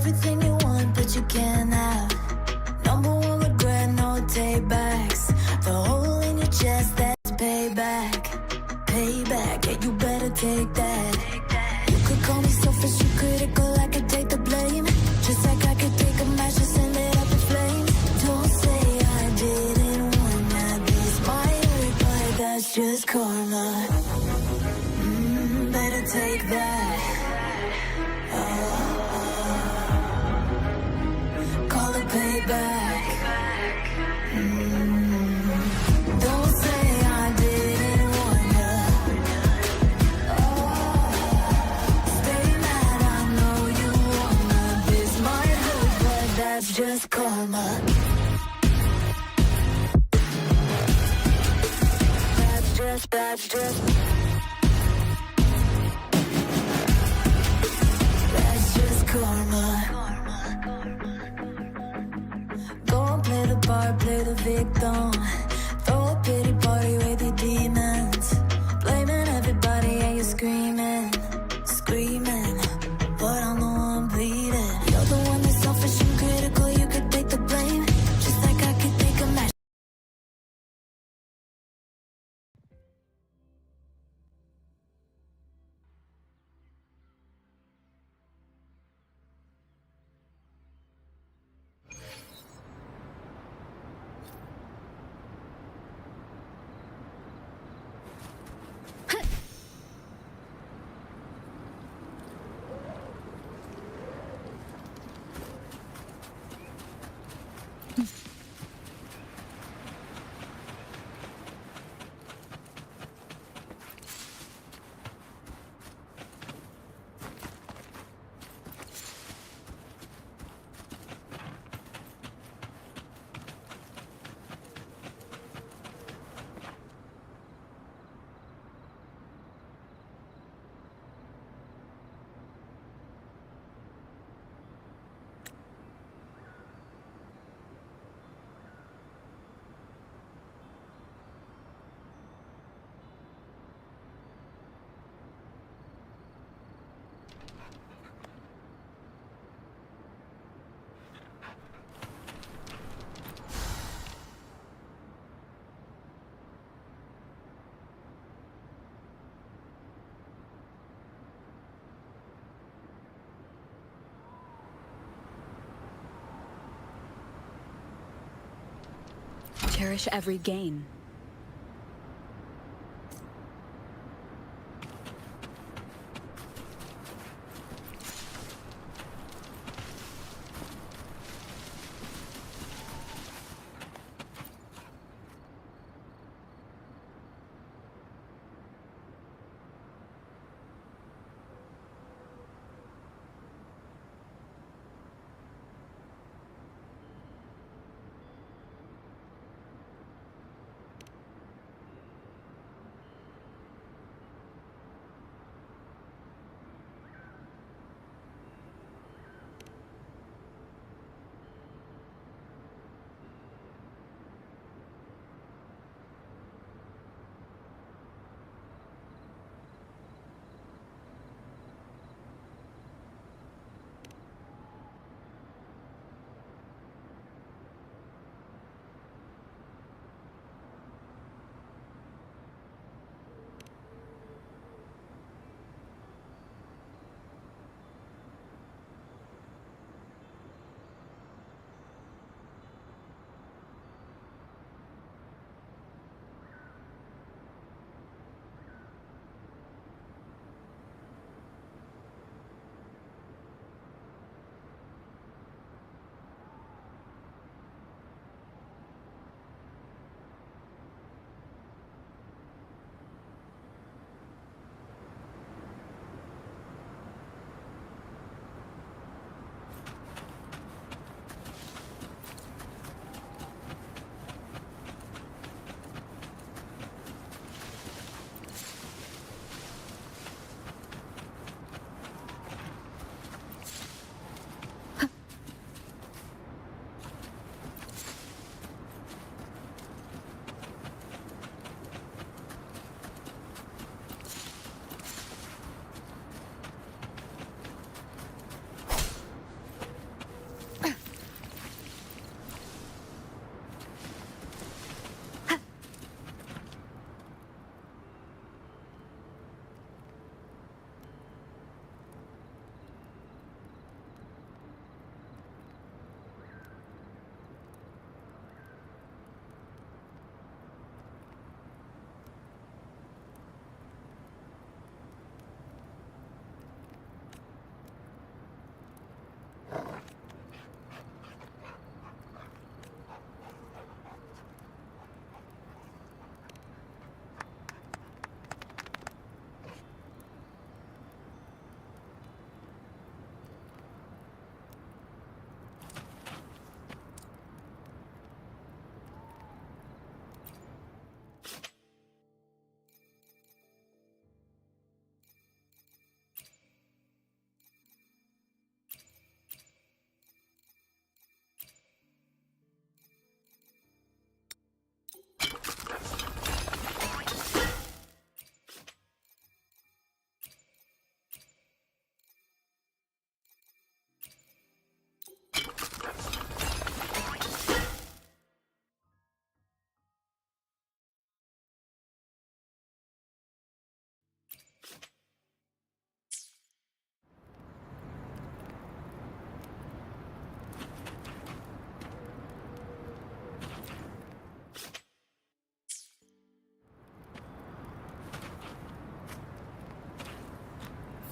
everything you want, but you can't have. Number one regret, no take backs. The hole in your chest, that's payback. Payback, yeah, you better take that. You could call me selfish, you critical, I could take the blame. Just like I could take a match and send it up in flames. Don't say I didn't want that. This might hurt, but that's just karma. Better take that. Call it payback. Don't say I didn't want ya. Stay mad, I know you wanna. This might hurt, but that's just karma. That's just karma. Go and play the part, play the victim. Throw a pity party with your demons. Blaming everybody and you're screaming, screaming. But I'm the one bleeding. You're the one that's selfish and critical, you could take the blame. Just like I could take a match. Cherish every gain.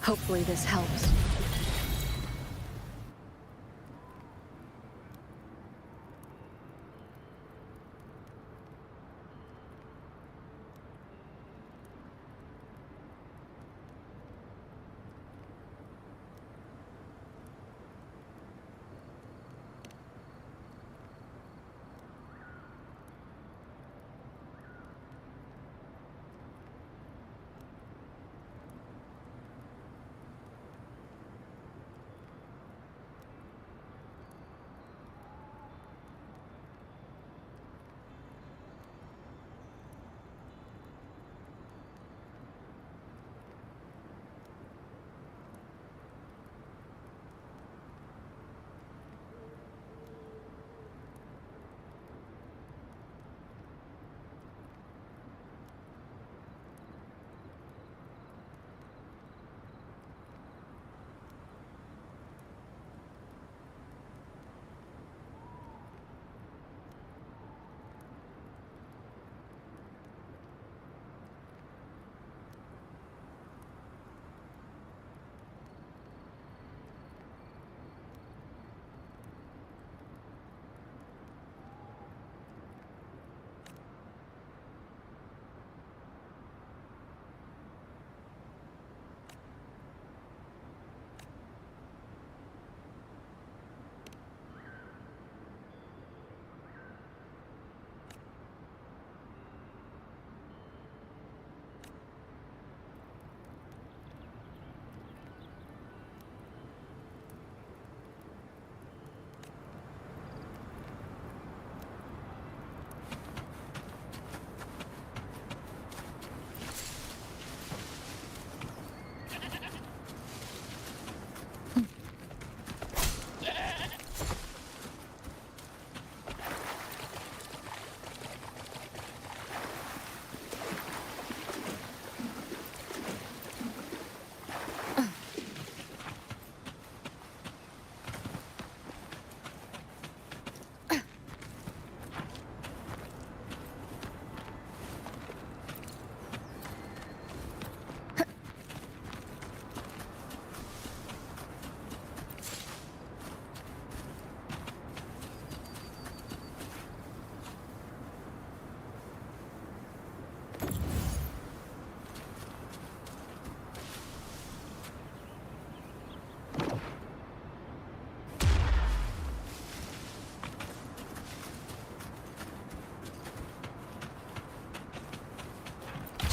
Hopefully this helps.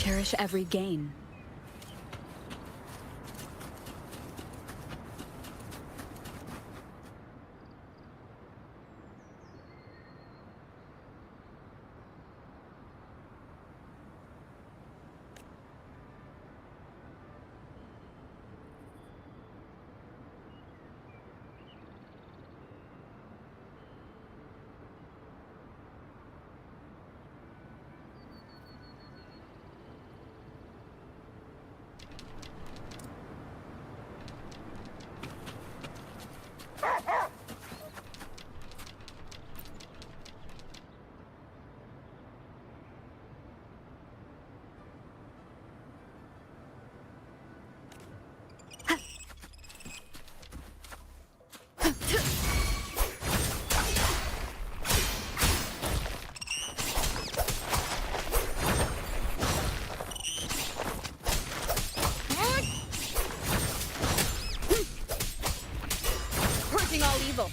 Cherish every gain. Purging all evil.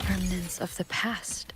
Remnants of the past.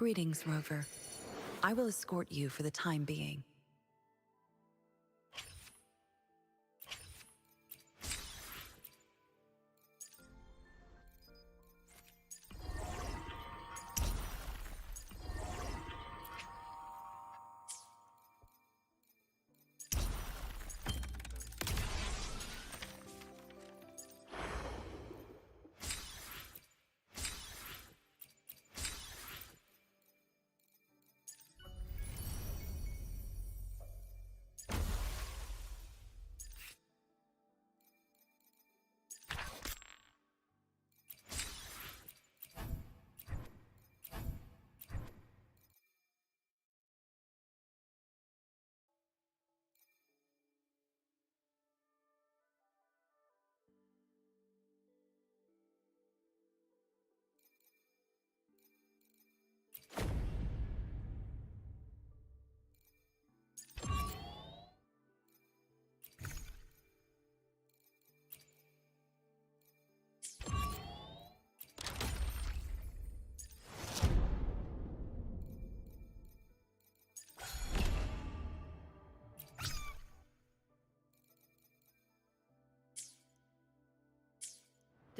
Greetings, Rover. I will escort you for the time being.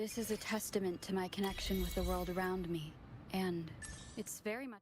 This is a testament to my connection with the world around me, and it's very much...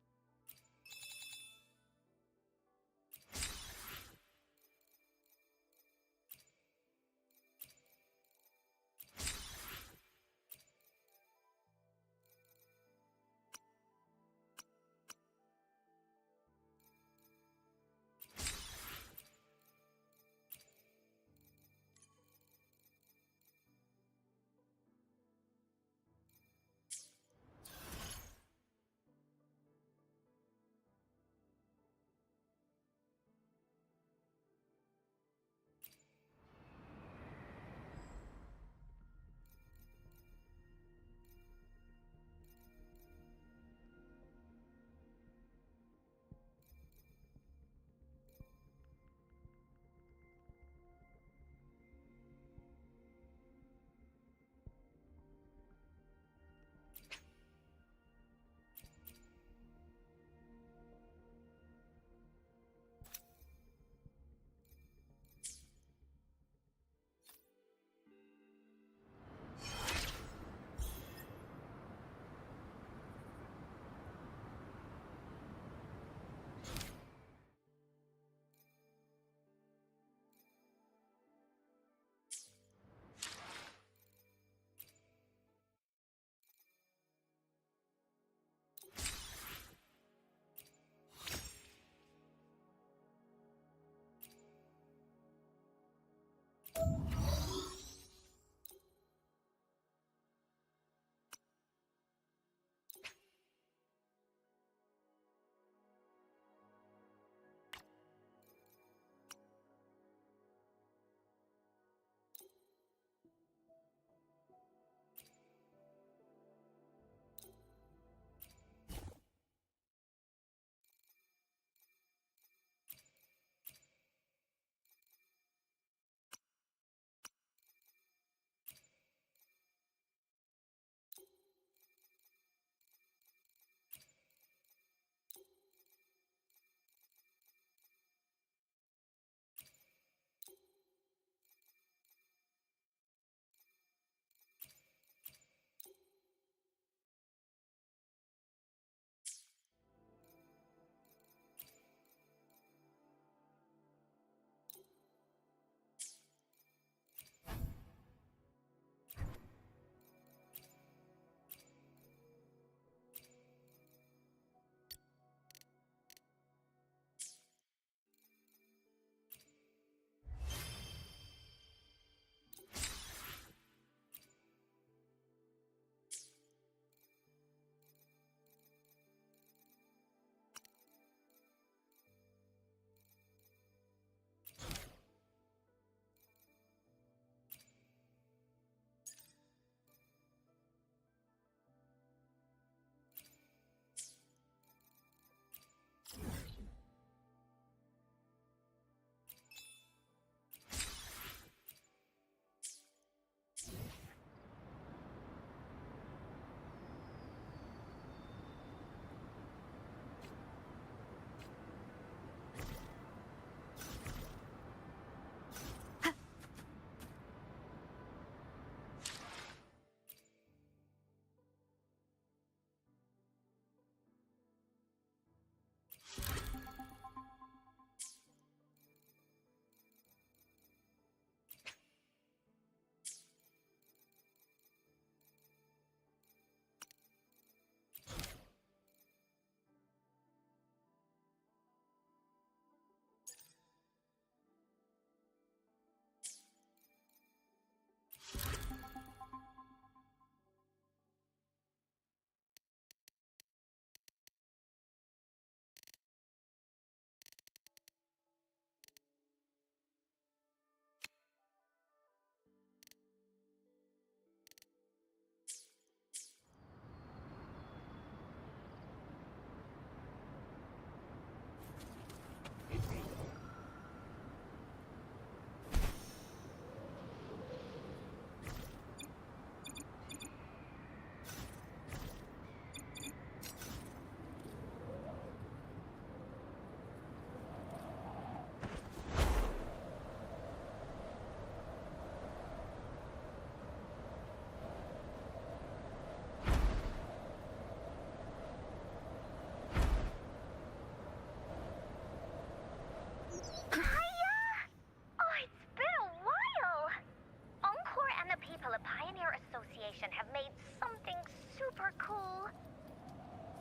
Vegetation have made something super cool.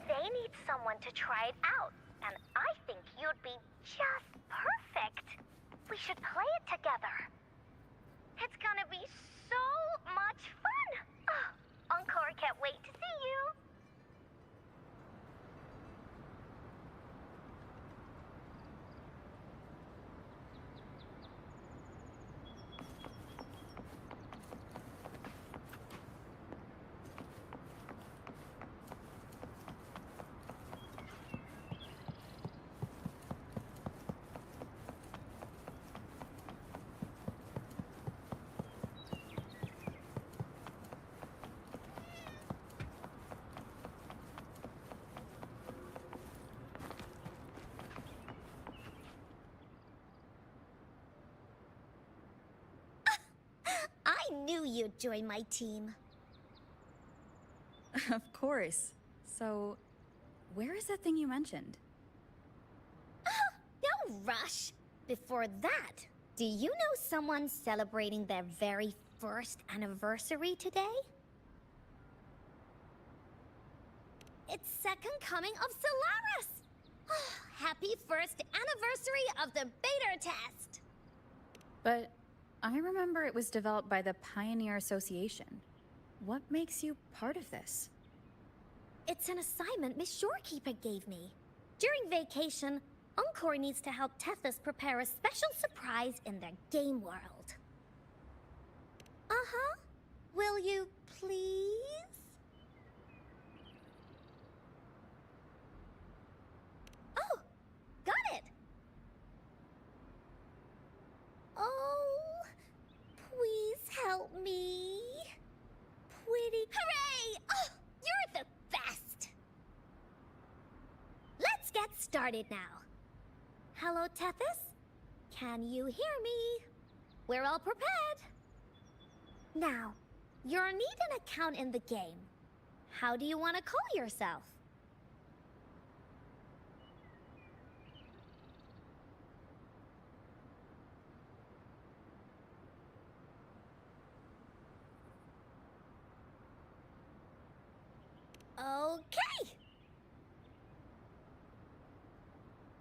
They need someone to try it out, and I think you'd be just perfect. We should play it together. It's gonna be so much fun! Oh, Encore can't wait to see you! I knew you'd join my team. Of course. So, where is that thing you mentioned? No rush. Before that, do you know someone celebrating their very first anniversary today? It's second coming of Solaris! Happy first anniversary of the beta test! But I remember it was developed by the Pioneer Association. What makes you part of this? It's an assignment Miss Shorekeeper gave me. During vacation, Encore needs to help Tethys prepare a special surprise in their game world. Uh-huh. Will you please? Oh, got it! Oh, please help me. Pretty. Hooray! Oh, you're the best! Let's get started now. Hello, Tethys? Can you hear me? We're all prepared. Now, you'll need an account in the game. How do you want to call yourself? Okay.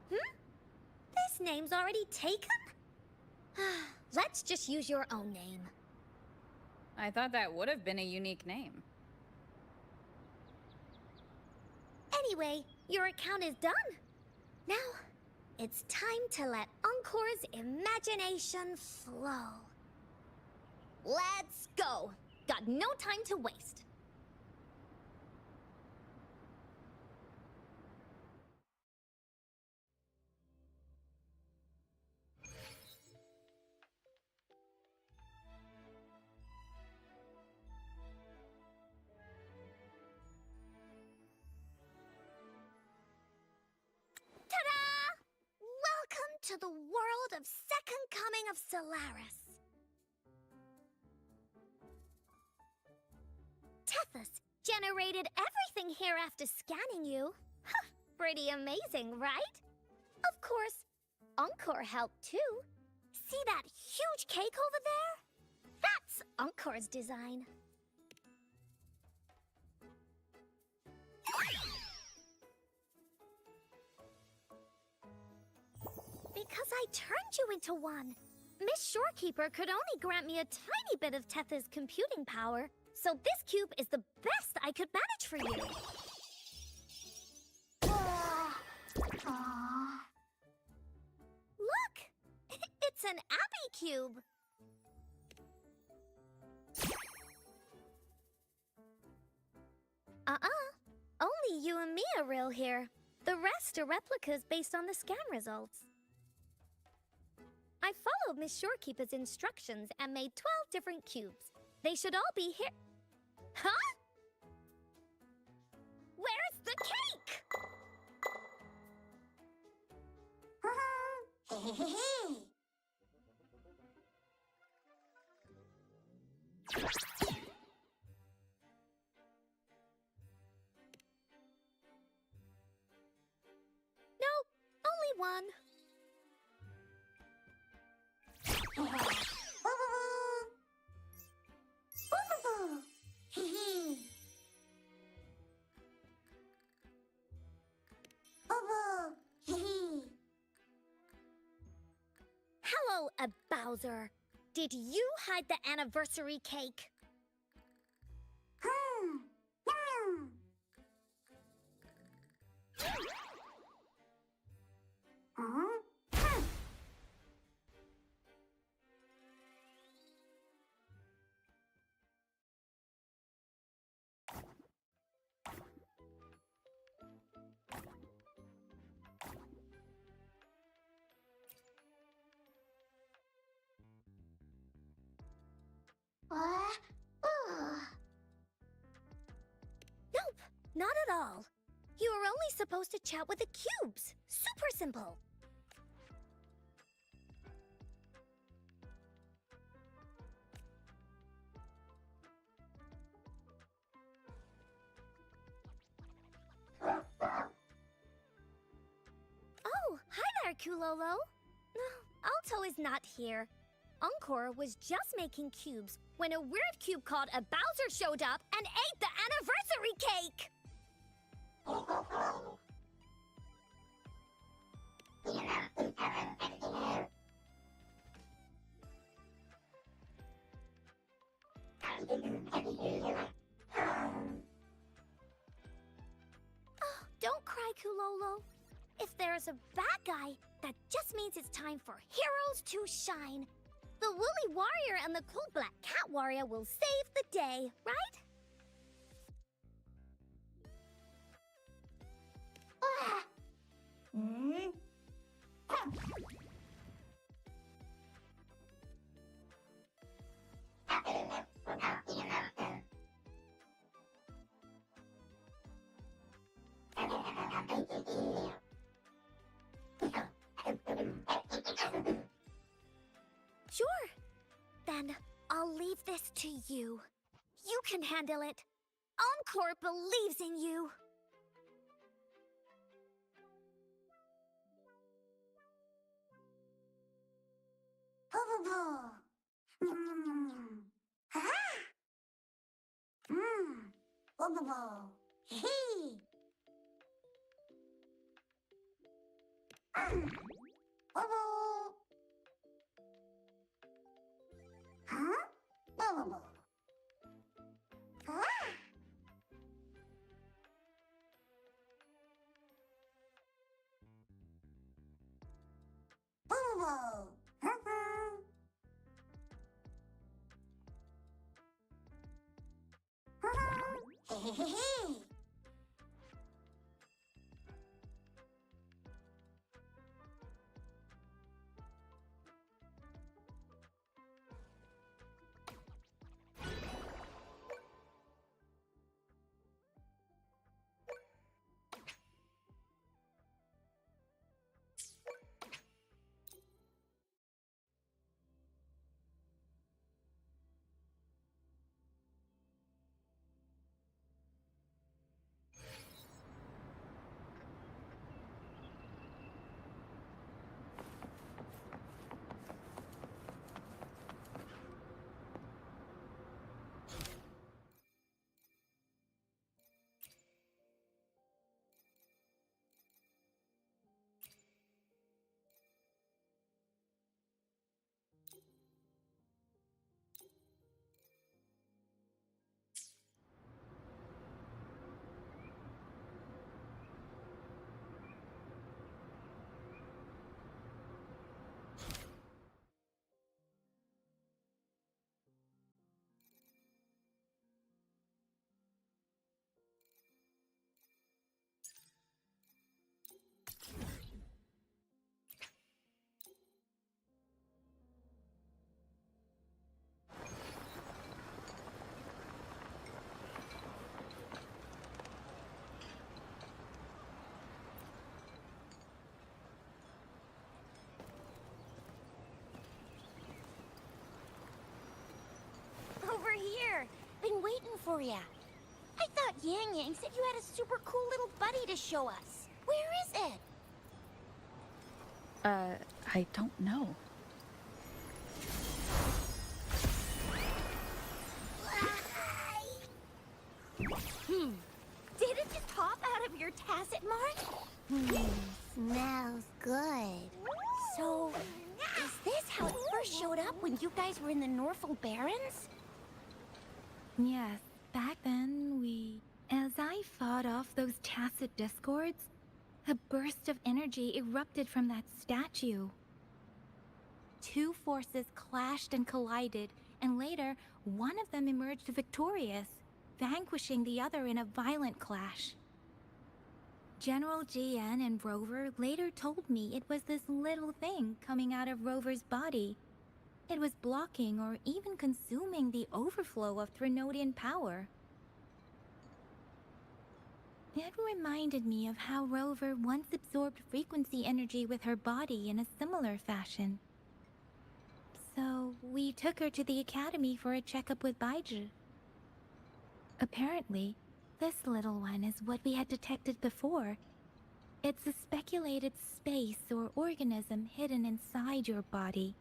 This name's already taken? Let's just use your own name. I thought that would have been a unique name. Anyway, your account is done. Now, it's time to let Encore's imagination flow. Let's go. Got no time to waste. Ta-da! Welcome to the world of Second Coming of Solaris. Tethys generated everything here after scanning you. Pretty amazing, right? Of course, Encore helped too. See that huge cake over there? That's Encore's design. Because I turned you into one. Miss Shorekeeper could only grant me a tiny bit of Tethys' computing power, so this cube is the best I could manage for you. Look! It's an Abby cube. Only you and me are real here. The rest are replicas based on the scan results. I followed Miss Shorekeeper's instructions and made 12 different cubes. They should all be here. Huh? Where's the cake? Nope, only one. bad, Bowser. Did you hide the anniversary cake? Nope, not at all. You were only supposed to chat with the cubes. Super simple. Oh, hi there, Kulolo. No, Alto is not here. Encore was just making cubes when a weird cube called a Bowser showed up and ate the anniversary cake! Oh, don't cry, Kulolo. If there's a bad guy, that just means it's time for heroes to shine. The Woolly Warrior and the Cool Black Cat Warrior will save the day, right? Sure. Then I'll leave this to you. You can handle it. Encore believes in you. Over here. Been waiting for ya. I thought Yang Yang said you had a super cool little buddy to show us. Where is it? I don't know. Did it just pop out of your tacit mark? Smells good. So, is this how it first showed up when you guys were in the Norfolk Barrens? Yes, back then As I fought off those tacit discords, a burst of energy erupted from that statue. Two forces clashed and collided, and later, one of them emerged victorious, vanquishing the other in a violent clash. General GN and Rover later told me it was this little thing coming out of Rover's body. It was blocking or even consuming the overflow of Threnodian power. It reminded me of how Rover once absorbed frequency energy with her body in a similar fashion. So we took her to the academy for a checkup with Baizhi. Apparently, this little one is what we had detected before. It's a speculated space or organism hidden inside your body.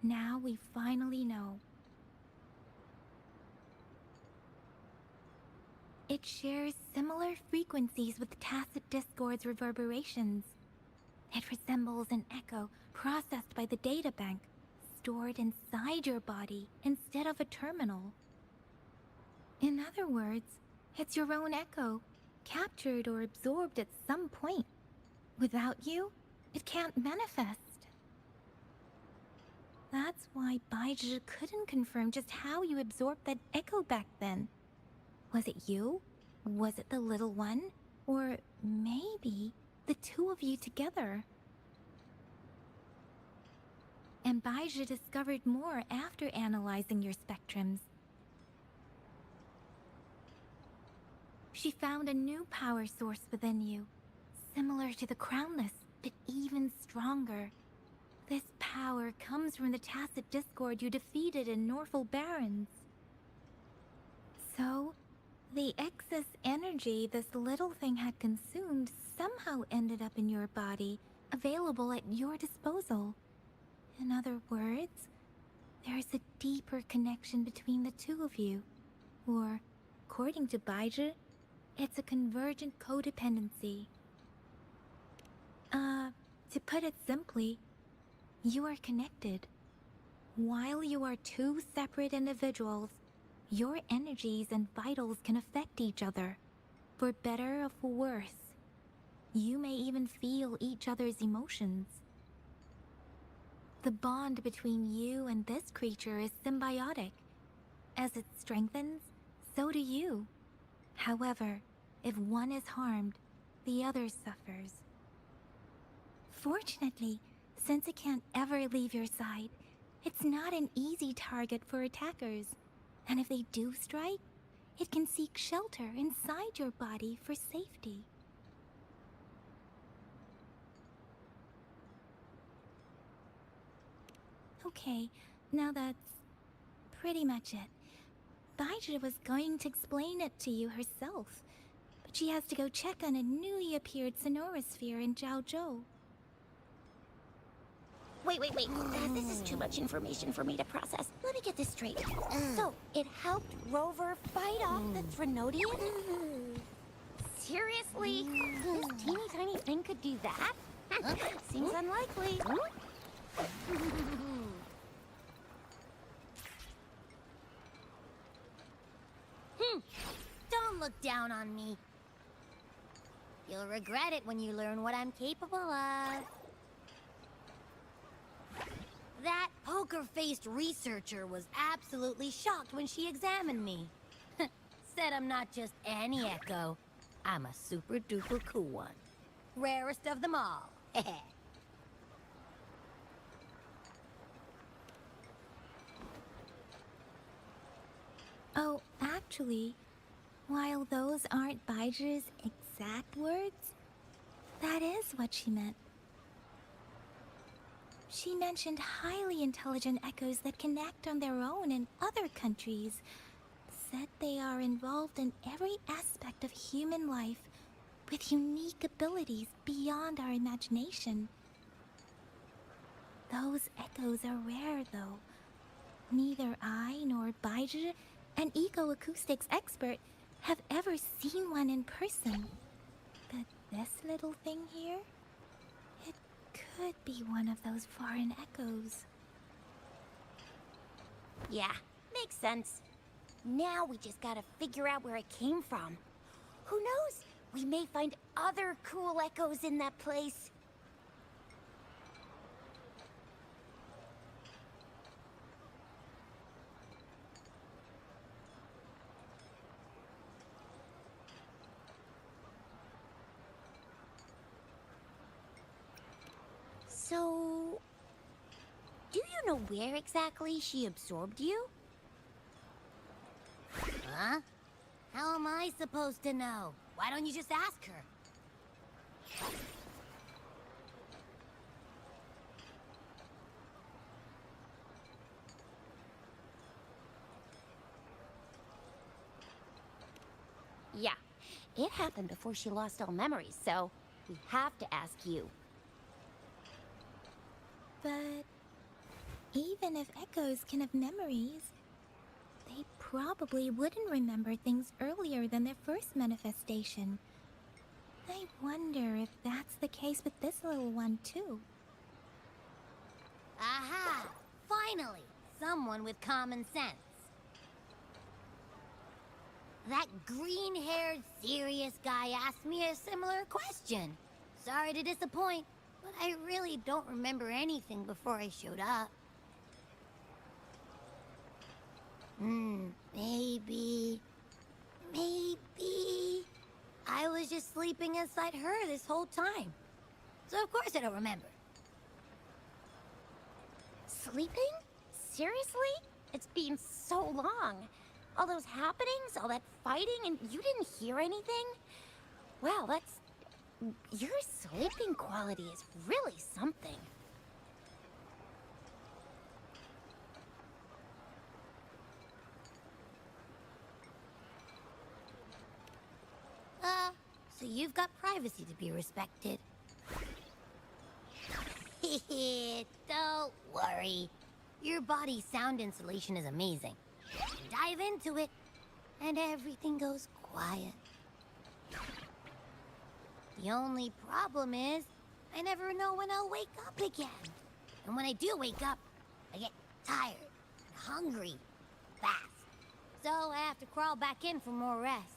Now we finally know. It shares similar frequencies with tacit discord's reverberations. It resembles an echo processed by the data bank, stored inside your body instead of a terminal. In other words, it's your own echo, captured or absorbed at some point. Without you, it can't manifest. That's why Baizhi couldn't confirm just how you absorbed that echo back then. Was it you? Was it the little one? Or maybe the two of you together? And Baizhi discovered more after analyzing your spectrums. She found a new power source within you, similar to the Crownless, but even stronger. This power comes from the tacit discord you defeated in Norfolk Barrens. So, the excess energy this little thing had consumed somehow ended up in your body, available at your disposal. In other words, there's a deeper connection between the two of you. Or, according to Baizhi, it's a convergent codependency. To put it simply, you are connected. While you are two separate individuals, your energies and vitals can affect each other, for better or for worse. You may even feel each other's emotions. The bond between you and this creature is symbiotic. As it strengthens, so do you. However, if one is harmed, the other suffers. Fortunately, since it can't ever leave your side, it's not an easy target for attackers. And if they do strike, it can seek shelter inside your body for safety. Okay, now that's pretty much it. Baizhi was going to explain it to you herself, but she has to go check on a newly appeared sonorosphere in Jiaozhou. Wait. This is too much information for me to process. Let me get this straight. So, it helped Rover fight off the Threnodian? Seriously? This teeny tiny thing could do that? Seems unlikely. Don't look down on me. You'll regret it when you learn what I'm capable of. That poker-faced researcher was absolutely shocked when she examined me. Said I'm not just any echo. I'm a super-duper cool one. Rarest of them all. Oh, actually, while those aren't Baizhi's exact words, that is what she meant. She mentioned highly intelligent echoes that can act on their own in other countries. Said they are involved in every aspect of human life, with unique abilities beyond our imagination. Those echoes are rare, though. Neither I nor Baizhi, an eco-acoustics expert, have ever seen one in person. But this little thing here? It could be one of those foreign echoes. Yeah, makes sense. Now we just gotta figure out where it came from. Who knows? We may find other cool echoes in that place. So, do you know where exactly she absorbed you? Huh? How am I supposed to know? Why don't you just ask her? Yeah, it happened before she lost all memories, so we have to ask you. But even if echoes can have memories, they probably wouldn't remember things earlier than their first manifestation. I wonder if that's the case with this little one, too. Aha! Finally! Someone with common sense. That green-haired, serious guy asked me a similar question. Sorry to disappoint, but I really don't remember anything before I showed up. Maybe... I was just sleeping inside her this whole time. So of course I don't remember. Sleeping? Seriously? It's been so long. All those happenings, all that fighting, and you didn't hear anything? Wow, that's... Your sleeping quality is really something. So you've got privacy to be respected. Don't worry. Your body's sound insulation is amazing. Dive into it, and everything goes quiet. The only problem is, I never know when I'll wake up again. And when I do wake up, I get tired and hungry fast. So I have to crawl back in for more rest.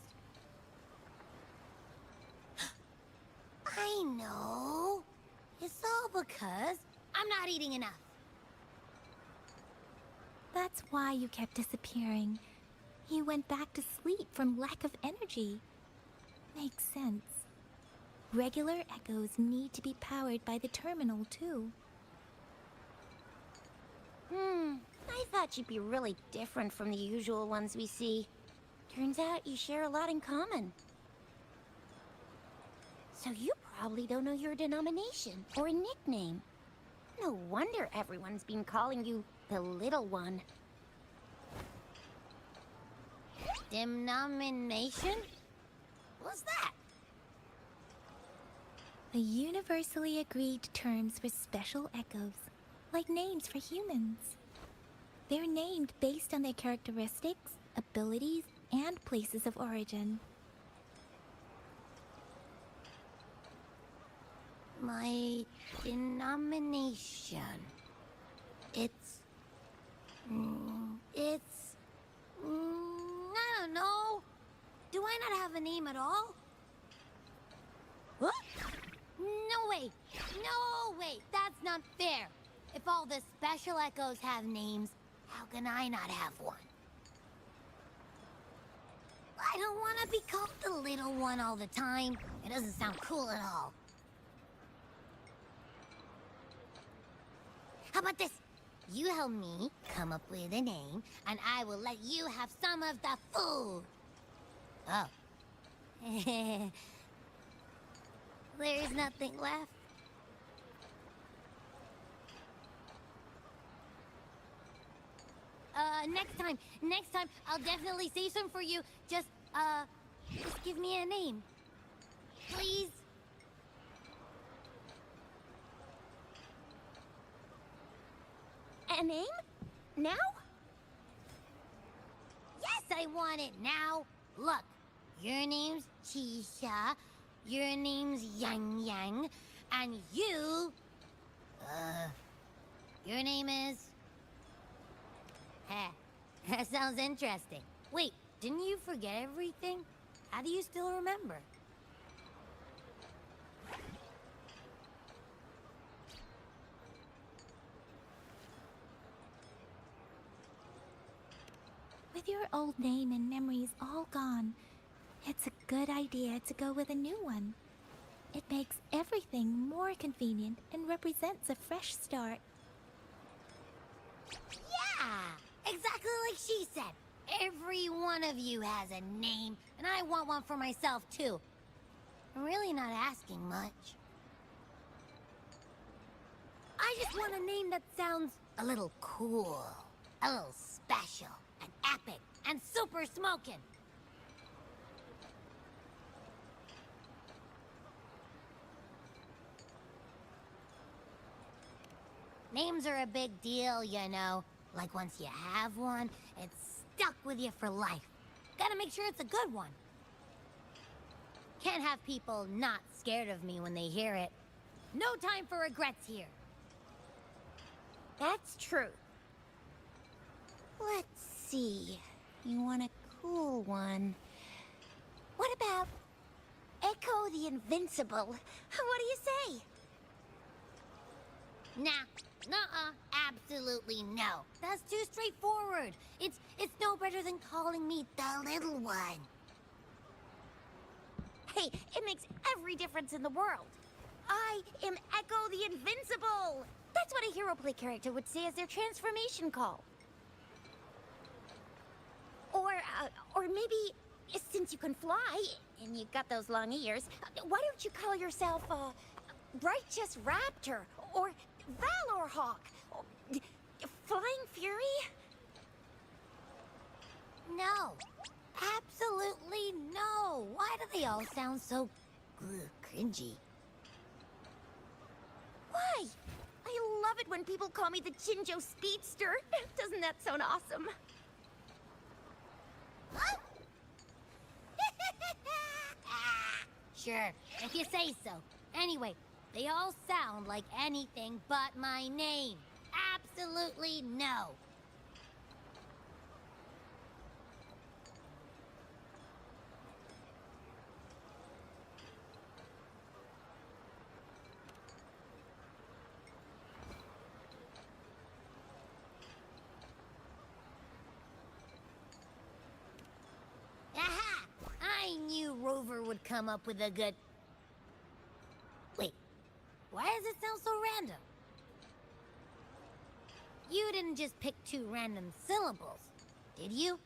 I know. It's all because I'm not eating enough. That's why you kept disappearing. You went back to sleep from lack of energy. Makes sense. Regular echoes need to be powered by the terminal, too. I thought you'd be really different from the usual ones we see. Turns out you share a lot in common. So you probably don't know your denomination or a nickname. No wonder everyone's been calling you the Little One. Denomination? What's that? The universally agreed terms for special echoes, like names for humans. They're named based on their characteristics, abilities, and places of origin. My denomination. I don't know. Do I not have a name at all? What? No way! No way! That's not fair! If all the special echoes have names, how can I not have one? I don't want to be called the Little One all the time. It doesn't sound cool at all. How about this? You help me come up with a name, and I will let you have some of the food. Oh. There's nothing left. Next time, I'll definitely say some for you. Just give me a name. Please? A name? Now? Yes, I want it now. Look, your name's Chisha, your name's Yang Yang, and your name is... That sounds interesting. Wait, didn't you forget everything? How do you still remember? With your old name and memories all gone, it's a good idea to go with a new one. It makes everything more convenient and represents a fresh start. Yeah! Exactly like she said. Every one of you has a name, and I want one for myself, too. I'm really not asking much. I just want a name that sounds a little cool, a little special, and epic, and super smokin'. Names are a big deal, you know. Like once you have one, it's stuck with you for life. Gotta make sure it's a good one. Can't have people not scared of me when they hear it. No time for regrets here. That's true. Let's see. You want a cool one. What about Echo the Invincible? What do you say? Nah, nuh-uh, absolutely no. That's too straightforward. It's no better than calling me the little one. Hey, it makes every difference in the world. I am Echo the Invincible! That's what a hero play character would say as their transformation call. Or maybe, since you can fly, and you've got those long ears, why don't you call yourself, Righteous Raptor, or Valor Hawk, or Flying Fury? No. Absolutely no. Why do they all sound so cringy? Why? I love it when people call me the Jinjo Speedster. Doesn't that sound awesome? Sure, if you say so. Anyway, they all sound like anything but my name. Absolutely no. Aha! I knew Rover would come up with a good... Wait, why does it sound so random? You didn't just pick two random syllables, did you?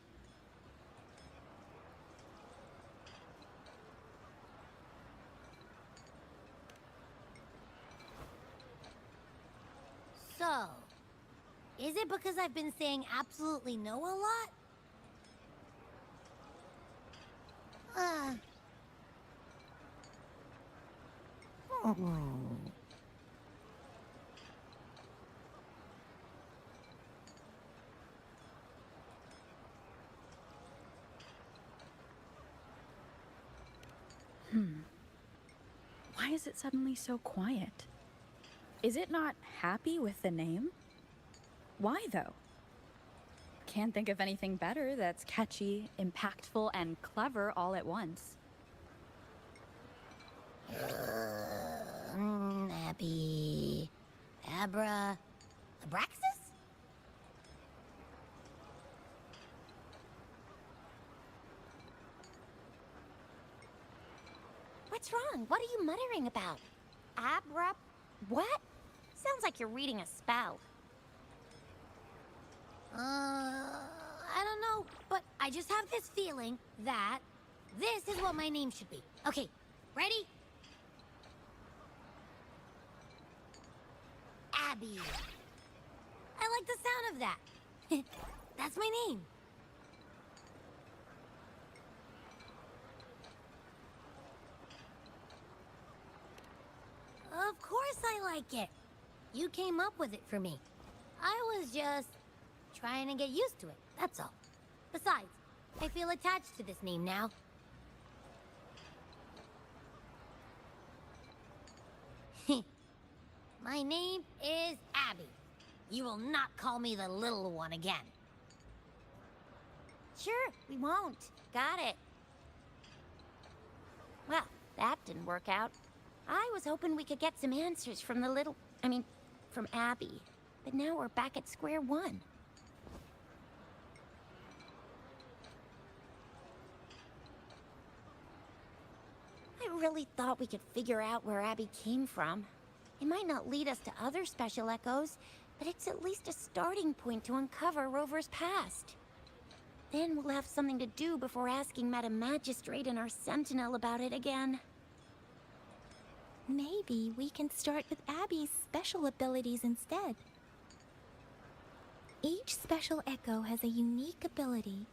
So, is it because I've been saying absolutely no a lot? Why is it suddenly so quiet? Is it not happy with the name? Why, though? Can't think of anything better that's catchy, impactful, and clever all at once. Abby... Abra... Abraxas? What's wrong? What are you muttering about? Abra... what? Sounds like you're reading a spell. I don't know, but I just have this feeling that this is what my name should be. Okay, ready? Abby. I like the sound of that. That's my name. Of course I like it. You came up with it for me. I was just trying to get used to it, that's all. Besides, I feel attached to this name now. My name is Abby. You will not call me the little one again. Sure, we won't. Got it. Well, that didn't work out. I was hoping we could get some answers from from Abby. But now we're back at square one. I really thought we could figure out where Abby came from. It might not lead us to other special echoes, but it's at least a starting point to uncover Rover's past. Then we'll have something to do before asking Madam Magistrate and our Sentinel about it again. Maybe we can start with Abby's special abilities instead. Each special echo has a unique ability.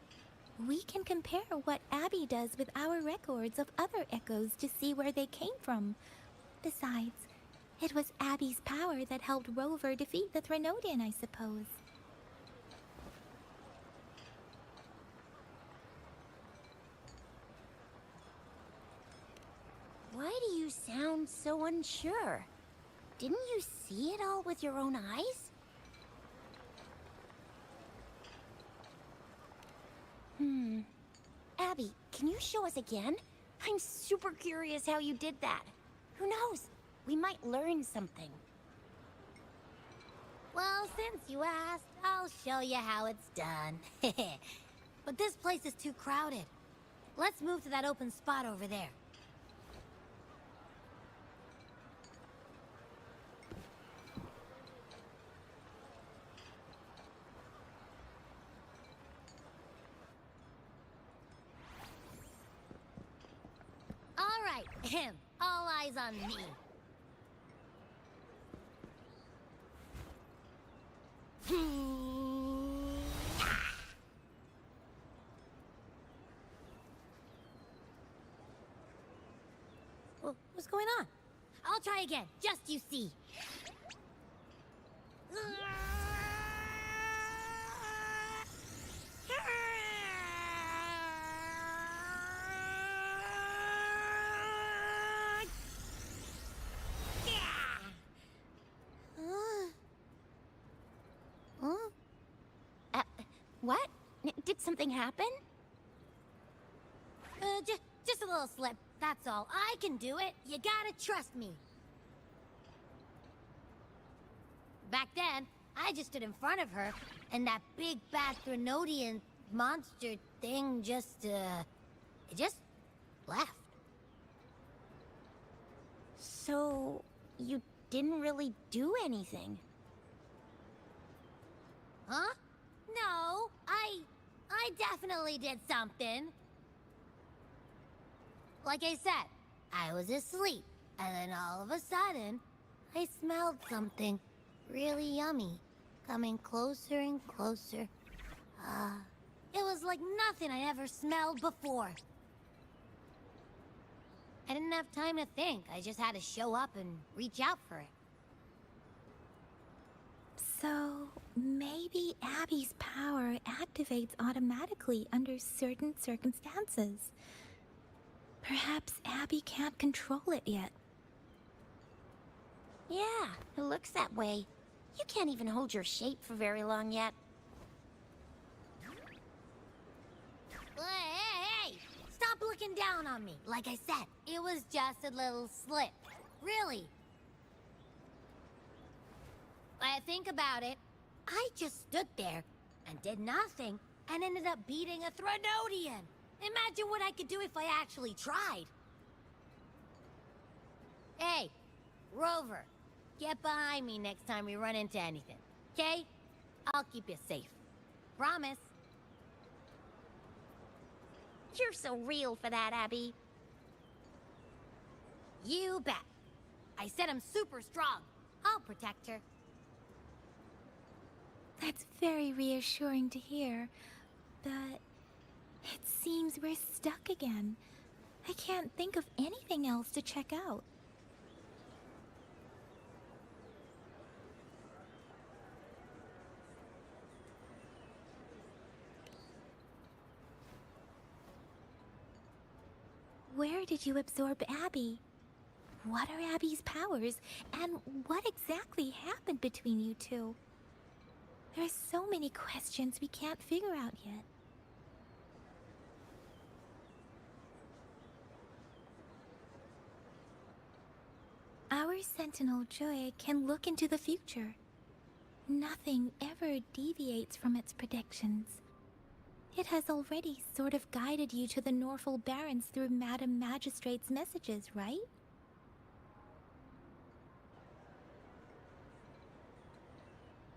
We can compare what Abby does with our records of other echoes to see where they came from. Besides, it was Abby's power that helped Rover defeat the Threnodian, I suppose. Why do you sound so unsure? Didn't you see it all with your own eyes? Abby, can you show us again? I'm super curious how you did that. Who knows? We might learn something. Well, since you asked, I'll show you how it's done. But this place is too crowded. Let's move to that open spot over there. All right, all eyes on me. What's going on? I'll try again, just you see. What? Did something happen? Just a little slip, that's all. I can do it. You gotta trust me. Back then, I just stood in front of her, and that big bad Threnodian monster thing just, it just left. So, you didn't really do anything? Huh? No, I definitely did something. Like I said, I was asleep, and then all of a sudden, I smelled something really yummy, coming closer and closer. It was like nothing I ever smelled before. I didn't have time to think. I just had to show up and reach out for it. So, maybe Abby's power activates automatically under certain circumstances. Perhaps Abby can't control it yet. Yeah, it looks that way. You can't even hold your shape for very long yet. Hey! Stop looking down on me. Like I said, it was just a little slip. Really. When I think about it, I just stood there and did nothing and ended up beating a Threnodian. Imagine what I could do if I actually tried. Hey, Rover, get behind me next time we run into anything, okay? I'll keep you safe. Promise. You're so real for that, Abby. You bet. I said I'm super strong. I'll protect her. That's very reassuring to hear, but it seems we're stuck again. I can't think of anything else to check out. Where did you absorb Abby? What are Abby's powers, and what exactly happened between you two? There are so many questions we can't figure out yet. Our Sentinel Joy can look into the future. Nothing ever deviates from its predictions. It has already sort of guided you to the Norfolk Barrens through Madam Magistrate's messages, right?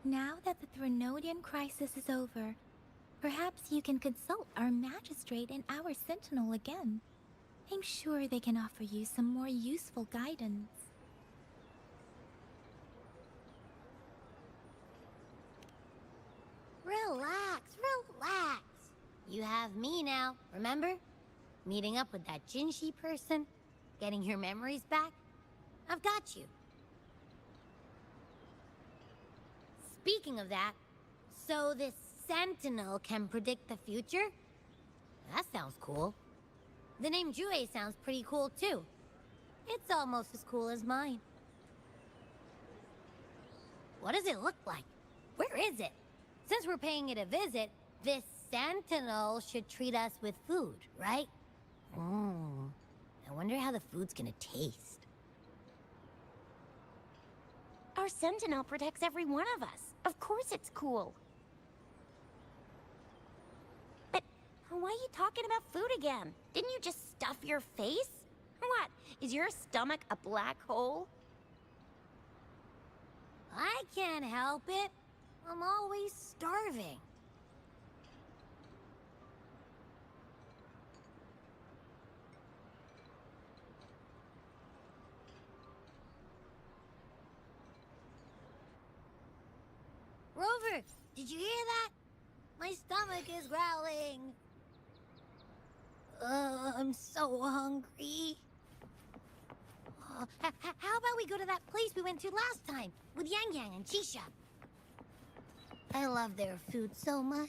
Now that the Threnodian crisis is over, perhaps you can consult our Magistrate and our Sentinel again. I'm sure they can offer you some more useful guidance. Relax, relax. You have me now, remember? Meeting up with that Jinshi person, getting your memories back. I've got you. Speaking of that, so this Sentinel can predict the future? That sounds cool. The name Jue sounds pretty cool too. It's almost as cool as mine. What does it look like? Where is it? Since we're paying it a visit, this Sentinel should treat us with food, right? I wonder how the food's gonna taste. Our Sentinel protects every one of us. Of course it's cool. But why are you talking about food again? Didn't you just stuff your face? What? Is your stomach a black hole? I can't help it. I'm always starving. Rover, did you hear that? My stomach is growling. I'm so hungry. How about we go to that place we went to last time with Yang Yang and Chisha? I love their food so much.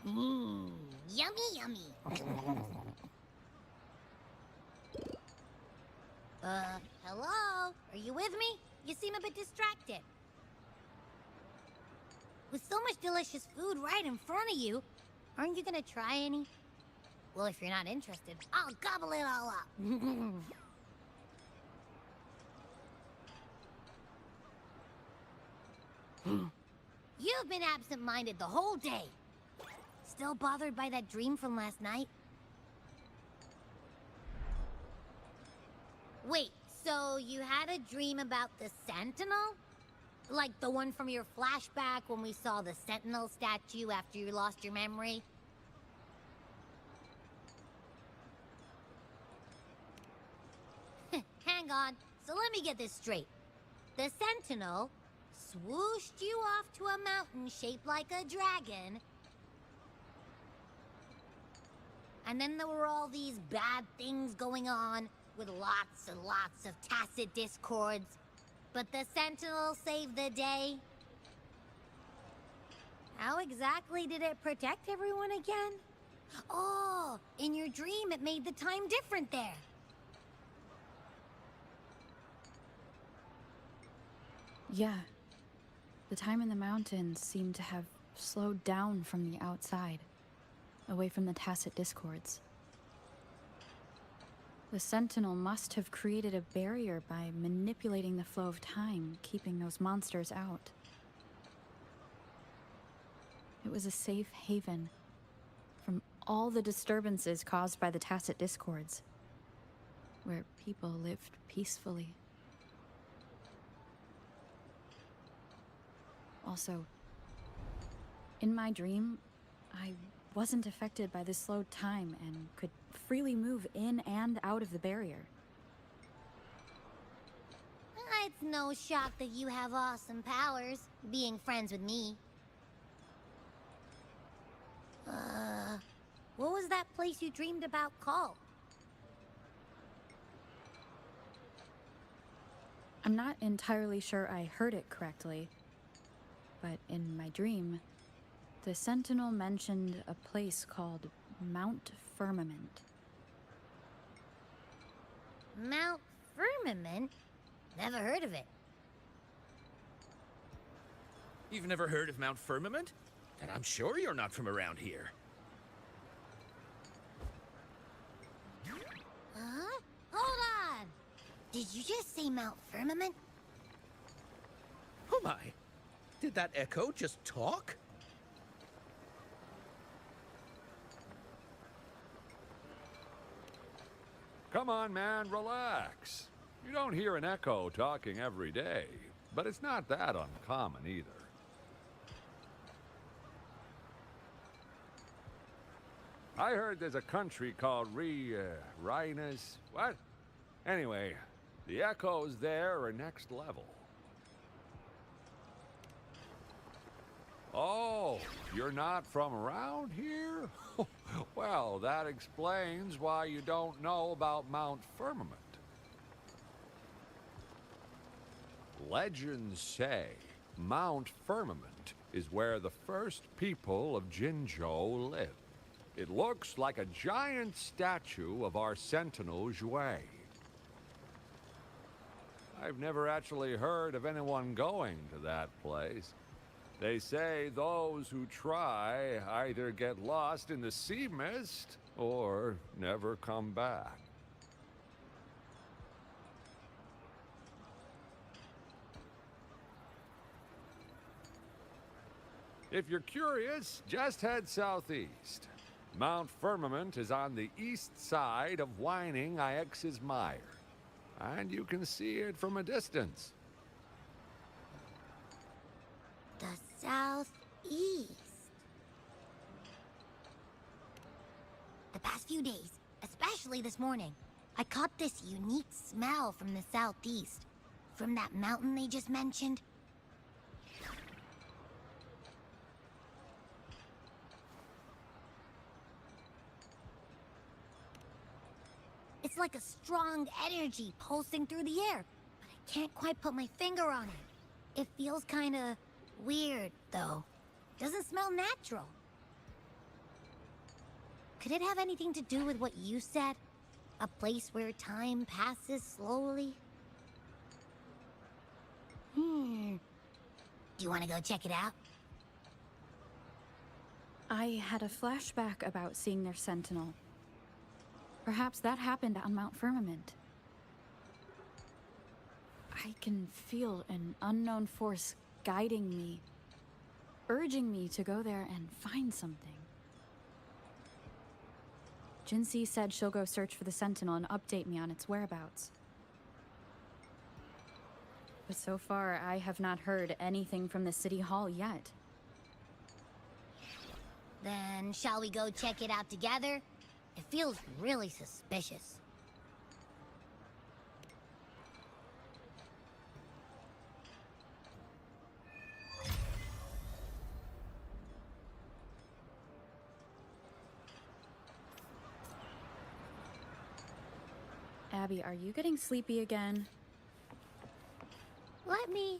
Yummy, yummy. Hello? Are you with me? You seem a bit distracted. With so much delicious food right in front of you, aren't you gonna try any? Well, if you're not interested, I'll gobble it all up. You've been absent-minded the whole day. Still bothered by that dream from last night? Wait, so you had a dream about the Sentinel? Like the one from your flashback when we saw the Sentinel statue after you lost your memory? Hang on, so let me get this straight. The Sentinel swooshed you off to a mountain shaped like a dragon, and then there were all these bad things going on with lots and lots of tacit discords. But the Sentinel saved the day. How exactly did it protect everyone again? Oh, in your dream it made the time different there. Yeah. The time in the mountains seemed to have slowed down from the outside, away from the tacit discords. The Sentinel must have created a barrier by manipulating the flow of time, keeping those monsters out. It was a safe haven from all the disturbances caused by the tacit discords, where people lived peacefully. Also, in my dream, I wasn't affected by the slowed time and could freely move in and out of the barrier. It's no shock that you have awesome powers, being friends with me. What was that place you dreamed about called? I'm not entirely sure I heard it correctly, but in my dream, the Sentinel mentioned a place called Mount Firmament. Mount Firmament? Never heard of it. You've never heard of Mount Firmament? And I'm sure you're not from around here. Huh? Hold on! Did you just say Mount Firmament? Oh my! Did that echo just talk? Come on, man, relax. You don't hear an echo talking every day, but it's not that uncommon either. I heard there's a country called Rhinus. What? Anyway, the echoes there are next level. Oh, you're not from around here? Well, that explains why you don't know about Mount Firmament. Legends say Mount Firmament is where the first people of Jinzhou lived. It looks like a giant statue of our sentinel, Zhui. I've never actually heard of anyone going to that place. They say those who try either get lost in the sea mist or never come back. If you're curious, just head southeast. Mount Firmament is on the east side of Whining Ix's Mire, and you can see it from a distance. The southeast. The past few days, especially this morning, I caught this unique smell from the southeast. From that mountain they just mentioned. It's like a strong energy pulsing through the air, but I can't quite put my finger on it. It feels kinda weird, though. Doesn't smell natural. Could it have anything to do with what you said? A place where time passes slowly? Do you want to go check it out? I had a flashback about seeing their sentinel. Perhaps that happened on Mount Firmament. I can feel an unknown force guiding me, urging me to go there and find something. Jinxie said she'll go search for the sentinel and update me on its whereabouts. But so far, I have not heard anything from the city hall yet. Then shall we go check it out together? It feels really suspicious. Abby, are you getting sleepy again? Let me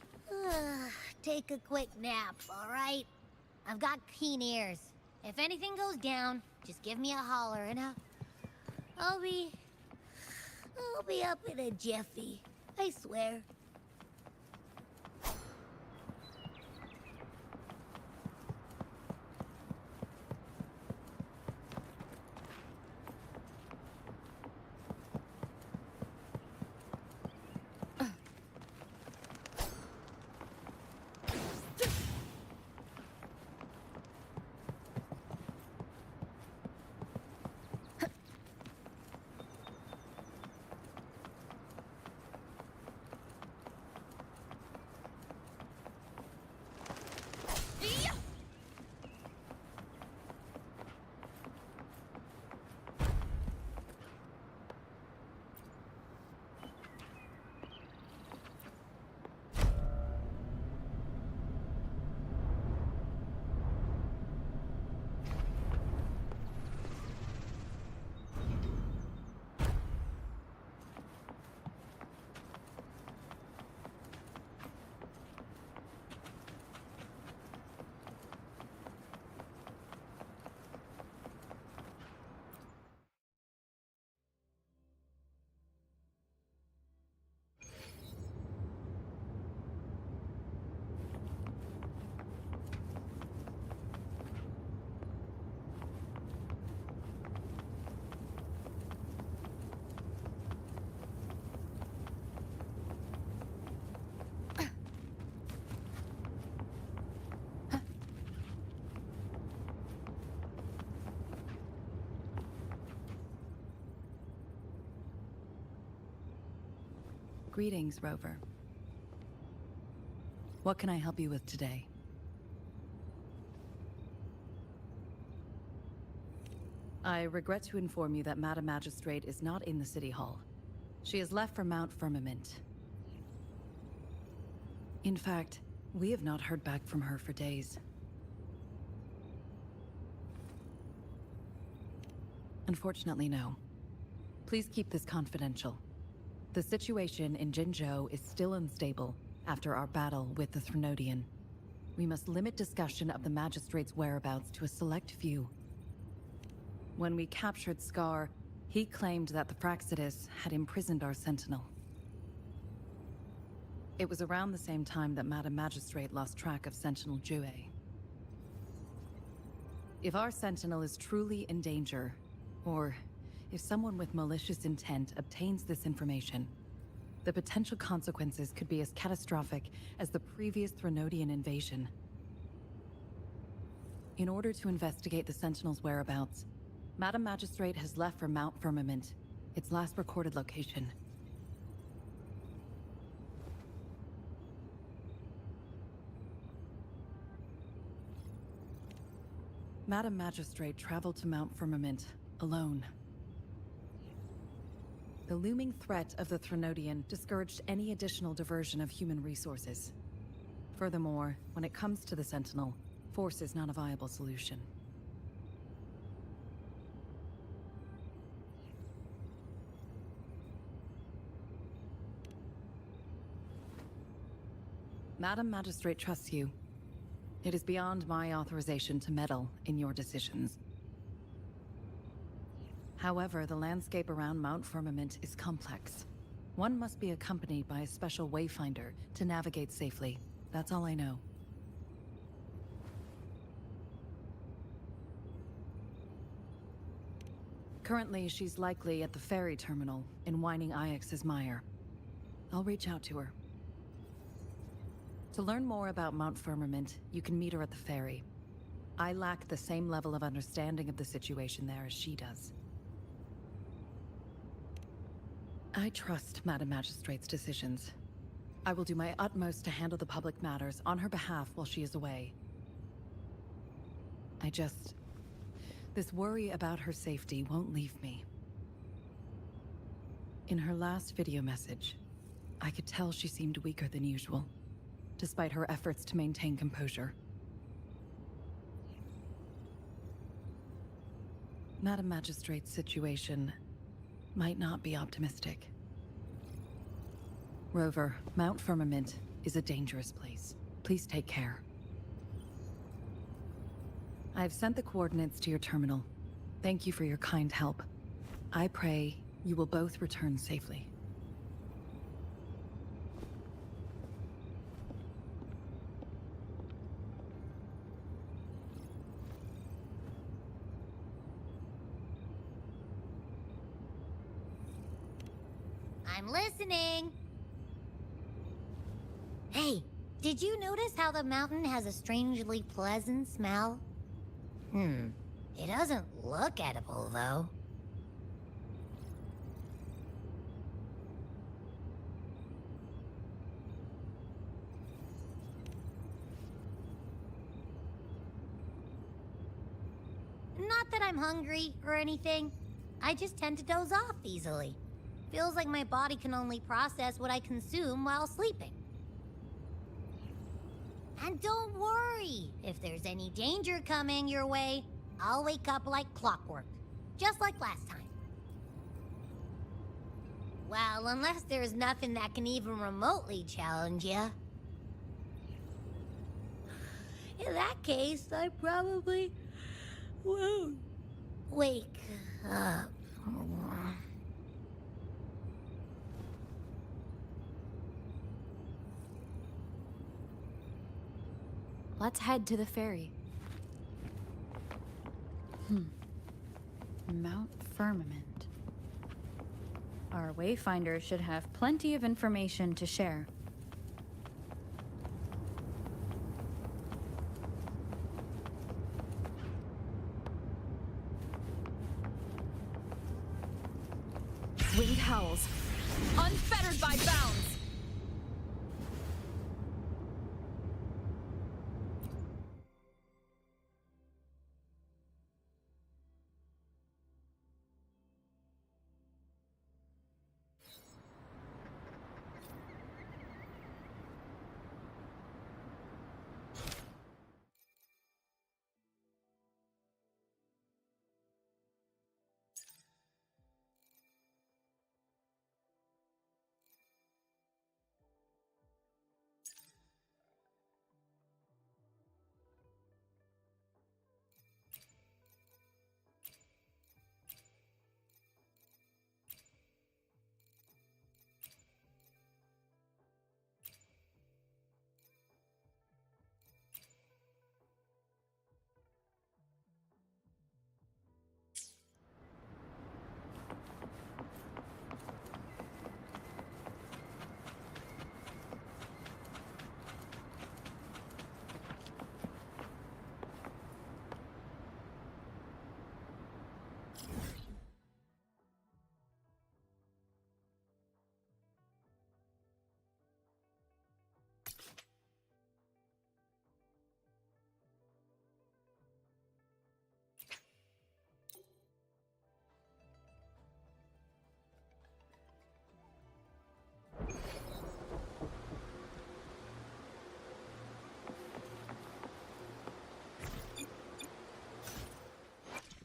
take a quick nap, all right? I've got keen ears. If anything goes down, just give me a holler and I'll be up in a jiffy. I swear. Greetings, Rover. What can I help you with today? I regret to inform you that Madam Magistrate is not in the City Hall. She has left for Mount Firmament. In fact, we have not heard back from her for days. Unfortunately, no. Please keep this confidential. The situation in Jinzhou is still unstable after our battle with the Threnodian. We must limit discussion of the Magistrate's whereabouts to a select few. When we captured Scar, he claimed that the Fraxidus had imprisoned our Sentinel. It was around the same time that Madam Magistrate lost track of Sentinel Jue. If our Sentinel is truly in danger, or if someone with malicious intent obtains this information, the potential consequences could be as catastrophic as the previous Threnodian invasion. In order to investigate the Sentinel's whereabouts, Madam Magistrate has left for Mount Firmament, its last recorded location. Madam Magistrate traveled to Mount Firmament alone. The looming threat of the Threnodian discouraged any additional diversion of human resources. Furthermore, when it comes to the Sentinel, force is not a viable solution. Madam Magistrate trusts you. It is beyond my authorization to meddle in your decisions. However, the landscape around Mount Firmament is complex. One must be accompanied by a special wayfinder to navigate safely. That's all I know. Currently, she's likely at the ferry terminal in Whining Ix's Mire. I'll reach out to her. To learn more about Mount Firmament, you can meet her at the ferry. I lack the same level of understanding of the situation there as she does. I trust Madam Magistrate's decisions. I will do my utmost to handle the public matters on her behalf while she is away. This worry about her safety won't leave me. In her last video message, I could tell she seemed weaker than usual, despite her efforts to maintain composure. Madam Magistrate's situation might not be optimistic. Rover, Mount Firmament is a dangerous place. Please take care. I've sent the coordinates to your terminal. Thank you for your kind help. I pray you will both return safely. I'm listening. Hey, did you notice how the mountain has a strangely pleasant smell? It doesn't look edible, though. Not that I'm hungry or anything. I just tend to doze off easily. Feels like my body can only process what I consume while sleeping. And don't worry, if there's any danger coming your way, I'll wake up like clockwork, just like last time. Well, unless there's nothing that can even remotely challenge you. In that case, I probably won't wake up. Let's head to the ferry. Mount Firmament. Our wayfinder should have plenty of information to share. Wind howls. unfettered by bounds.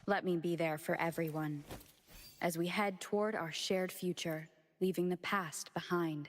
Let me be there for everyone as we head toward our shared future, leaving the past behind.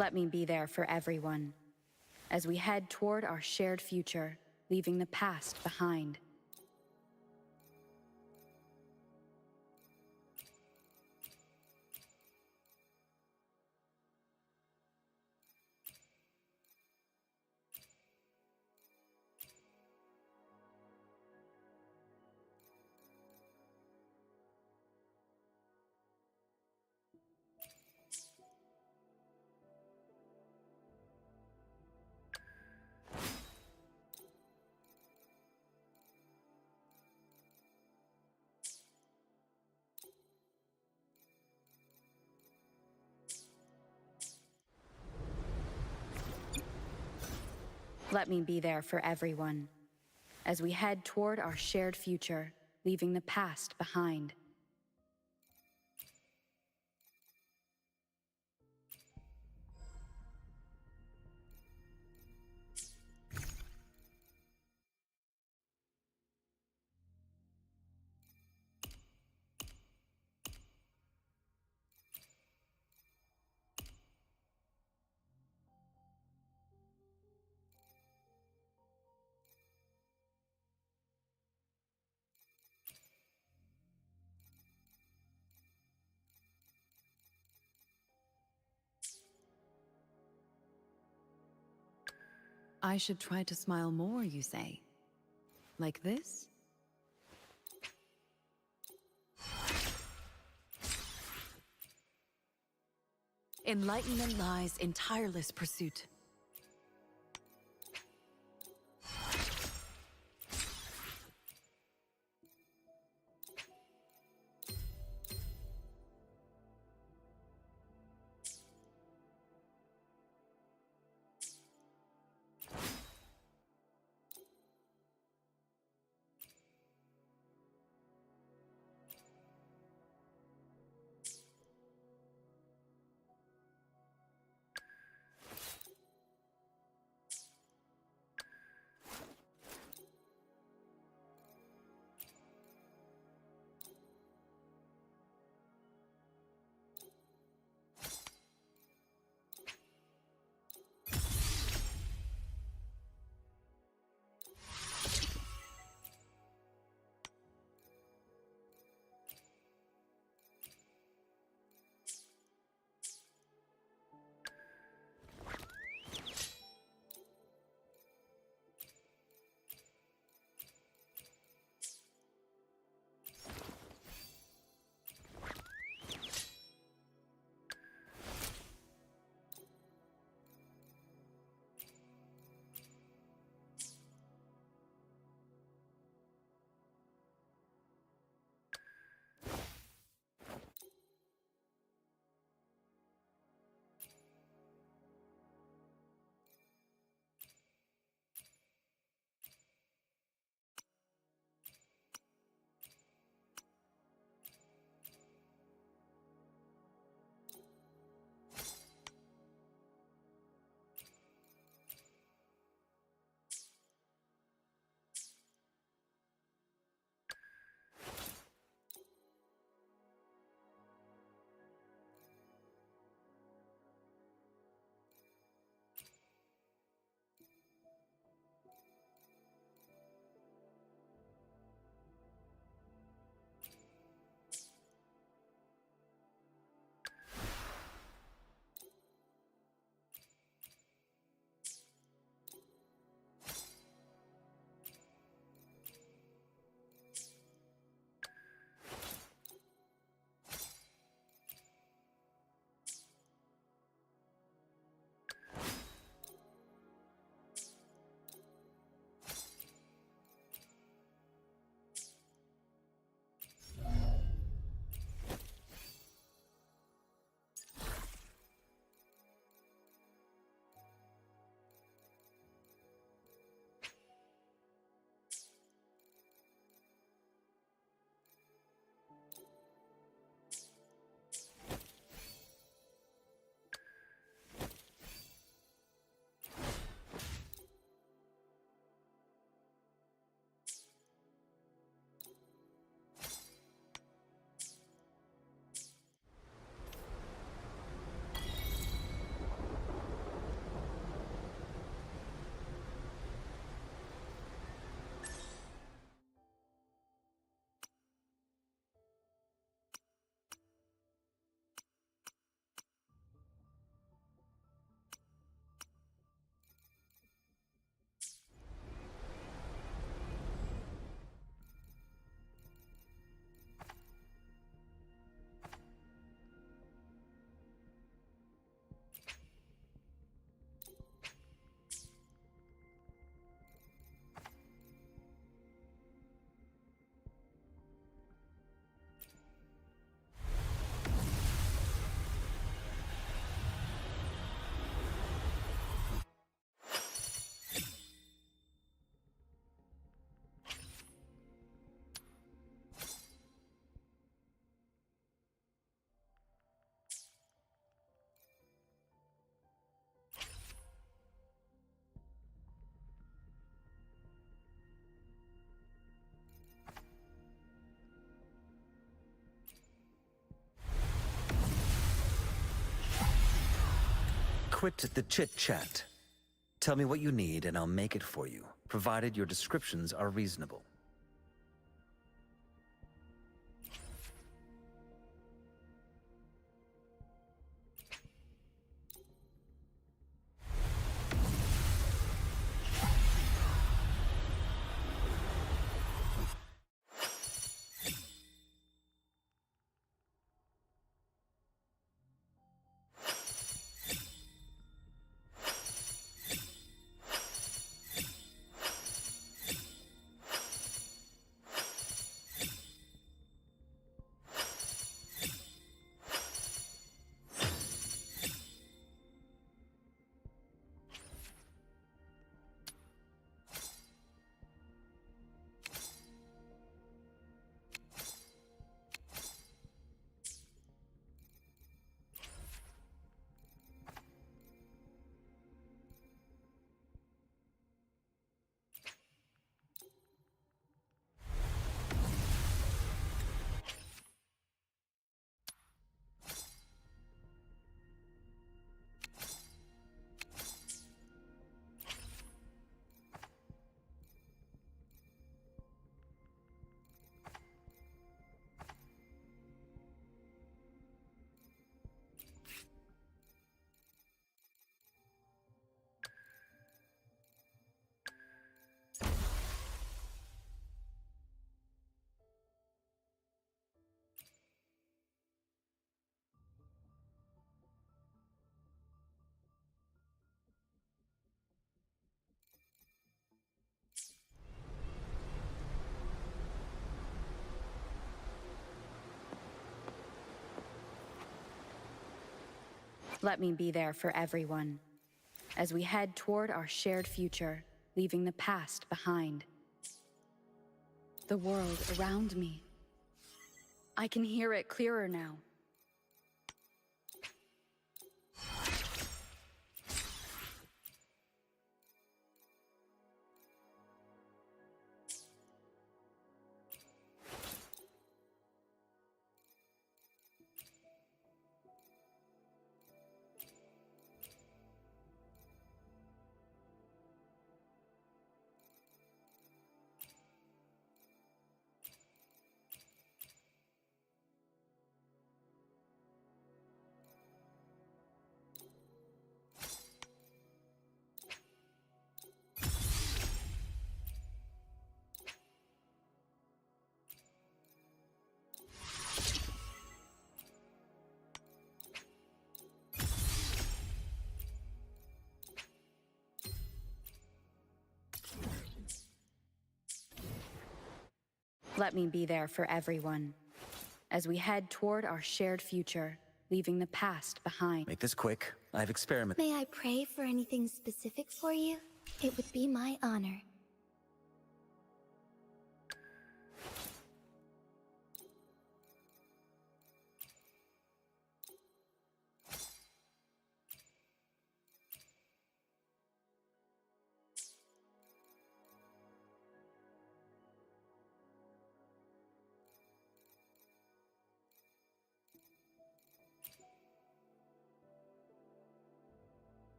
Let me be there for everyone as we head toward our shared future, leaving the past behind. Let me be there for everyone as we head toward our shared future, leaving the past behind. I should try to smile more, you say? Like this? Enlightenment lies in tireless pursuit. quit the chit-chat. Tell me what you need and I'll make it for you, provided your descriptions are reasonable. Let me be there for everyone as we head toward our shared future, leaving the past behind. The world around me. I can hear it clearer now. Let me be there for everyone as we head toward our shared future, leaving the past behind. Make this quick. I've experimented. May I pray for anything specific for you? It would be my honor.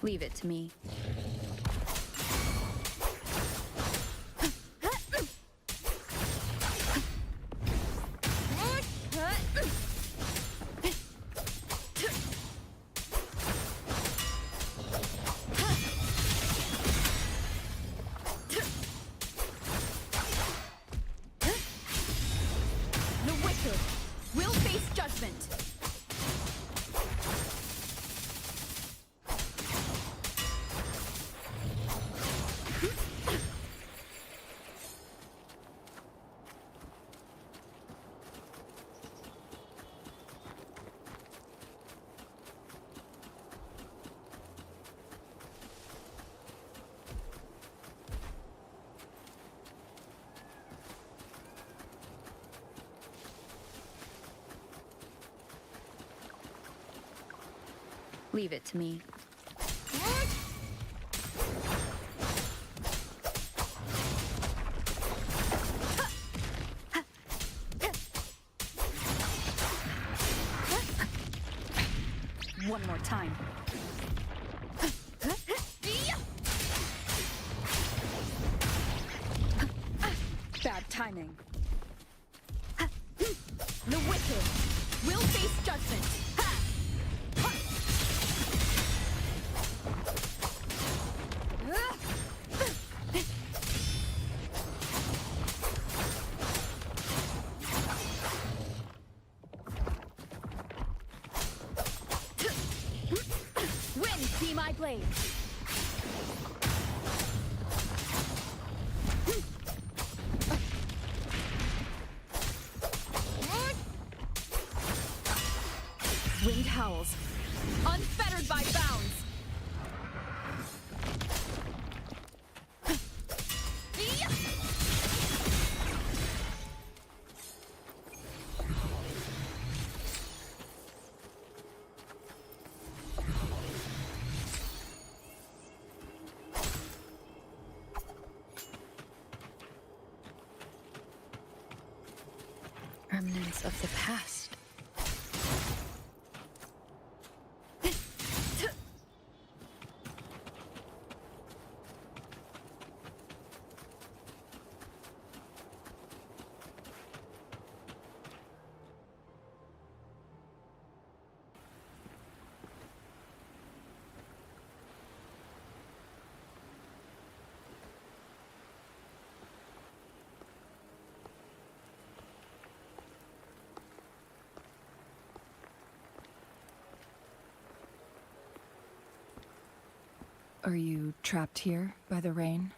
Leave it to me. The wicked will face judgment. Leave it to me. One more time. Bad timing. The wicked will face judgment. Wind be my blade. Wind howls, unfettered by bounds. Remnants of the past. Are you trapped here by the rain?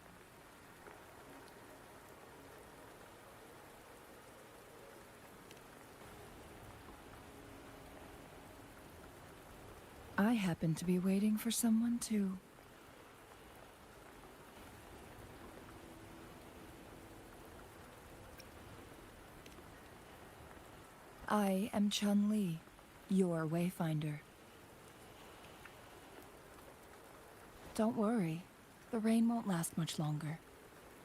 I happen to be waiting for someone too. I am Chun-Li, your wayfinder. Don't worry, the rain won't last much longer.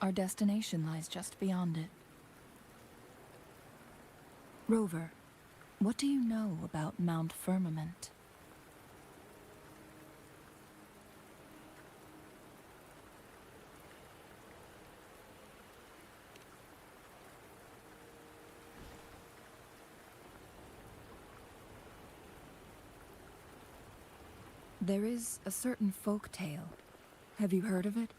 Our destination lies just beyond it. Rover, what do you know about Mount Firmament? There is a certain folk tale. Have you heard of it?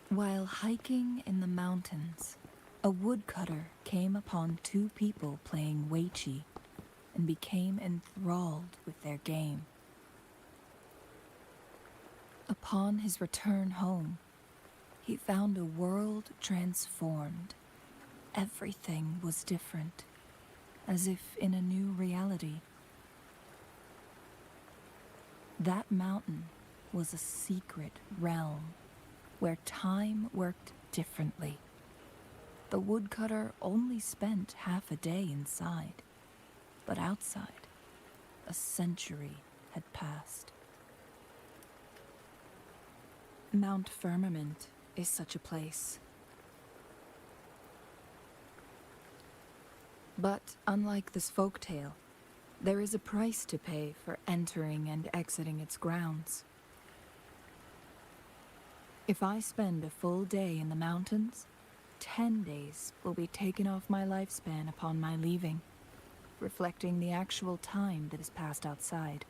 While hiking in the mountains, a woodcutter came upon two people playing Weiqi and became enthralled with their game. Upon his return home, he found a world transformed. Everything was different, as if in a new reality. That mountain was a secret realm where time worked differently. The woodcutter only spent half a day inside, but outside, a century had passed. Mount Firmament is such a place. But unlike this folktale, There is a price to pay for entering and exiting its grounds. If I spend a full day in the mountains, 10 days will be taken off my lifespan upon my leaving, reflecting the actual time that is passed outside.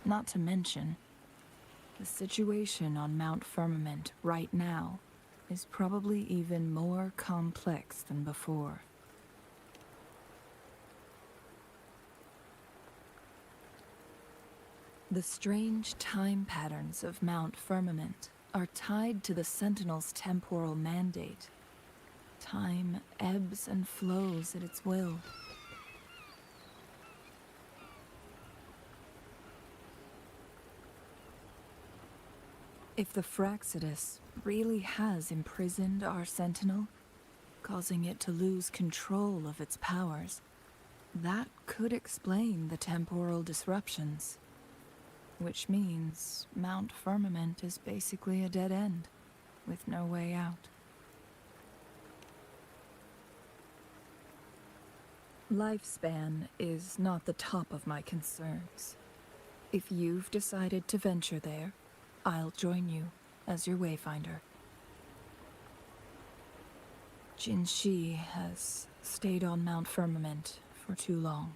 Not to mention, the situation on Mount Firmament right now is probably even more complex than before. The strange time patterns of Mount Firmament are tied to the Sentinel's temporal mandate. Time ebbs and flows at its will. If the Fraxidus really has imprisoned our Sentinel, causing it to lose control of its powers, that could explain the temporal disruptions. Which means Mount Firmament is basically a dead end, with no way out. Lifespan is not the top of my concerns. If you've decided to venture there, I'll join you as your wayfinder. Jinshi has stayed on Mount Firmament for too long.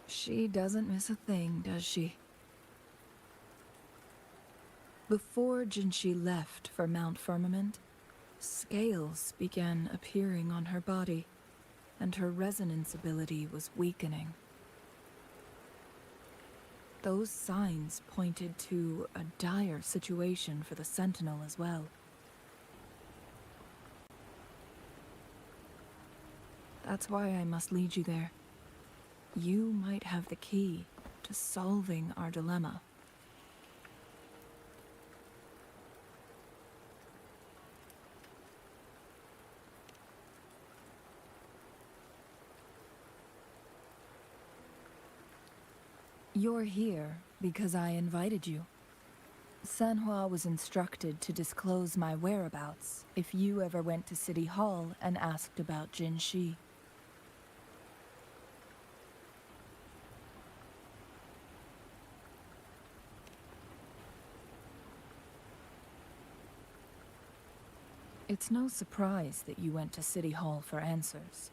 She doesn't miss a thing, does she? Before Jinshi left for Mount Firmament, scales began appearing on her body, and her resonance ability was weakening. Those signs pointed to a dire situation for the Sentinel as well. That's why I must lead you there. You might have the key to solving our dilemma. You're here because I invited you. Sanhua was instructed to disclose my whereabouts if you ever went to City Hall and asked about Jinshi. It's no surprise that you went to City Hall for answers,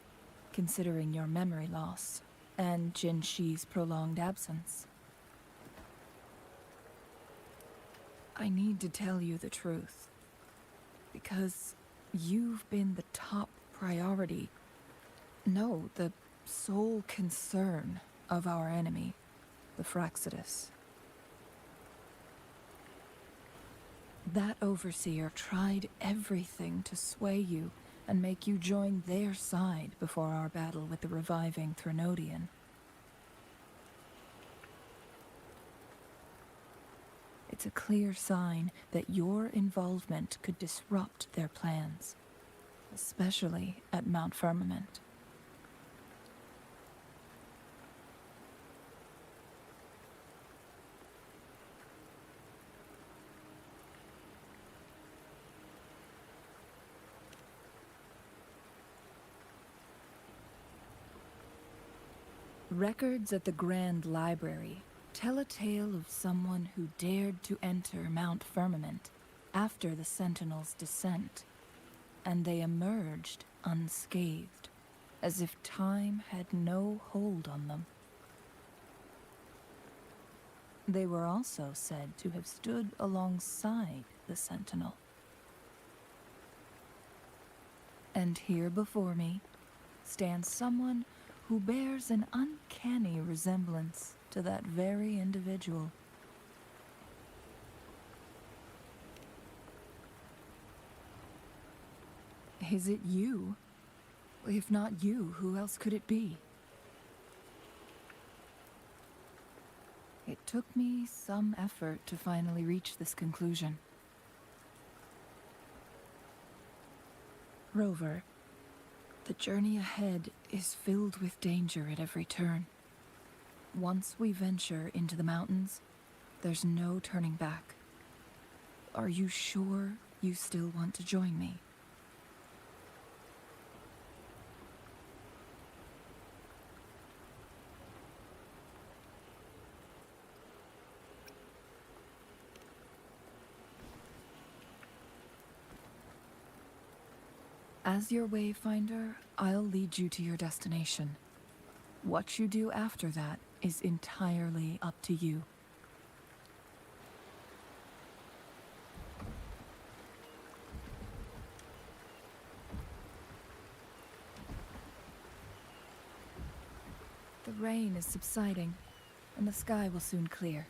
considering your memory loss and Jinshi's prolonged absence. I need to tell you the truth, because you've been the top priority, no, the sole concern of our enemy, the Fraxidus. That overseer tried everything to sway you and make you join their side before our battle with the reviving Threnodian. It's a clear sign that your involvement could disrupt their plans, especially at Mount Firmament. Records at the Grand Library tell a tale of someone who dared to enter Mount Firmament after the Sentinel's descent, and they emerged unscathed, as if time had no hold on them. They were also said to have stood alongside the Sentinel. And here before me stands someone who bears an uncanny resemblance to that very individual. Is it you? If not you, who else could it be? It took me some effort to finally reach this conclusion. Rover, the journey ahead is filled with danger at every turn. Once we venture into the mountains, there's no turning back. Are you sure you still want to join me. As your wayfinder, I'll lead you to your destination. What you do after that is entirely up to you. The rain is subsiding, and the sky will soon clear.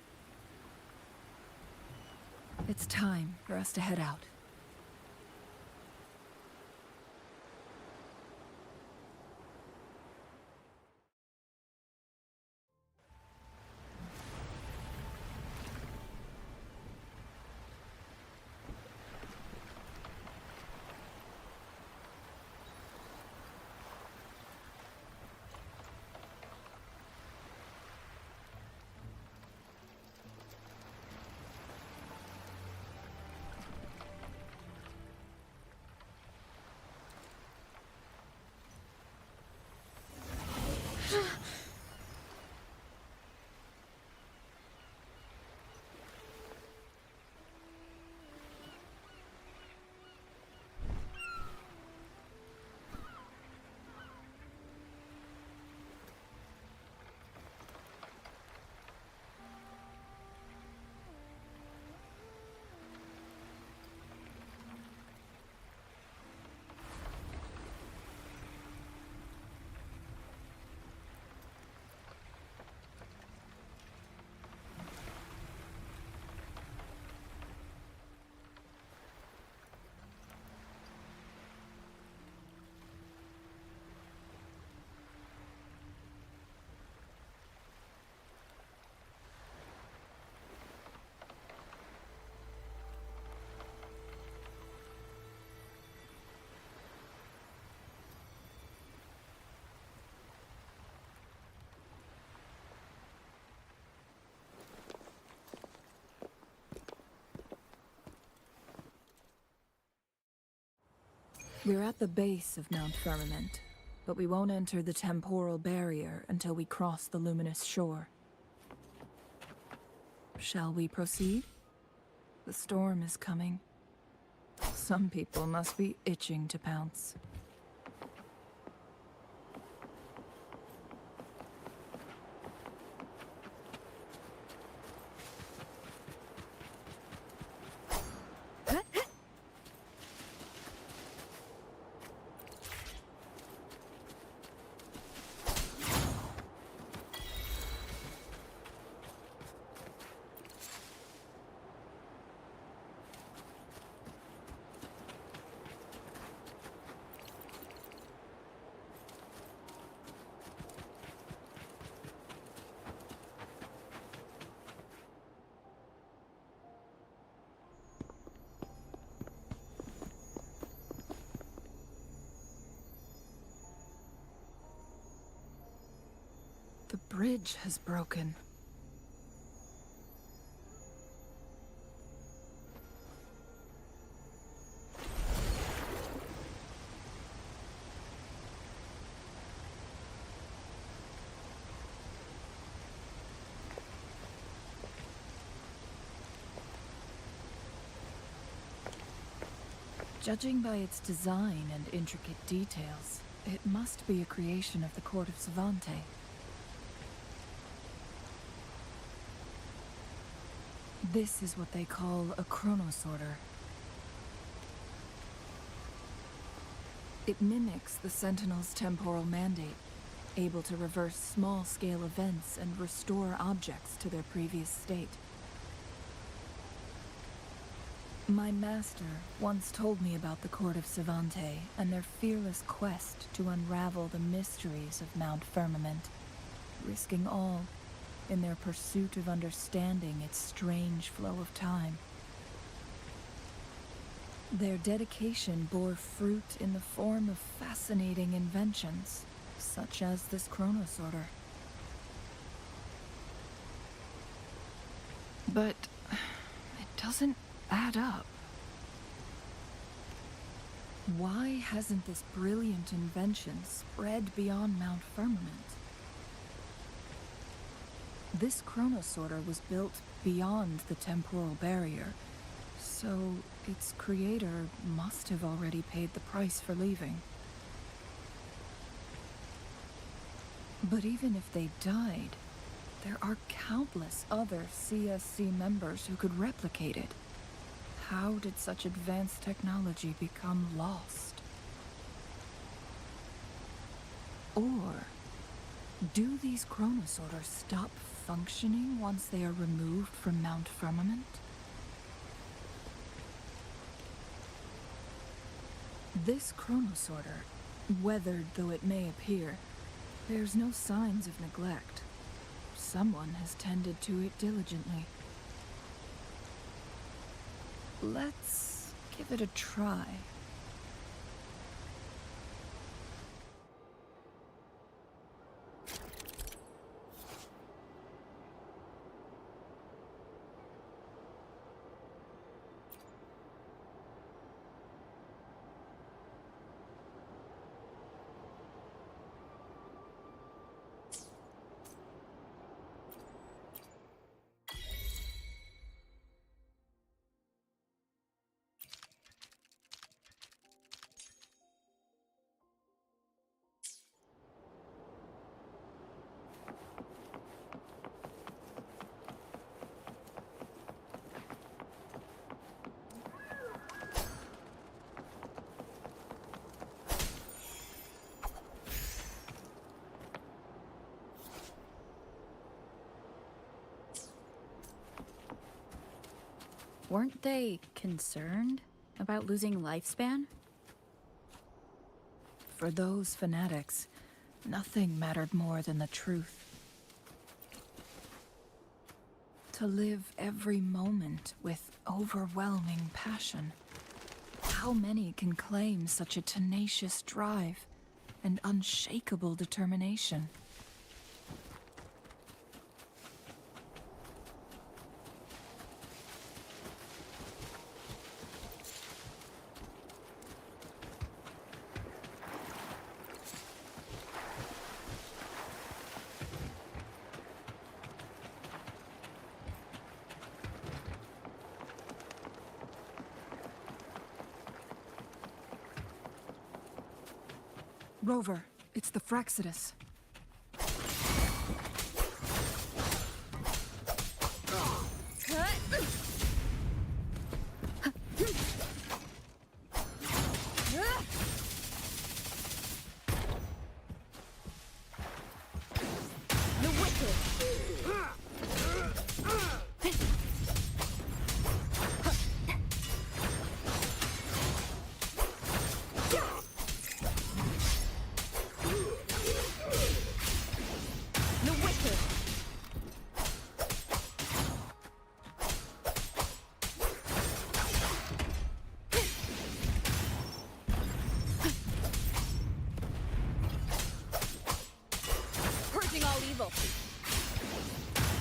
It's time for us to head out. We're at the base of Mount Firmament, but we won't enter the temporal barrier until we cross the luminous shore. Shall we proceed? The storm is coming. Some people must be itching to pounce. The bridge has broken. Judging by its design and intricate details, it must be a creation of the court of Savante. This is what they call a chronosorter. It mimics the Sentinel's temporal mandate, able to reverse small-scale events and restore objects to their previous state. My master once told me about the court of Savante and their fearless quest to unravel the mysteries of Mount Firmament, risking all in their pursuit of understanding its strange flow of time. Their dedication bore fruit in the form of fascinating inventions, such as this chronosorter. But it doesn't add up. Why hasn't this brilliant invention spread beyond Mount Firmament? This chronosorter was built beyond the temporal barrier, so its creator must have already paid the price for leaving. But even if they died, there are countless other CSC members who could replicate it. How did such advanced technology become lost? Or do these chronosorters stop functioning once they are removed from Mount Firmament? This chronosorter, weathered though it may appear, bears no signs of neglect. Someone has tended to it diligently. Let's give it a try. Weren't they concerned about losing lifespan? For those fanatics, nothing mattered more than the truth. To live every moment with overwhelming passion. How many can claim such a tenacious drive and unshakable determination? Rover, it's the Fraxidus.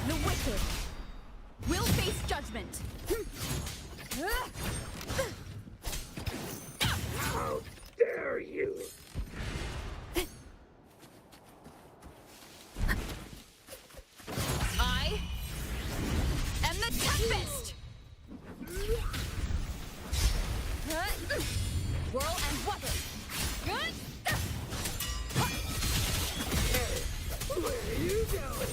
The wicked will face judgment. How dare you! I am the Tempest! Whirl and weather. Good. Where are you going?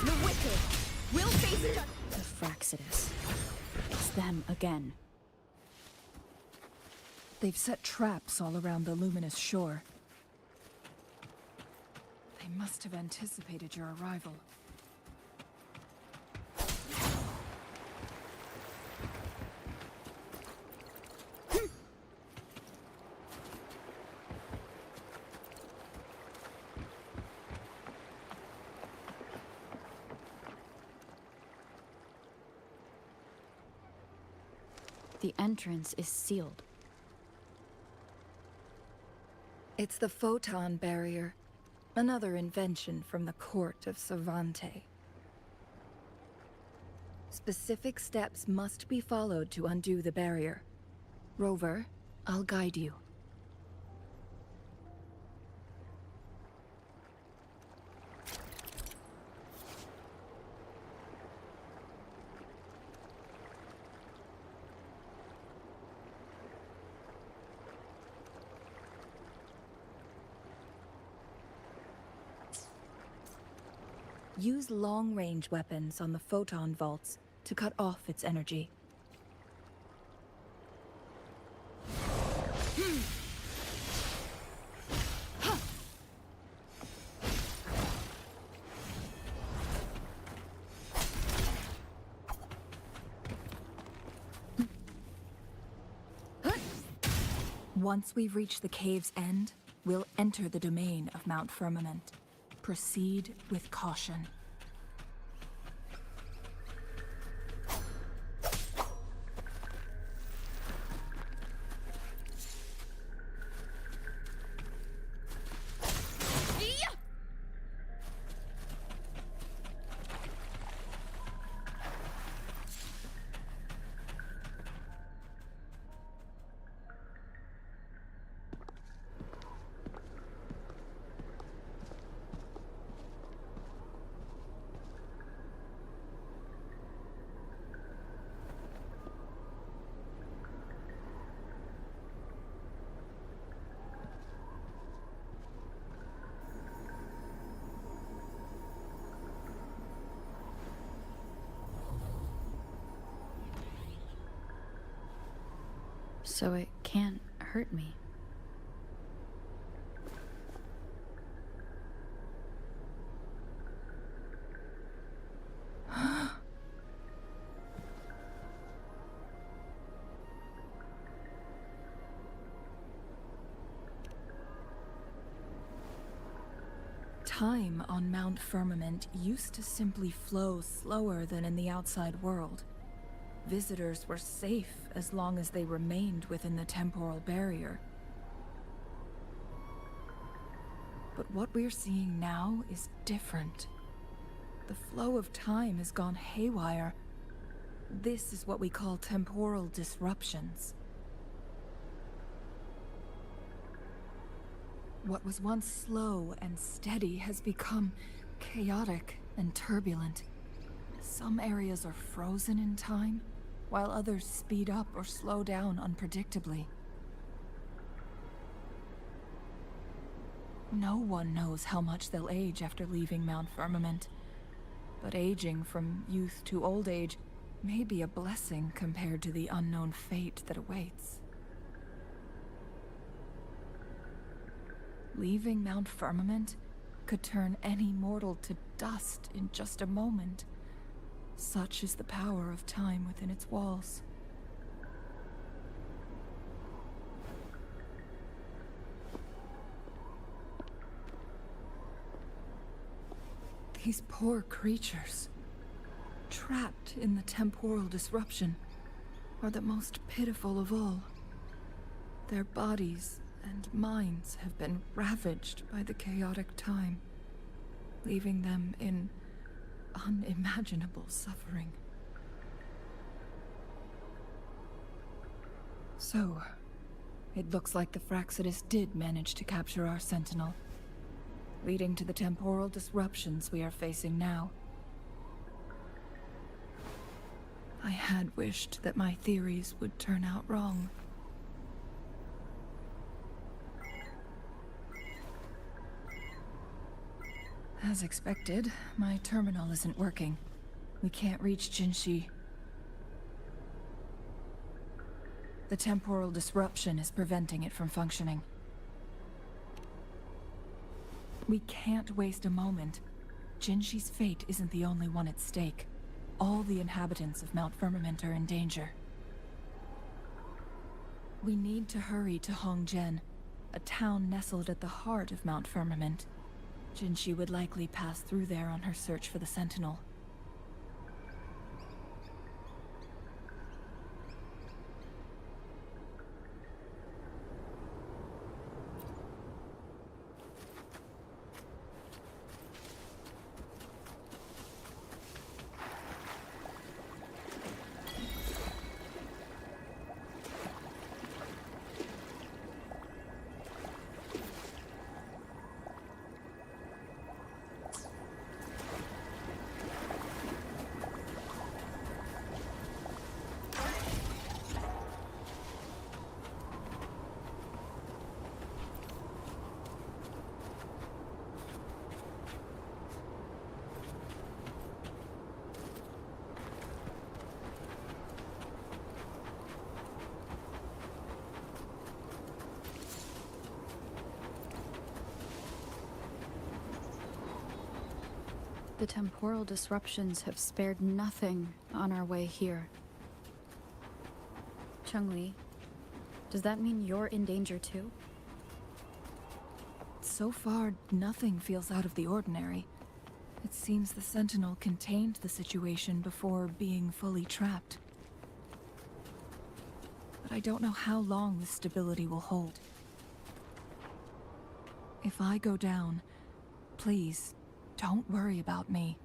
The wicked will face the Fraxidus. It's them again. They've set traps all around the luminous shore. They must have anticipated your arrival. The entrance is sealed. It's the photon barrier, another invention from the court of Savante. Specific steps must be followed to undo the barrier. Rover, I'll guide you. Use long-range weapons on the photon vaults to cut off its energy. Once we've reached the cave's end, we'll enter the domain of Mount Firmament. Proceed with caution. So it can't hurt me. Time on Mount Firmament used to simply flow slower than in the outside world. Visitors were safe as long as they remained within the temporal barrier. But what we're seeing now is different. The flow of time has gone haywire. This is what we call temporal disruptions. What was once slow and steady has become chaotic and turbulent. Some areas are frozen in time, while others speed up or slow down unpredictably. No one knows how much they'll age after leaving Mount Firmament, but aging from youth to old age may be a blessing compared to the unknown fate that awaits. Leaving Mount Firmament could turn any mortal to dust in just a moment. Such is the power of time within its walls. These poor creatures, trapped in the temporal disruption, are the most pitiful of all. Their bodies and minds have been ravaged by the chaotic time, leaving them in unimaginable suffering. So, it looks like the Fraxidus did manage to capture our sentinel, leading to the temporal disruptions we are facing now. I had wished that my theories would turn out wrong. As expected, my terminal isn't working. We can't reach Jinshi. The temporal disruption is preventing it from functioning. We can't waste a moment. Jinshi's fate isn't the only one at stake. All the inhabitants of Mount Firmament are in danger. We need to hurry to Hongjian, a town nestled at the heart of Mount Firmament. Jinshi would likely pass through there on her search for the Sentinel. The temporal disruptions have spared nothing on our way here. Changli, does that mean you're in danger too? So far, nothing feels out of the ordinary. It seems the Sentinel contained the situation before being fully trapped. But I don't know how long this stability will hold. If I go down, please, don't worry about me.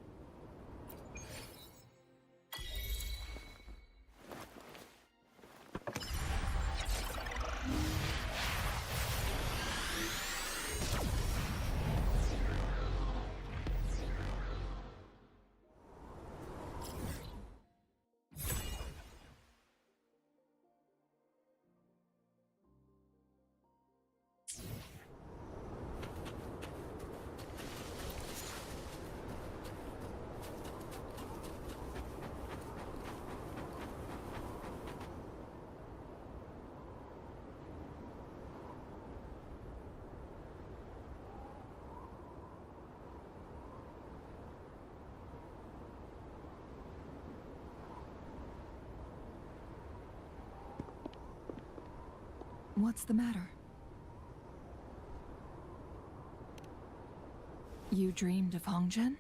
What's the matter? You dreamed of Hongzhen?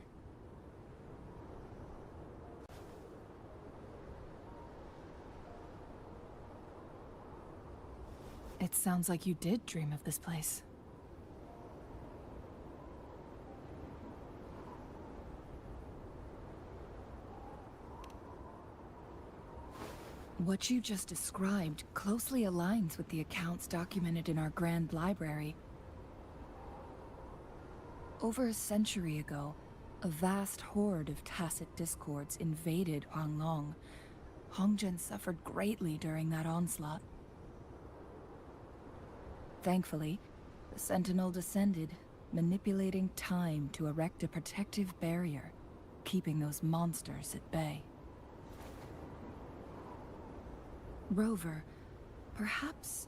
It sounds like you did dream of this place. What you just described closely aligns with the accounts documented in our Grand Library. Over a century ago, a vast horde of tacit discords invaded Huanglong. Hongzhen suffered greatly during that onslaught. Thankfully, the Sentinel descended, manipulating time to erect a protective barrier, keeping those monsters at bay. Rover, perhaps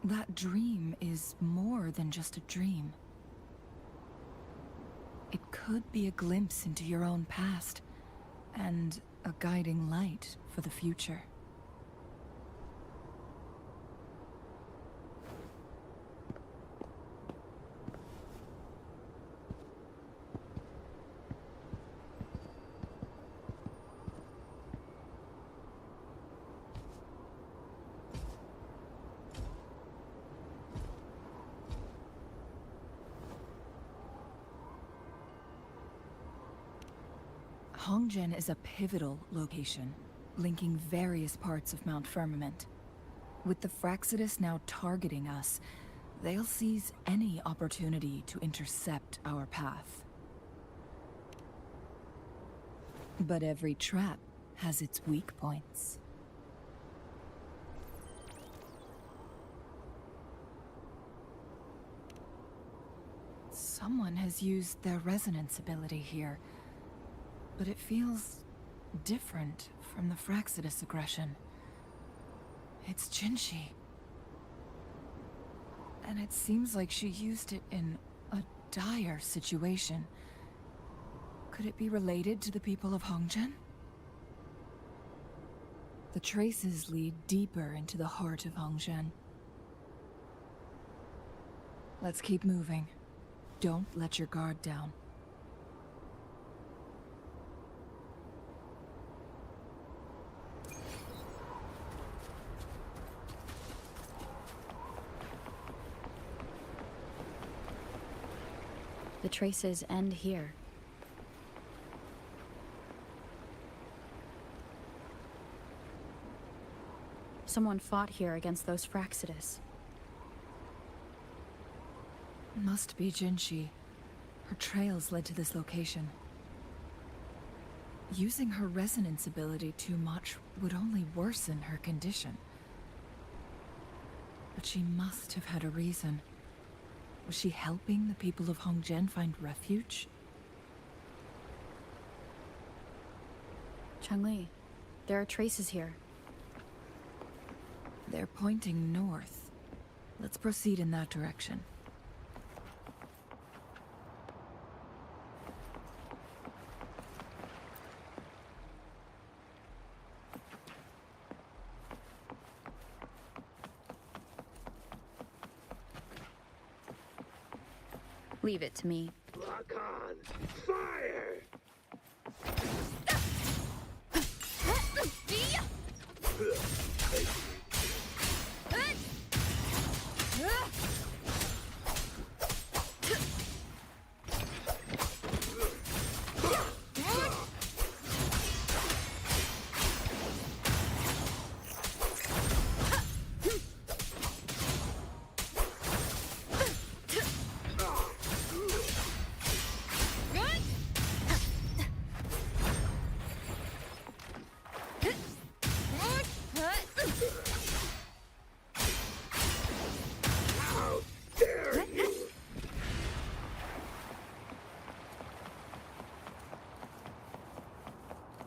that dream is more than just a dream. It could be a glimpse into your own past, and a guiding light for the future. Hongzhen is a pivotal location, linking various parts of Mount Firmament. With the Fraxidus now targeting us, they'll seize any opportunity to intercept our path. But every trap has its weak points. Someone has used their resonance ability here. But it feels different from the Fraxidus aggression. It's Jinshi. And it seems like she used it in a dire situation. Could it be related to the people of Hongzhen? The traces lead deeper into the heart of Hongzhen. Let's keep moving. Don't let your guard down. The traces end here. Someone fought here against those Fraxidus. Must be Jinshi. Her trails led to this location. Using her resonance ability too much would only worsen her condition. But she must have had a reason. Was she helping the people of Hongzhen find refuge? Changli, there are traces here. They're pointing north. Let's proceed in that direction. Leave it to me. Lock on! Fire! How dare you!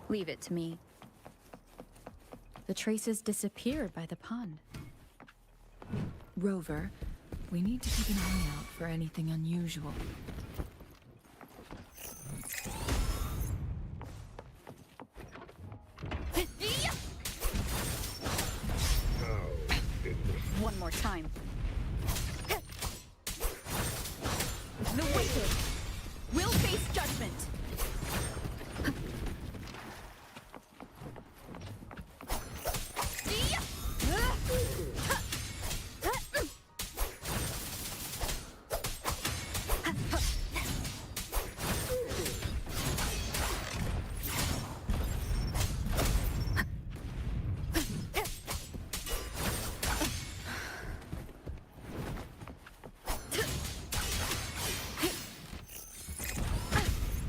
Leave it to me. The traces disappeared by the pond. Rover, we need to keep an eye out for anything unusual. One more time. The wicked will face judgment.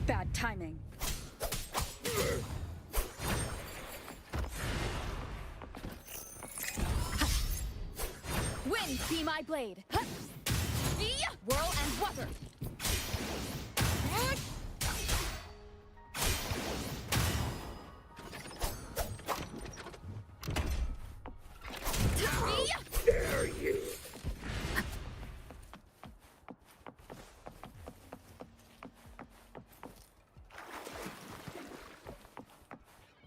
Bad timing. Wind be my blade. Whirl and wuther. Dare you!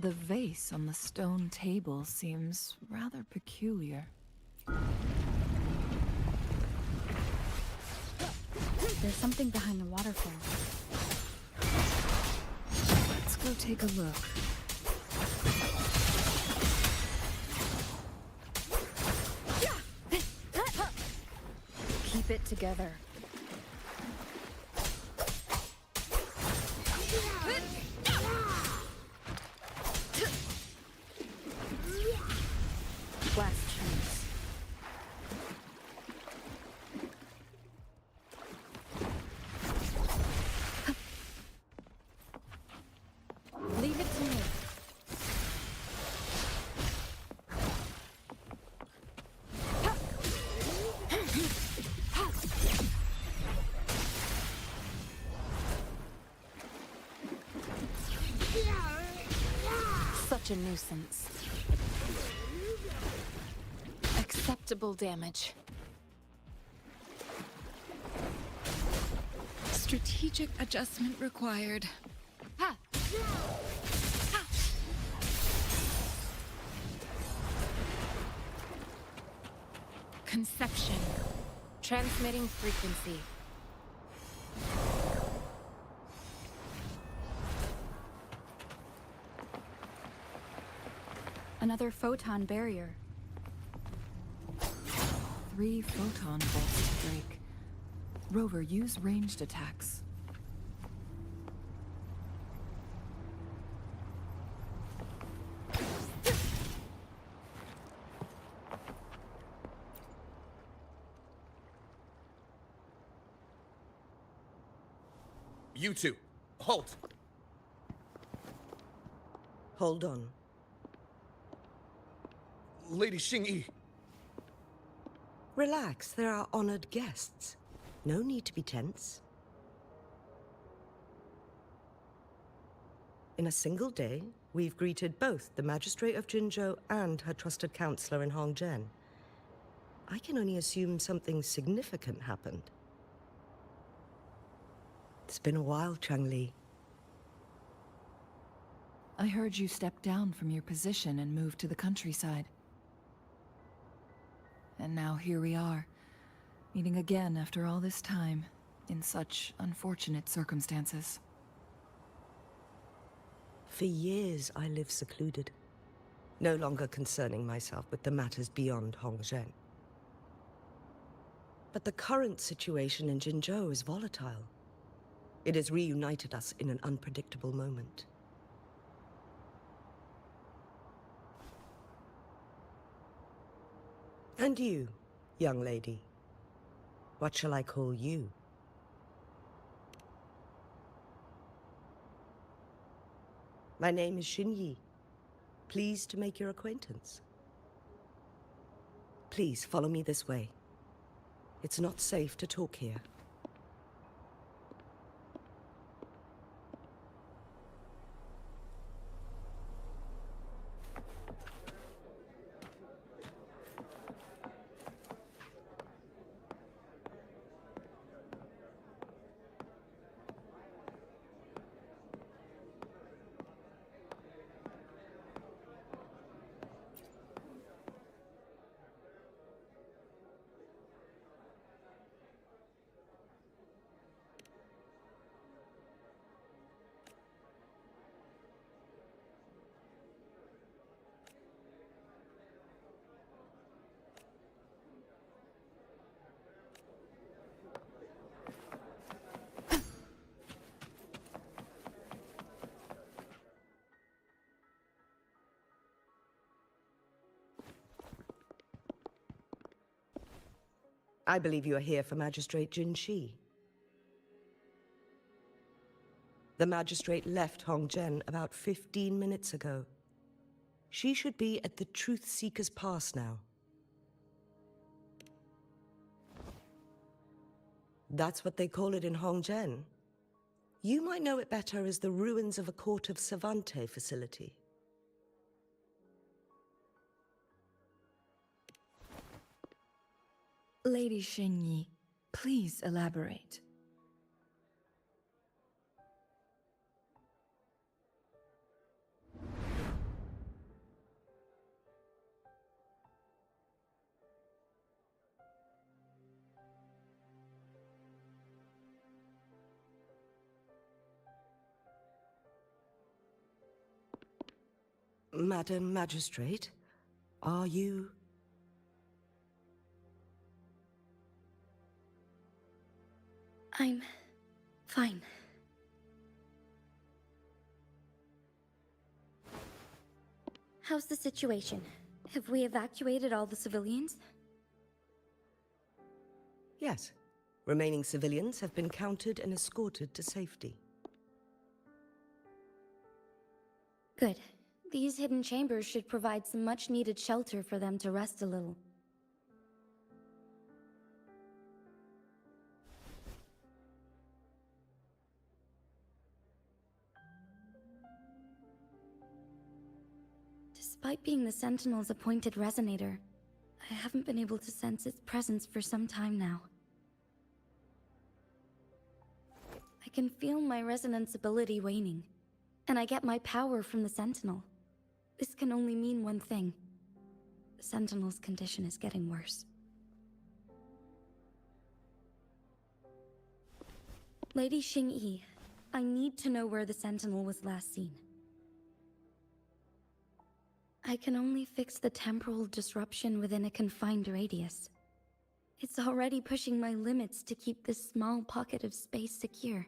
The vase on the stone table seems rather peculiar. There's something behind the waterfall. Let's go take a look. Keep it together. Last chance. Leave it to me. Such a nuisance. Acceptable damage. Strategic adjustment required. Ha! Ha! Conception. Transmitting frequency. Another photon barrier. 3 photon bolts to break. Rover, use ranged attacks. You two, halt! Hold on. Lady Xingyi. Relax, there are honored guests. No need to be tense. In a single day, we've greeted both the Magistrate of Jinzhou and her trusted counselor in Hongzhen. I can only assume something significant happened. It's been a while, Changli. I heard you stepped down from your position and moved to the countryside. And now here we are, meeting again after all this time. in such unfortunate circumstances. For years I lived secluded, no longer concerning myself with the matters beyond Hongzhen. But the current situation in Jinzhou is volatile. It has reunited us in an unpredictable moment. And you, young lady, what shall I call you? My name is Xinyi. Pleased to make your acquaintance. Please follow me this way. It's not safe to talk here. I believe you are here for Magistrate Jin Shi. The magistrate left Hongzhen about 15 minutes ago. She should be at the Truth Seeker's Pass now. That's what they call it in Hongzhen. You might know it better as the ruins of a Court of Savante facility. Lady Xinyi, please elaborate. Madam Magistrate, are you... I'm fine. How's the situation? Have we evacuated all the civilians? Yes. Remaining civilians have been counted and escorted to safety. Good. These hidden chambers should provide some much-needed shelter for them to rest a little. Despite being the Sentinel's appointed resonator, I haven't been able to sense its presence for some time now. I can feel my resonance ability waning, and I get my power from the Sentinel. This can only mean one thing. The Sentinel's condition is getting worse. Lady Xingyi, I need to know where the Sentinel was last seen. I can only fix the temporal disruption within a confined radius. It's already pushing my limits to keep this small pocket of space secure.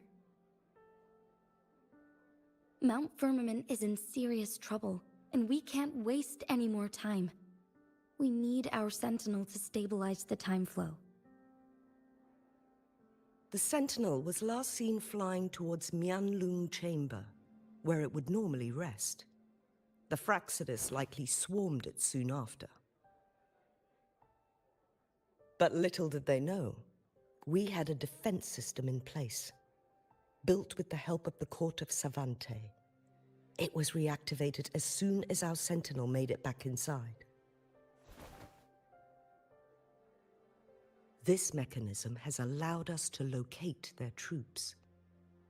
Mount Firmament is in serious trouble, and we can't waste any more time. We need our Sentinel to stabilize the time flow. The Sentinel was last seen flying towards Mianlung Chamber, where it would normally rest. The Fraxidus likely swarmed it soon after. But little did they know, we had a defense system in place, built with the help of the Court of Savante. It was reactivated as soon as our Sentinel made it back inside. This mechanism has allowed us to locate their troops,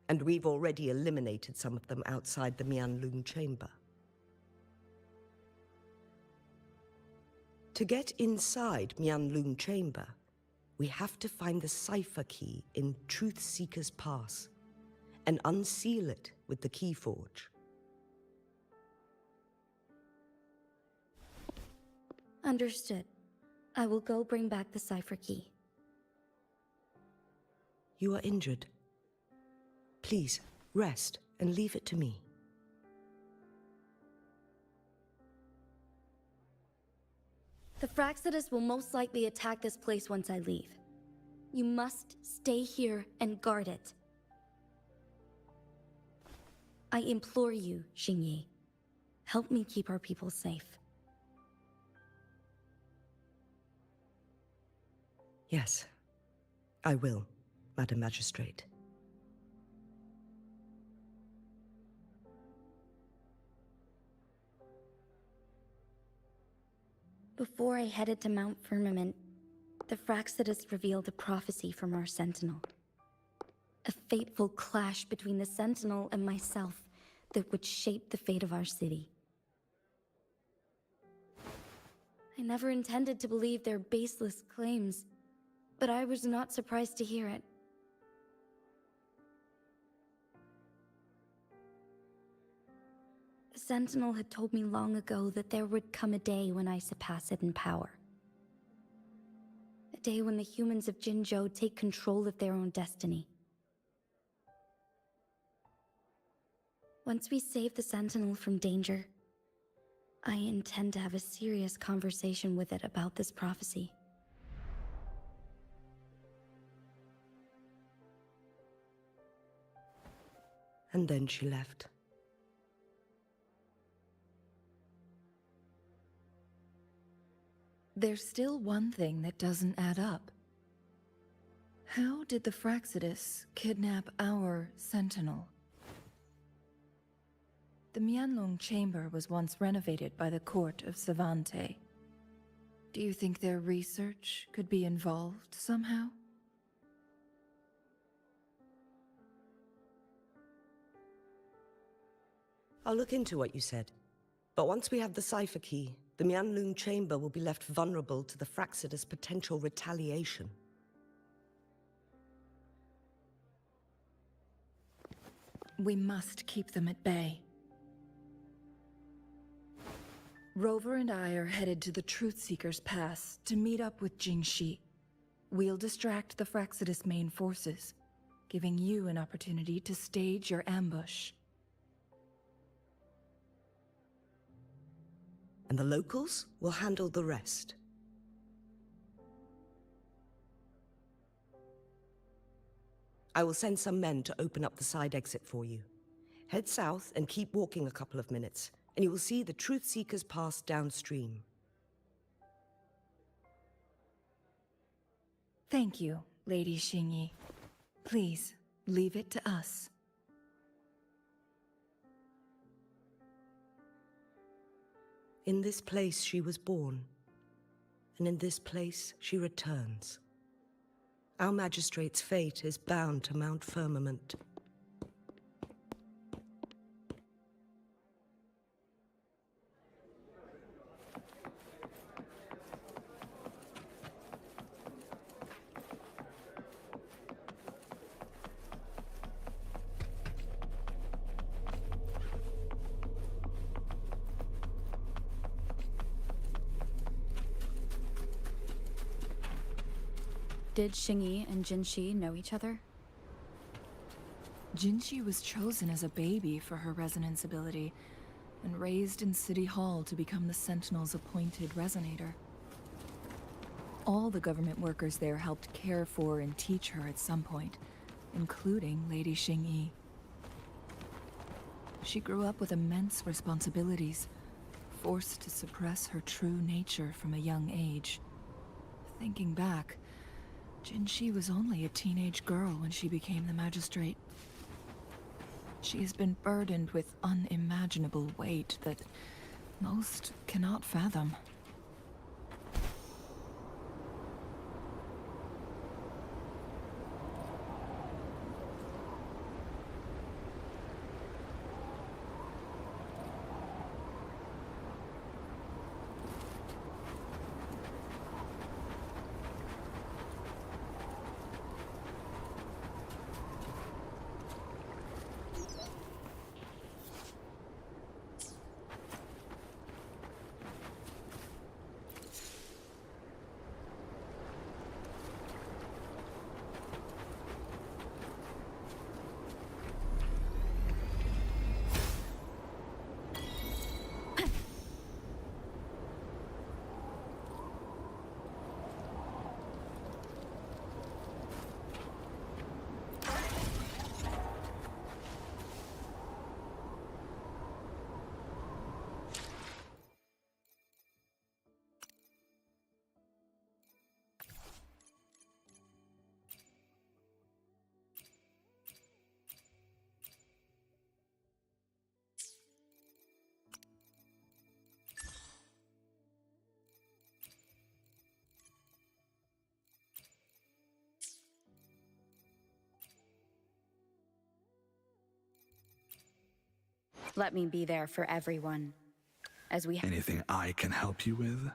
and we've already eliminated some of them outside the Mianlung Chamber. To get inside Mianlung Chamber, We have to find the cipher key in Truth Seeker's Pass and unseal it with the Keyforge. Understood. I will go bring back the cipher key. You are injured. Please, rest and leave it to me. The Fraxidus will most likely attack this place once I leave. You must stay here and guard it. I implore you, Xingyi. Help me keep our people safe. Yes, I will, Madam Magistrate. Before I headed to Mount Firmament, the Fraxidus revealed a prophecy from our Sentinel. A fateful clash between the Sentinel and myself that would shape the fate of our city. I never intended to believe their baseless claims, but I was not surprised to hear it. The Sentinel had told me long ago that there would come a day when I surpass it in power. A day when the humans of Jinzhou take control of their own destiny. Once we save the Sentinel from danger, I intend to have a serious conversation with it about this prophecy. And then she left. There's still one thing that doesn't add up. How did the Fraxidus kidnap our Sentinel? The Mianlong Chamber was once renovated by the court of Savante. Do you think their research could be involved somehow? I'll look into what you said. But once we have the cipher key, the Mianlong Chamber will be left vulnerable to the Fraxidus' potential retaliation. We must keep them at bay. Rover and I are headed to the Truth Seeker's Pass to meet up with Jingxi. We'll distract the Fraxidus' main forces, giving you an opportunity to stage your ambush. And the locals will handle the rest. I will send some men to open up the side exit for you. Head south and keep walking a couple of minutes, and you will see the Truth Seekers Pass downstream. Thank you, Lady Xingyi. Please, leave it to us. In this place she was born, and in this place she returns. Our magistrate's fate is bound to Mount Firmament. Did Xingyi and Jinxi know each other? Jinxi was chosen as a baby for her resonance ability, and raised in City Hall to become the Sentinel's appointed resonator. All the government workers there helped care for and teach her at some point, including Lady Xingyi. She grew up with immense responsibilities, forced to suppress her true nature from a young age. Thinking back, Jinxi was only a teenage girl when she became the magistrate. She has been burdened with unimaginable weight that most cannot fathom. Let me be there for everyone. As we Anything I can help you with?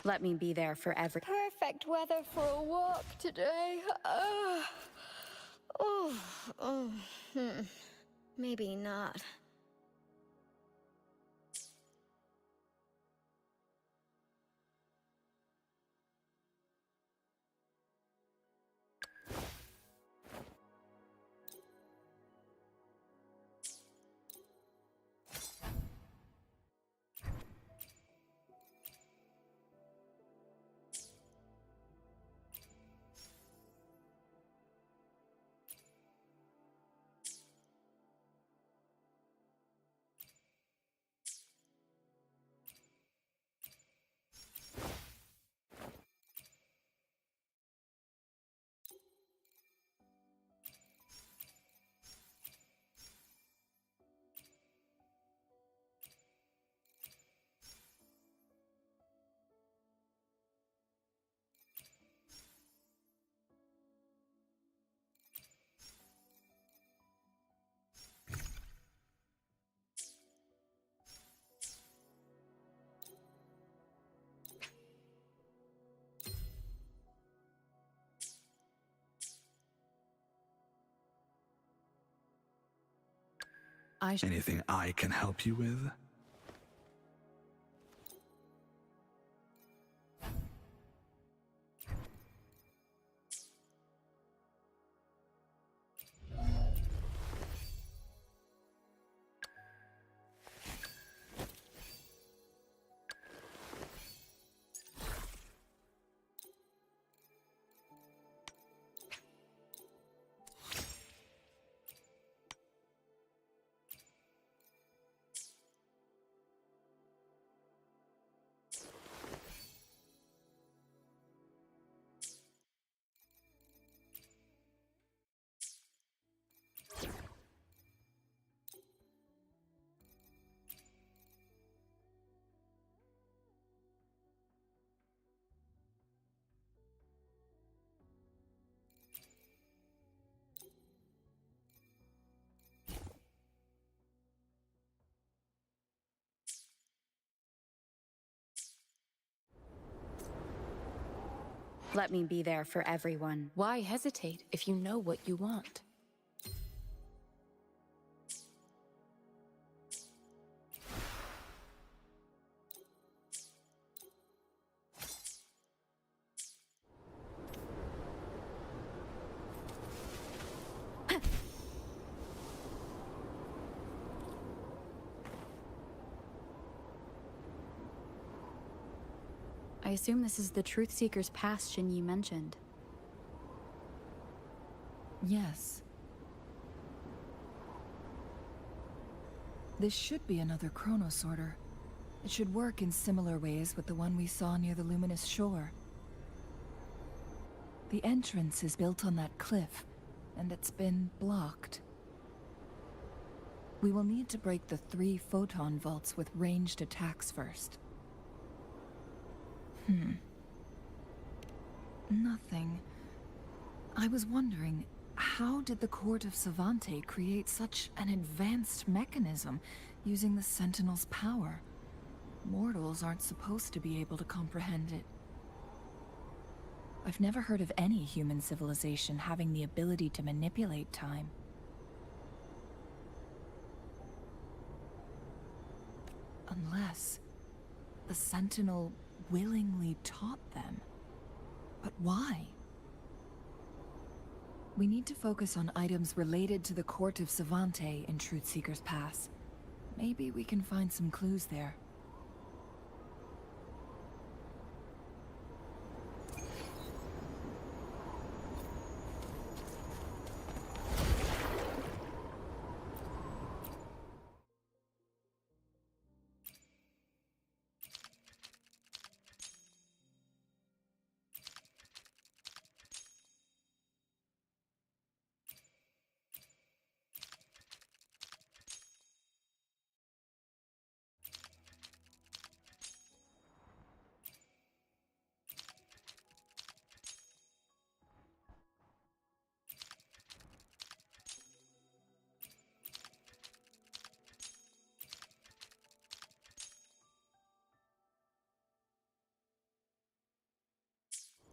Let me be there for every. Perfect weather for a walk today. Maybe not. Anything I can help you with? Let me be there for everyone. Why hesitate if you know what you want? I assume this is the Truth Seeker's Pass Shin Yi mentioned. Yes. This should be another chronosorter. It should work in similar ways with the one we saw near the luminous shore. The entrance is built on that cliff, and it's been blocked. We will need to break the 3 photon vaults with ranged attacks first. Nothing. I was wondering, how did the Court of Savante create such an advanced mechanism using the Sentinel's power? Mortals aren't supposed to be able to comprehend it. I've never heard of any human civilization having the ability to manipulate time. Unless the Sentinel willingly taught them. But why? We need to focus on items related to the Court of Savante in Truth Seeker's Pass. Maybe we can find some clues there.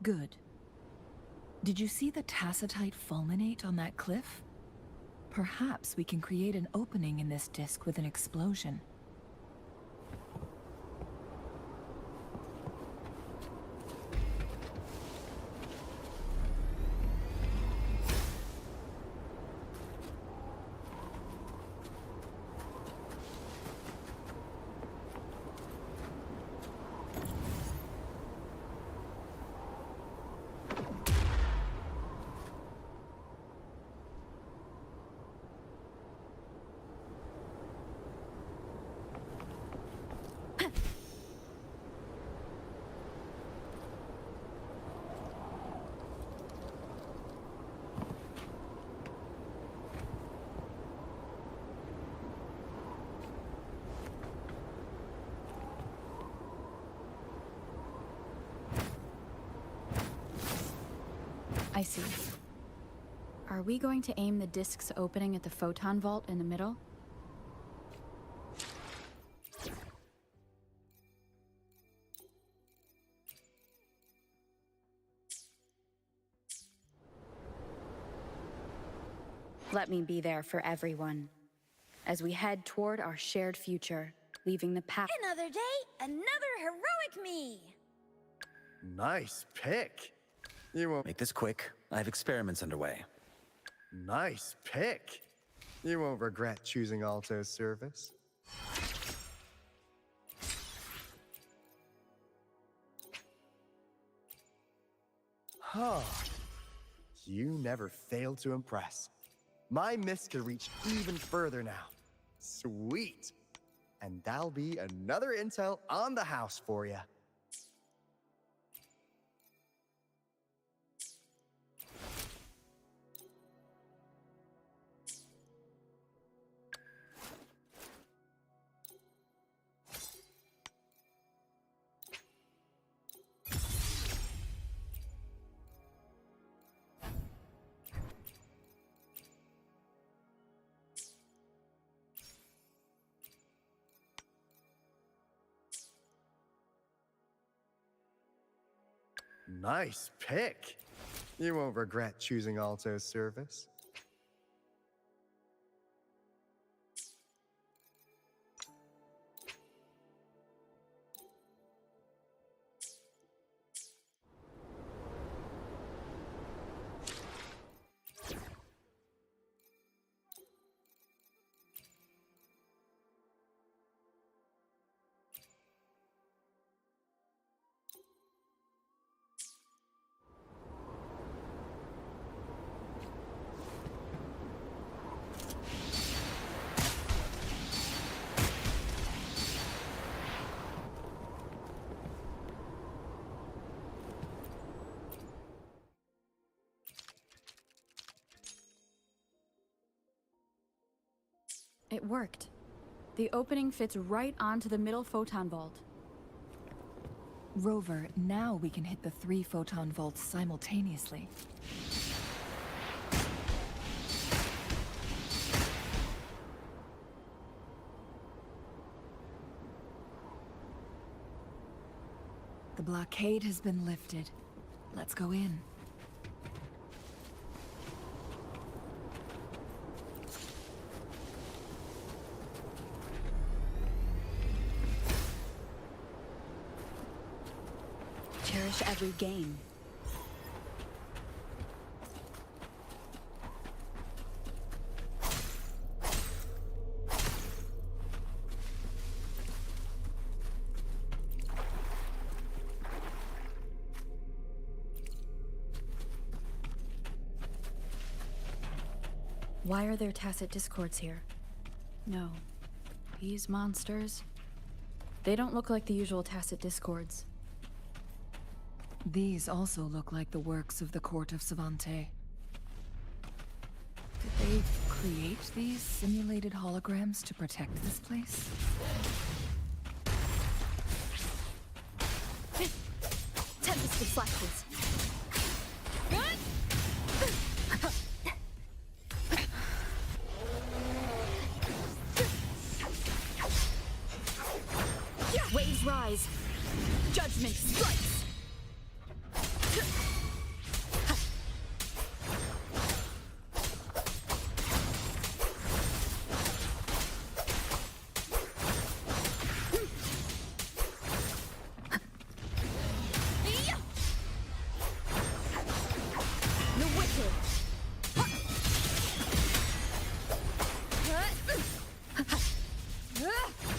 Good. Did you see the tacitite fulminate on that cliff? Perhaps we can create an opening in this disk with an explosion. I see. Are we going to aim the disk's opening at the photon vault in the middle? Let me be there for everyone, as we head toward our shared future, leaving the past. Another day, another heroic me! Nice pick. You won't Make this quick. I have experiments underway. Nice pick. You won't regret choosing Alto's service. Huh. You never fail to impress. My mist could reach even further now. Sweet. And that'll be another intel on the house for you. Nice pick. You won't regret choosing Alto's service. It worked. The opening fits right onto the middle photon vault. Rover, now we can hit the 3 photon vaults simultaneously. The blockade has been lifted. Let's go in. Cherish every gain. Why are there tacit discords here? No. These monsters... they don't look like the usual tacit discords. These also look like the works of the court of Savante. Did they create these simulated holograms to protect this place? Tempest of flashes. Waves rise. Judgment strikes.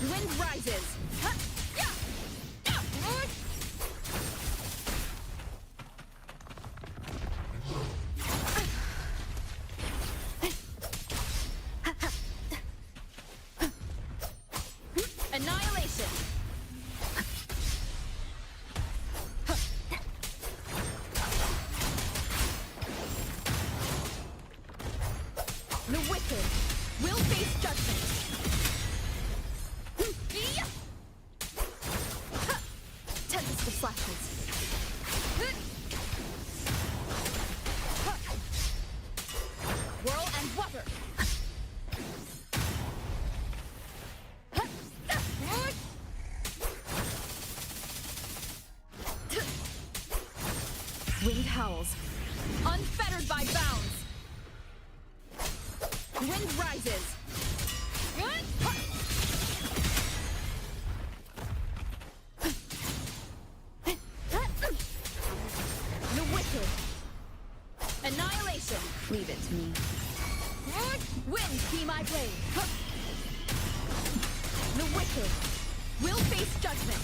Wind rises. Annihilation. The wicked will face judgment. Tempest of flashes. Whirl and water. Wind howls, unfettered by bounds. Wind rises. The wicked. Annihilation. Leave it to me. Wind be my blade. The wicked will face judgment.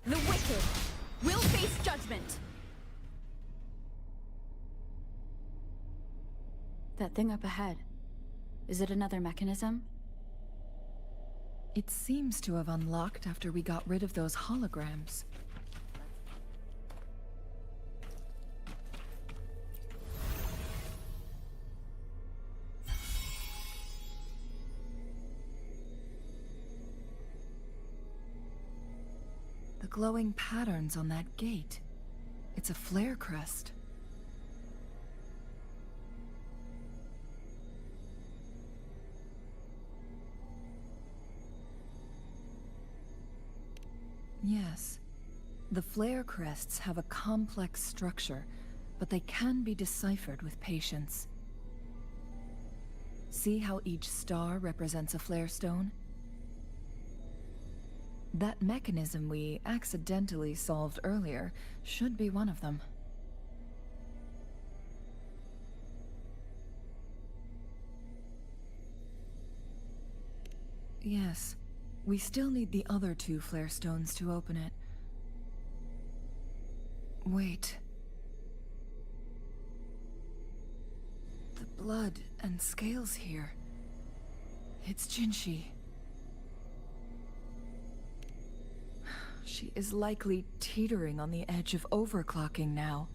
The wicked will face judgment. That thing up ahead. Is it another mechanism? It seems to have unlocked after we got rid of those holograms. glowing patterns on that gate. It's a flare crest. Yes. The flare crests have a complex structure, but they can be deciphered with patience. See how each star represents a flare stone? That mechanism we accidentally solved earlier should be one of them. Yes. We still need the other 2 flare stones to open it. Wait. The blood and scales here. It's Jinshi. She is likely teetering on the edge of overclocking now.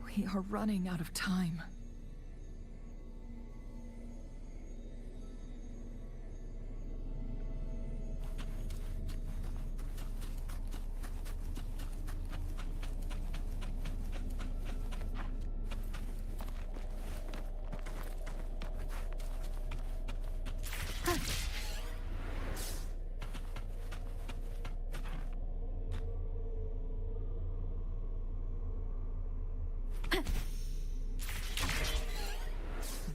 We are running out of time.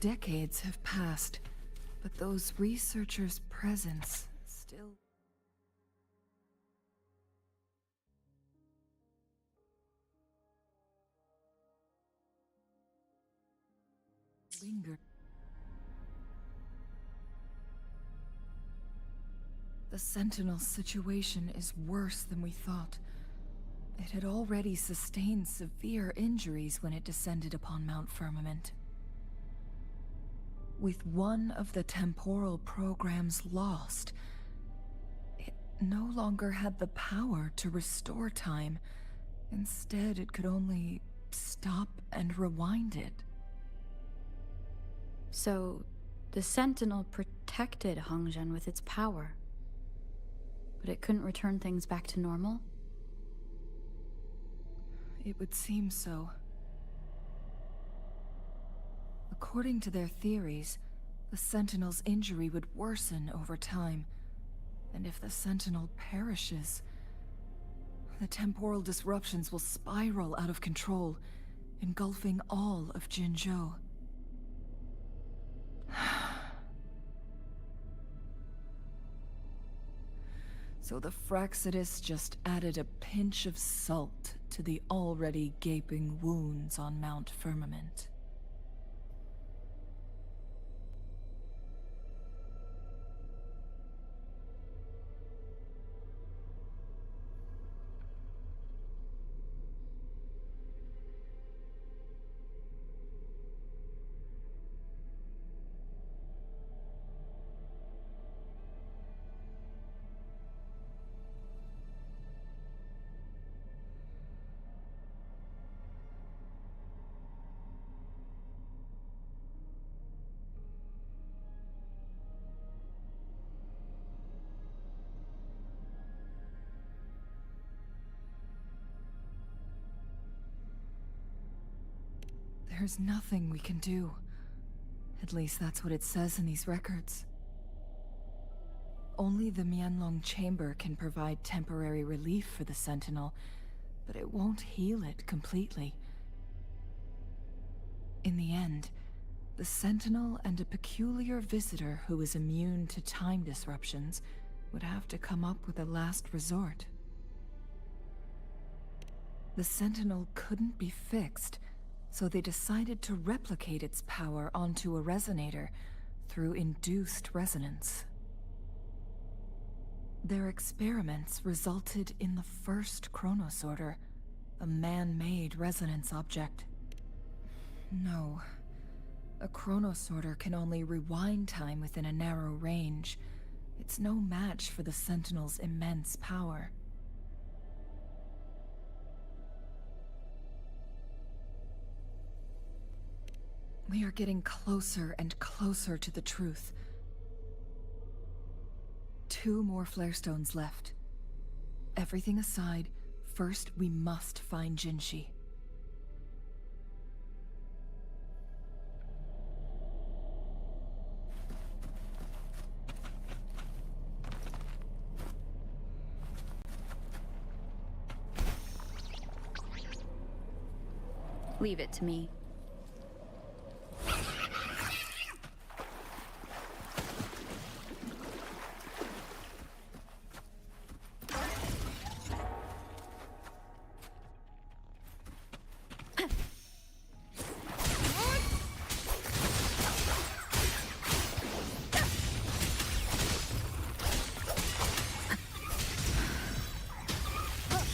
Decades have passed, but those researchers' presence still linger. The Sentinel situation is worse than we thought. It had already sustained severe injuries when it descended upon Mount Firmament. With one of the temporal programs lost, it no longer had the power to restore time. Instead, it could only stop and rewind it. So, the Sentinel protected Hongzhen with its power, but it couldn't return things back to normal? It would seem so. According to their theories, the Sentinel's injury would worsen over time, and if the Sentinel perishes, the temporal disruptions will spiral out of control, engulfing all of Jinzhou. So the Fraxidus just added a pinch of salt to the already gaping wounds on Mount Firmament. There's nothing we can do. At least that's what it says in these records. Only the Mianlong Chamber can provide temporary relief for the Sentinel, but it won't heal it completely. In the end, the Sentinel and a peculiar visitor who is immune to time disruptions would have to come up with a last resort. The Sentinel couldn't be fixed, so they decided to replicate its power onto a resonator through induced resonance. Their experiments resulted in the first chronosorter, a man-made resonance object. No, a chronosorter can only rewind time within a narrow range. It's no match for the Sentinel's immense power. We are getting closer and closer to the truth. 2 more flare stones left. Everything aside, first we must find Jinshi. Leave it to me.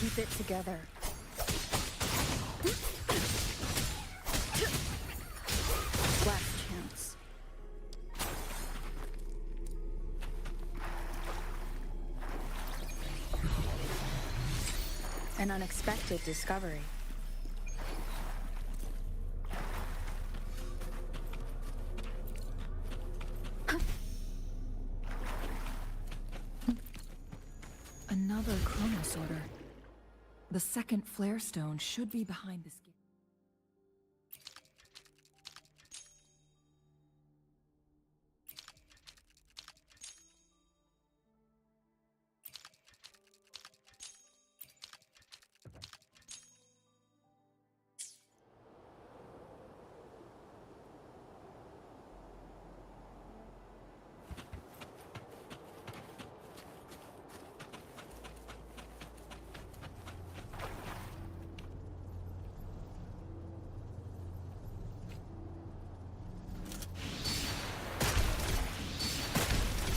Keep it together. Last chance. An unexpected discovery. Another chronosorter. The second flare stone should be behind this gate.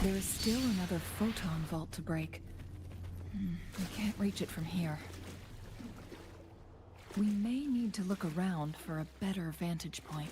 There is still another photon vault to break. We can't reach it from here. We may need to look around for a better vantage point.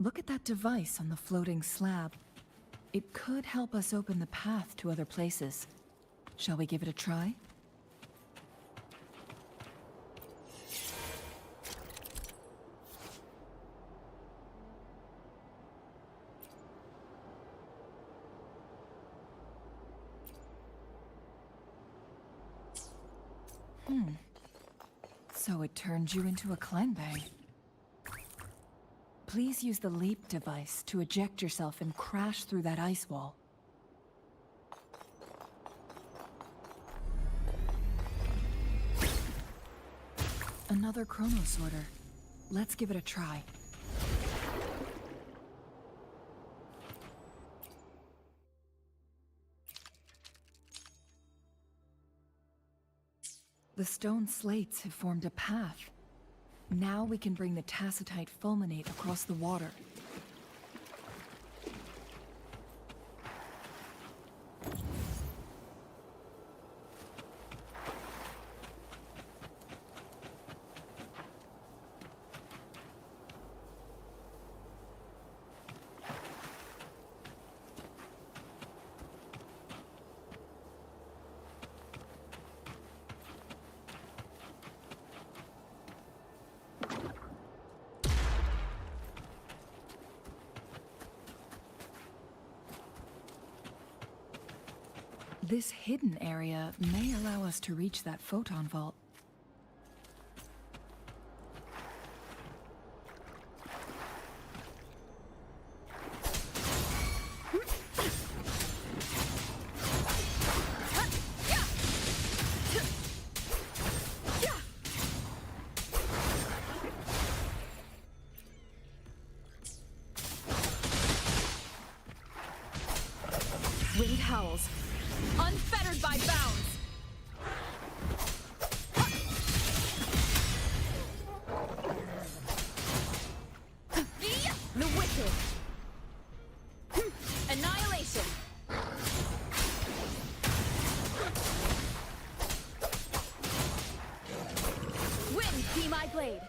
Look at that device on the floating slab. It could help us open the path to other places. Shall we give it a try? So it turned you into a clangbang. Please use the leap device to eject yourself and crash through that ice wall. Another chronosorter. Let's give it a try. The stone slates have formed a path. Now we can bring the tacitite fulminate across the water. This hidden area may allow us to reach that photon vault. Unfettered by bounds! The wicked! Annihilation! Wind be my blade!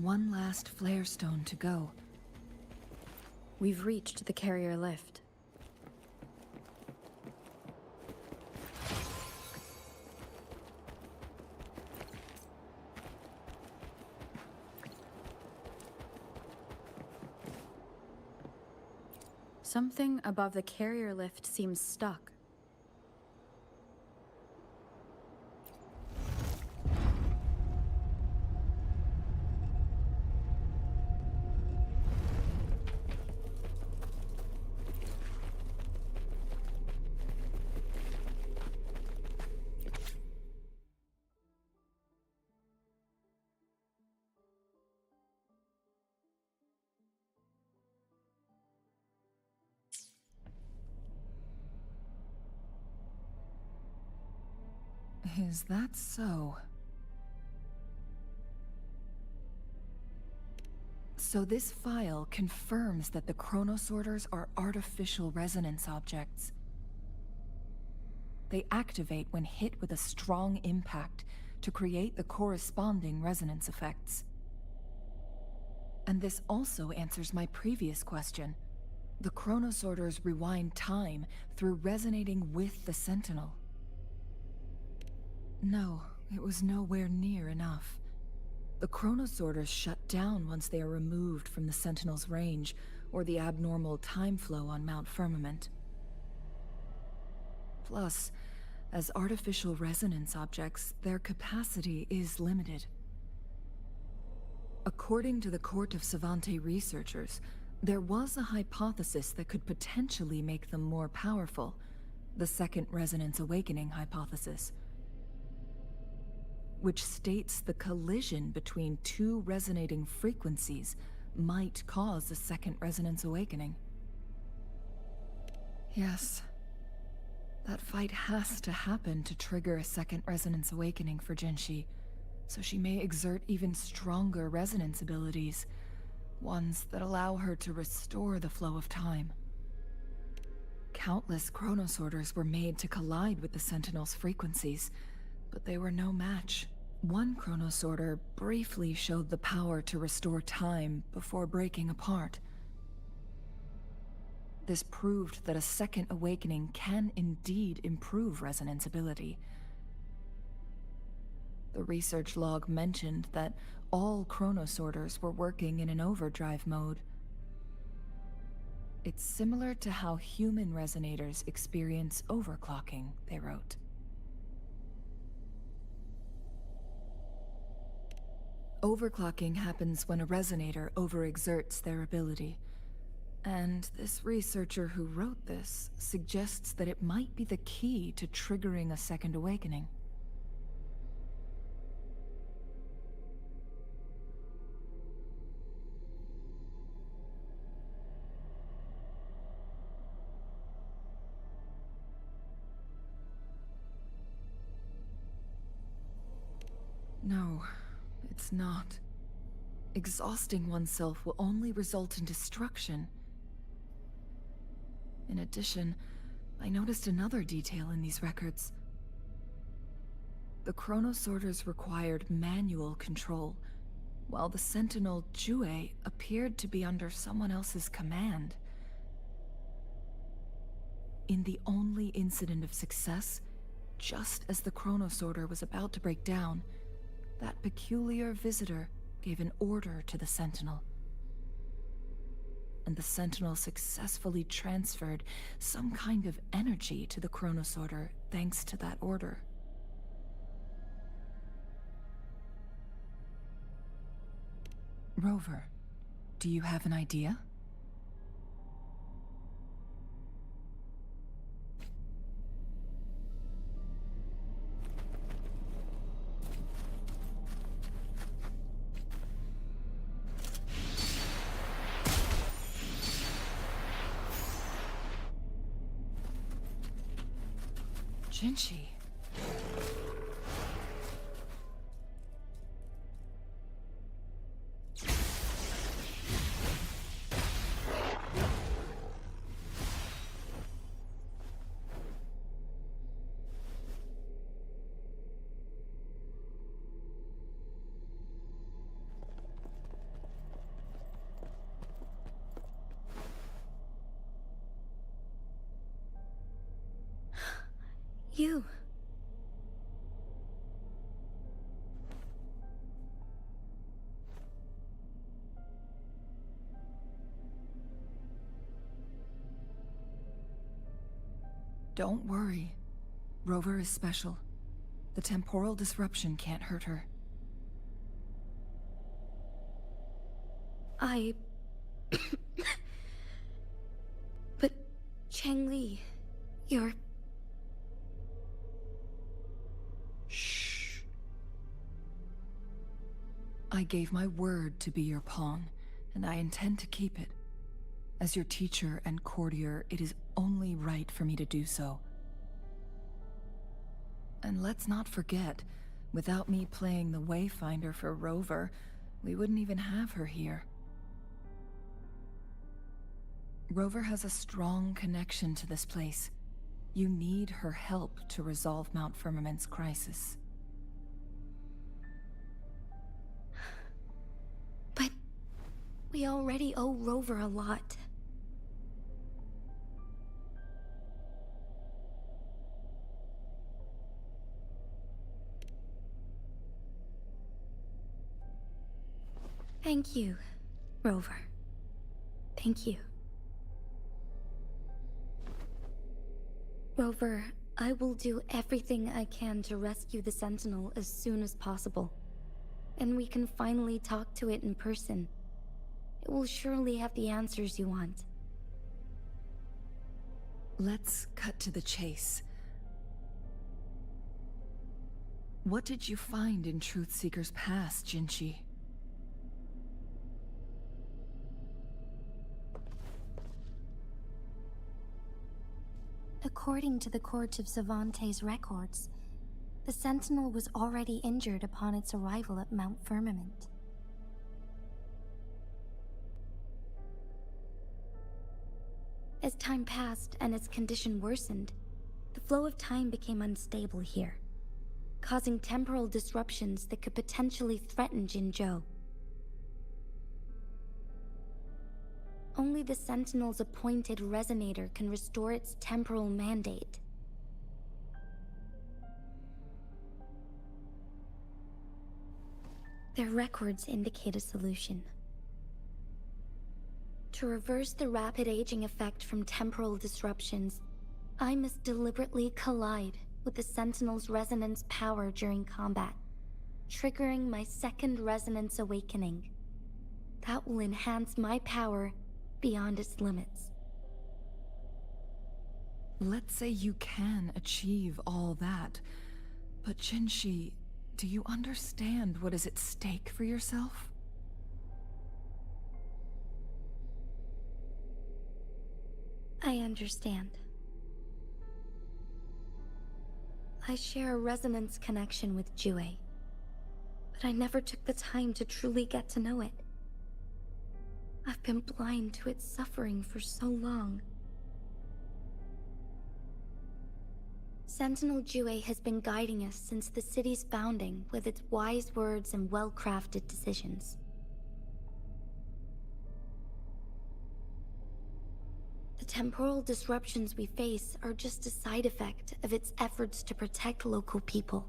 One last flare stone to go. We've reached the carrier lift. Something above the carrier lift seems stuck. Is that so? So this file confirms that the chronosorters are artificial resonance objects. They activate when hit with a strong impact to create the corresponding resonance effects. And this also answers my previous question. The chronosorters rewind time through resonating with the Sentinel. No, it was nowhere near enough. The chronosorters shut down once they are removed from the Sentinel's range, or the abnormal time flow on Mount Firmament. Plus, as artificial resonance objects, their capacity is limited. According to the Court of Savante researchers, there was a hypothesis that could potentially make them more powerful, the Second Resonance Awakening hypothesis, which states the collision between two resonating frequencies might cause a second resonance awakening. Yes, that fight has to happen to trigger a second resonance awakening for Jinshi, so she may exert even stronger resonance abilities, ones that allow her to restore the flow of time. Countless chronosorters were made to collide with the Sentinel's frequencies, but they were no match. One chronosorter briefly showed the power to restore time before breaking apart. This proved that a second awakening can indeed improve resonance ability. The research log mentioned that all chronosorters were working in an overdrive mode. It's similar to how human resonators experience overclocking, they wrote. Overclocking happens when a resonator overexerts their ability. And this researcher who wrote this suggests that it might be the key to triggering a second awakening. No, it's not. Exhausting oneself will only result in destruction. In addition, I noticed another detail in these records. The chronosorters required manual control, while the sentinel Jue appeared to be under someone else's command. In the only incident of success, just as the chronosorter was about to break down, that peculiar visitor gave an order to the sentinel. And the sentinel successfully transferred some kind of energy to the chronosorter thanks to that order. Rover, do you have an idea? Jinchi. You. Don't worry. Rover is special. The temporal disruption can't hurt her. But Changli, you're... Shh. I gave my word to be your pawn, and I intend to keep it. As your teacher and courtier, it is only right for me to do so. And let's not forget, without me playing the Wayfinder for Rover, we wouldn't even have her here. Rover has a strong connection to this place. You need her help to resolve Mount Firmament's crisis. But we already owe Rover a lot. Thank you, Rover. Thank you. Rover, I will do everything I can to rescue the Sentinel as soon as possible. And we can finally talk to it in person. It will surely have the answers you want. Let's cut to the chase. What did you find in Truthseeker's past, Jinchi? According to the Court of Savante's records, the Sentinel was already injured upon its arrival at Mount Firmament. As time passed and its condition worsened, the flow of time became unstable here, causing temporal disruptions that could potentially threaten Jinzhou. Only the Sentinel's appointed resonator can restore its temporal mandate. Their records indicate a solution. To reverse the rapid aging effect from temporal disruptions, I must deliberately collide with the Sentinel's resonance power during combat, triggering my second resonance awakening. That will enhance my power beyond its limits. Let's say you can achieve all that, but Jinchi, do you understand what is at stake for yourself? I understand. I share a resonance connection with Jue. but I never took the time to truly get to know it. I've been blind to its suffering for so long. Sentinel Jue has been guiding us since the city's founding with its wise words and well-crafted decisions. The temporal disruptions we face are just a side effect of its efforts to protect local people.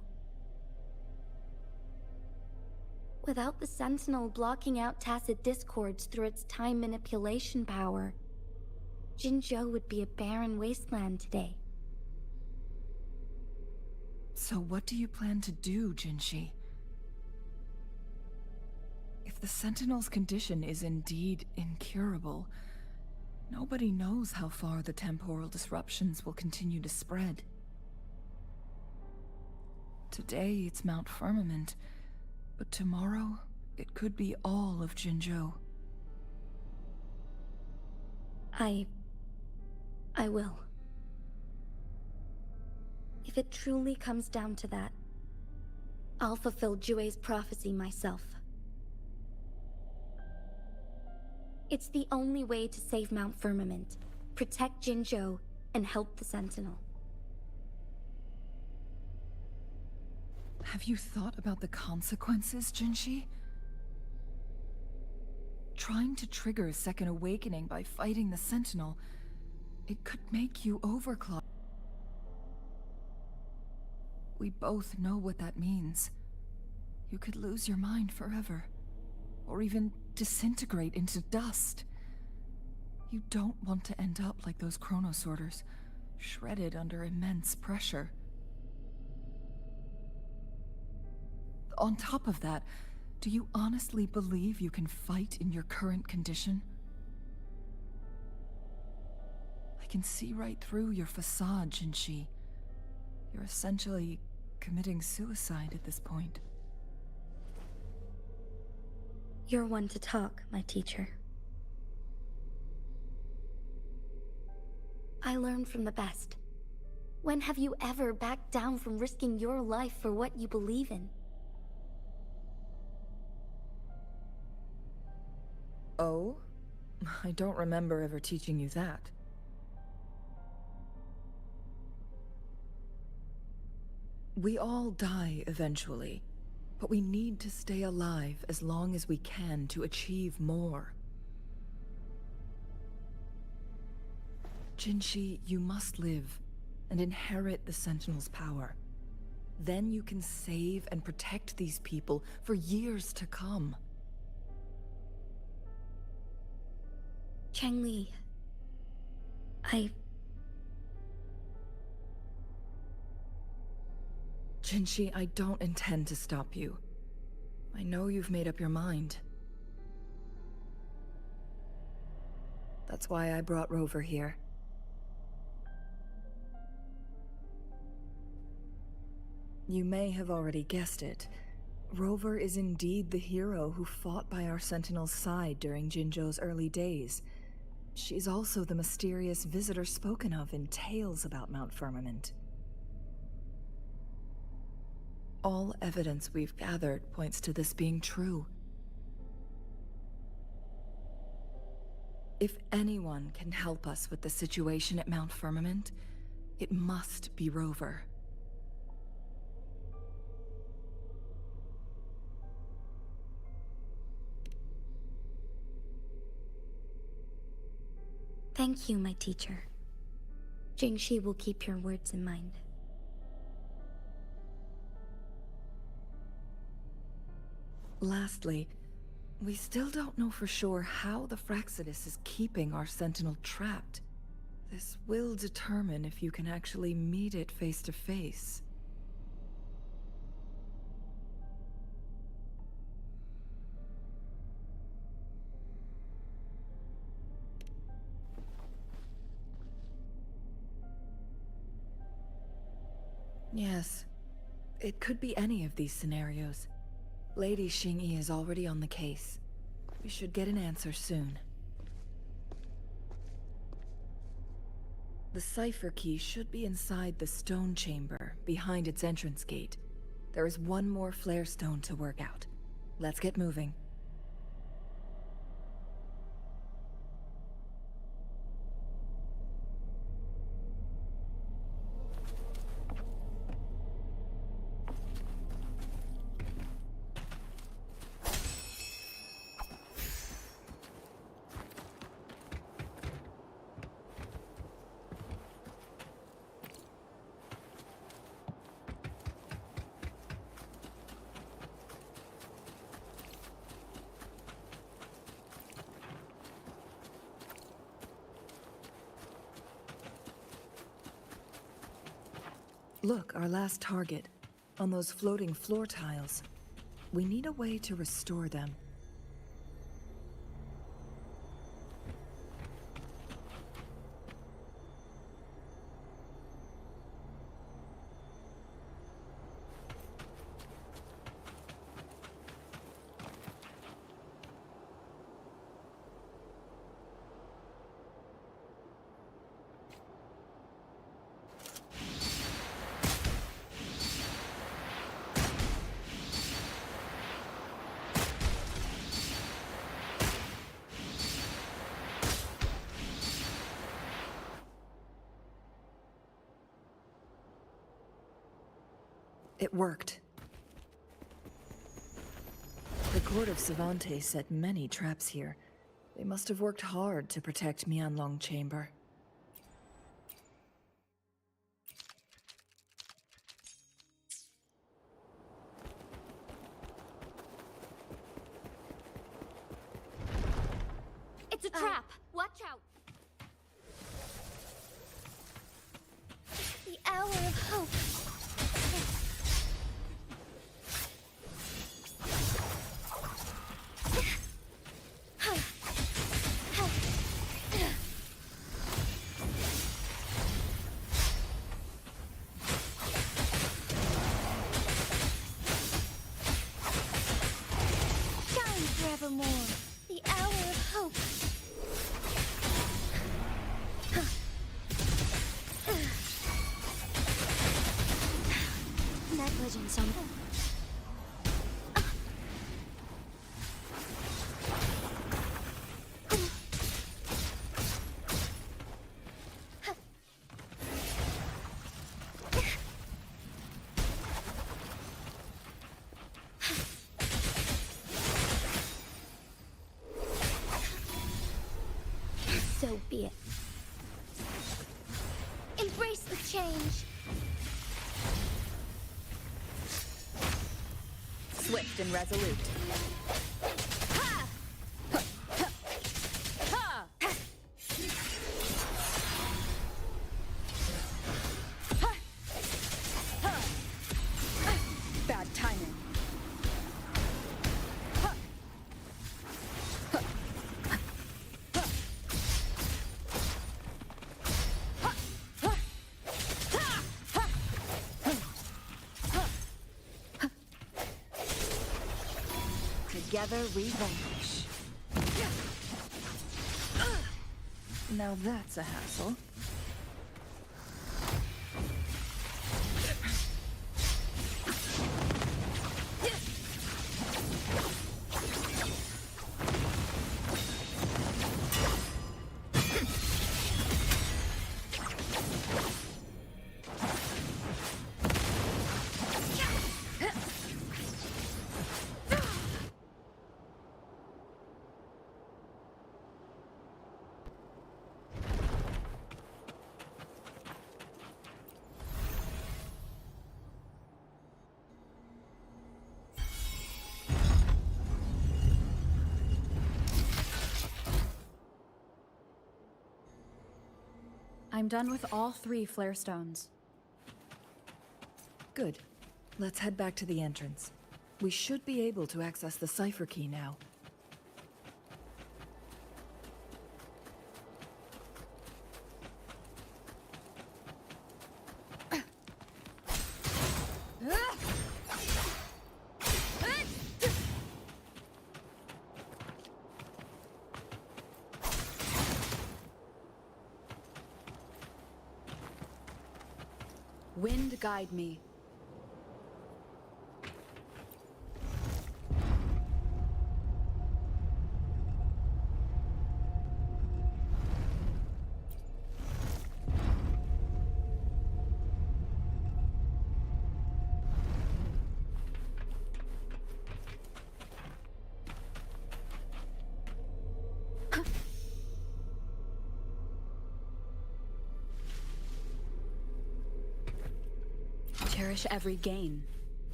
Without the Sentinel blocking out tacit discords through its time manipulation power, Jinzhou would be a barren wasteland today. So what do you plan to do, Jinshi? If the Sentinel's condition is indeed incurable, nobody knows how far the temporal disruptions will continue to spread. Today it's Mount Firmament, but tomorrow it could be all of Jinzhou. I will. If it truly comes down to that, I'll fulfill Jue's prophecy myself. It's the only way to save Mount Firmament, protect Jinzhou, and help the Sentinel. Have you thought about the consequences, Jinshi? Trying to trigger a second awakening by fighting the Sentinel, it could make you overclock. We both know what that means. You could lose your mind forever, or even disintegrate into dust. You don't want to end up like those chronosorters, shredded under immense pressure. On top of that, do you honestly believe you can fight in your current condition? I can see right through your facade, Jinshi. You're essentially committing suicide at this point. You're one to talk, my teacher. I learn from the best. When have you ever backed down from risking your life for what you believe in? Oh? I don't remember ever teaching you that. We all die eventually, but we need to stay alive as long as we can to achieve more. Jinshi, you must live and inherit the Sentinel's power. Then you can save and protect these people for years to come. Changli, Jinshi, I don't intend to stop you. I know you've made up your mind. That's why I brought Rover here. You may have already guessed it. Rover is indeed the hero who fought by our Sentinel's side during Jinzhou's early days. She's also the mysterious visitor spoken of in tales about Mount Firmament. All evidence we've gathered points to this being true. If anyone can help us with the situation at Mount Firmament, it must be Rover. thank you, my teacher. Jingxi will keep your words in mind. Lastly, we still don't know for sure how the Fraxidus is keeping our Sentinel trapped. This will determine if you can actually meet it face to face. Yes, it could be any of these scenarios. Lady Xingyi is already on the case. We should get an answer soon. The cipher key should be inside the stone chamber, behind its entrance gate. There is one more flare stone to work out. Let's get moving. Look, our last target. On those floating floor tiles. We need a way to restore them. It worked. The court of Savante set many traps here. They must have worked hard to protect Mianlong Chamber. It's a trap! Watch out! The hour of hope. Shine forevermore. The hour of hope. Negligence on them. So be it. Embrace the change. Swift and resolute. Ha! Ha! Bad timing. Together we vanquish. Now that's a hassle. I'm done with all 3 flare stones. Good. Let's head back to the entrance. We should be able to access the cipher key now. Wind guide me. cherish every gain.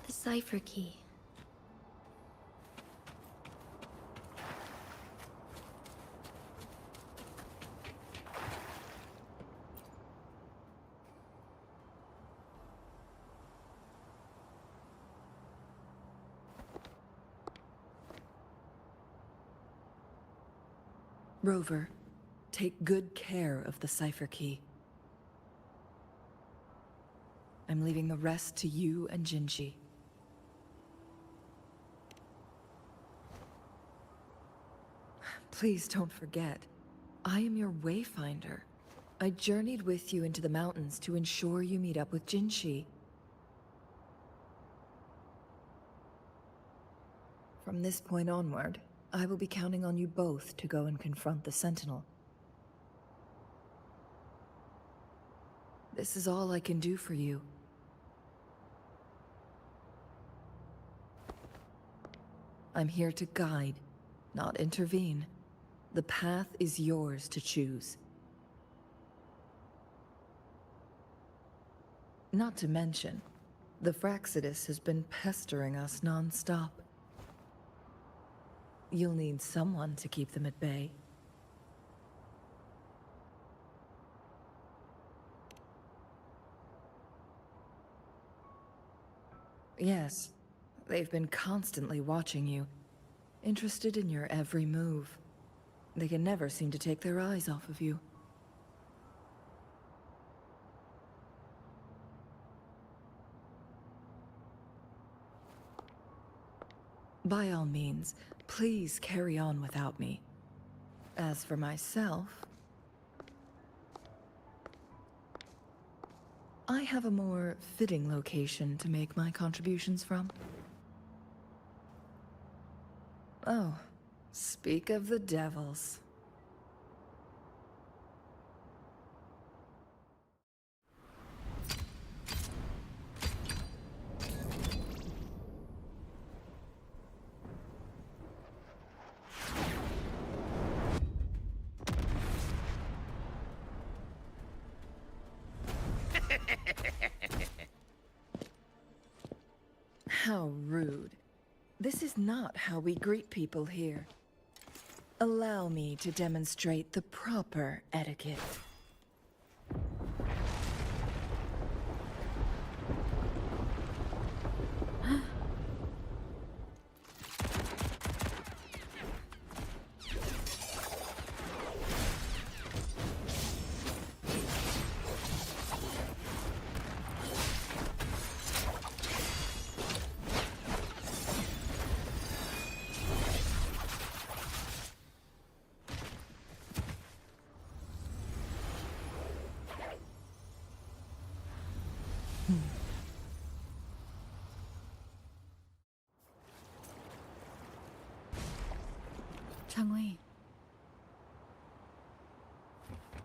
The cipher key. Rover, take good care of the cipher key. I'm leaving the rest to you and Jinji. Please don't forget, I am your wayfinder. I journeyed with you into the mountains to ensure you meet up with Jinji. From this point onward, I will be counting on you both to go and confront the Sentinel. This is all I can do for you. I'm here to guide, not intervene. The path is yours to choose. Not to mention, the Fraxidus has been pestering us non-stop. You'll need someone to keep them at bay. Yes, they've been constantly watching you, interested in your every move. They can never seem to take their eyes off of you. By all means, please carry on without me. As for myself, I have a more fitting location to make my contributions from. Oh, speak of the devils. How rude. This is not how we greet people here. Allow me to demonstrate the proper etiquette. Changli.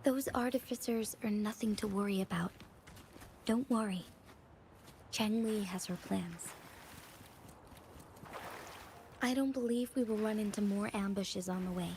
Those artificers are nothing to worry about. Don't worry. Changli has her plans. I don't believe we will run into more ambushes on the way.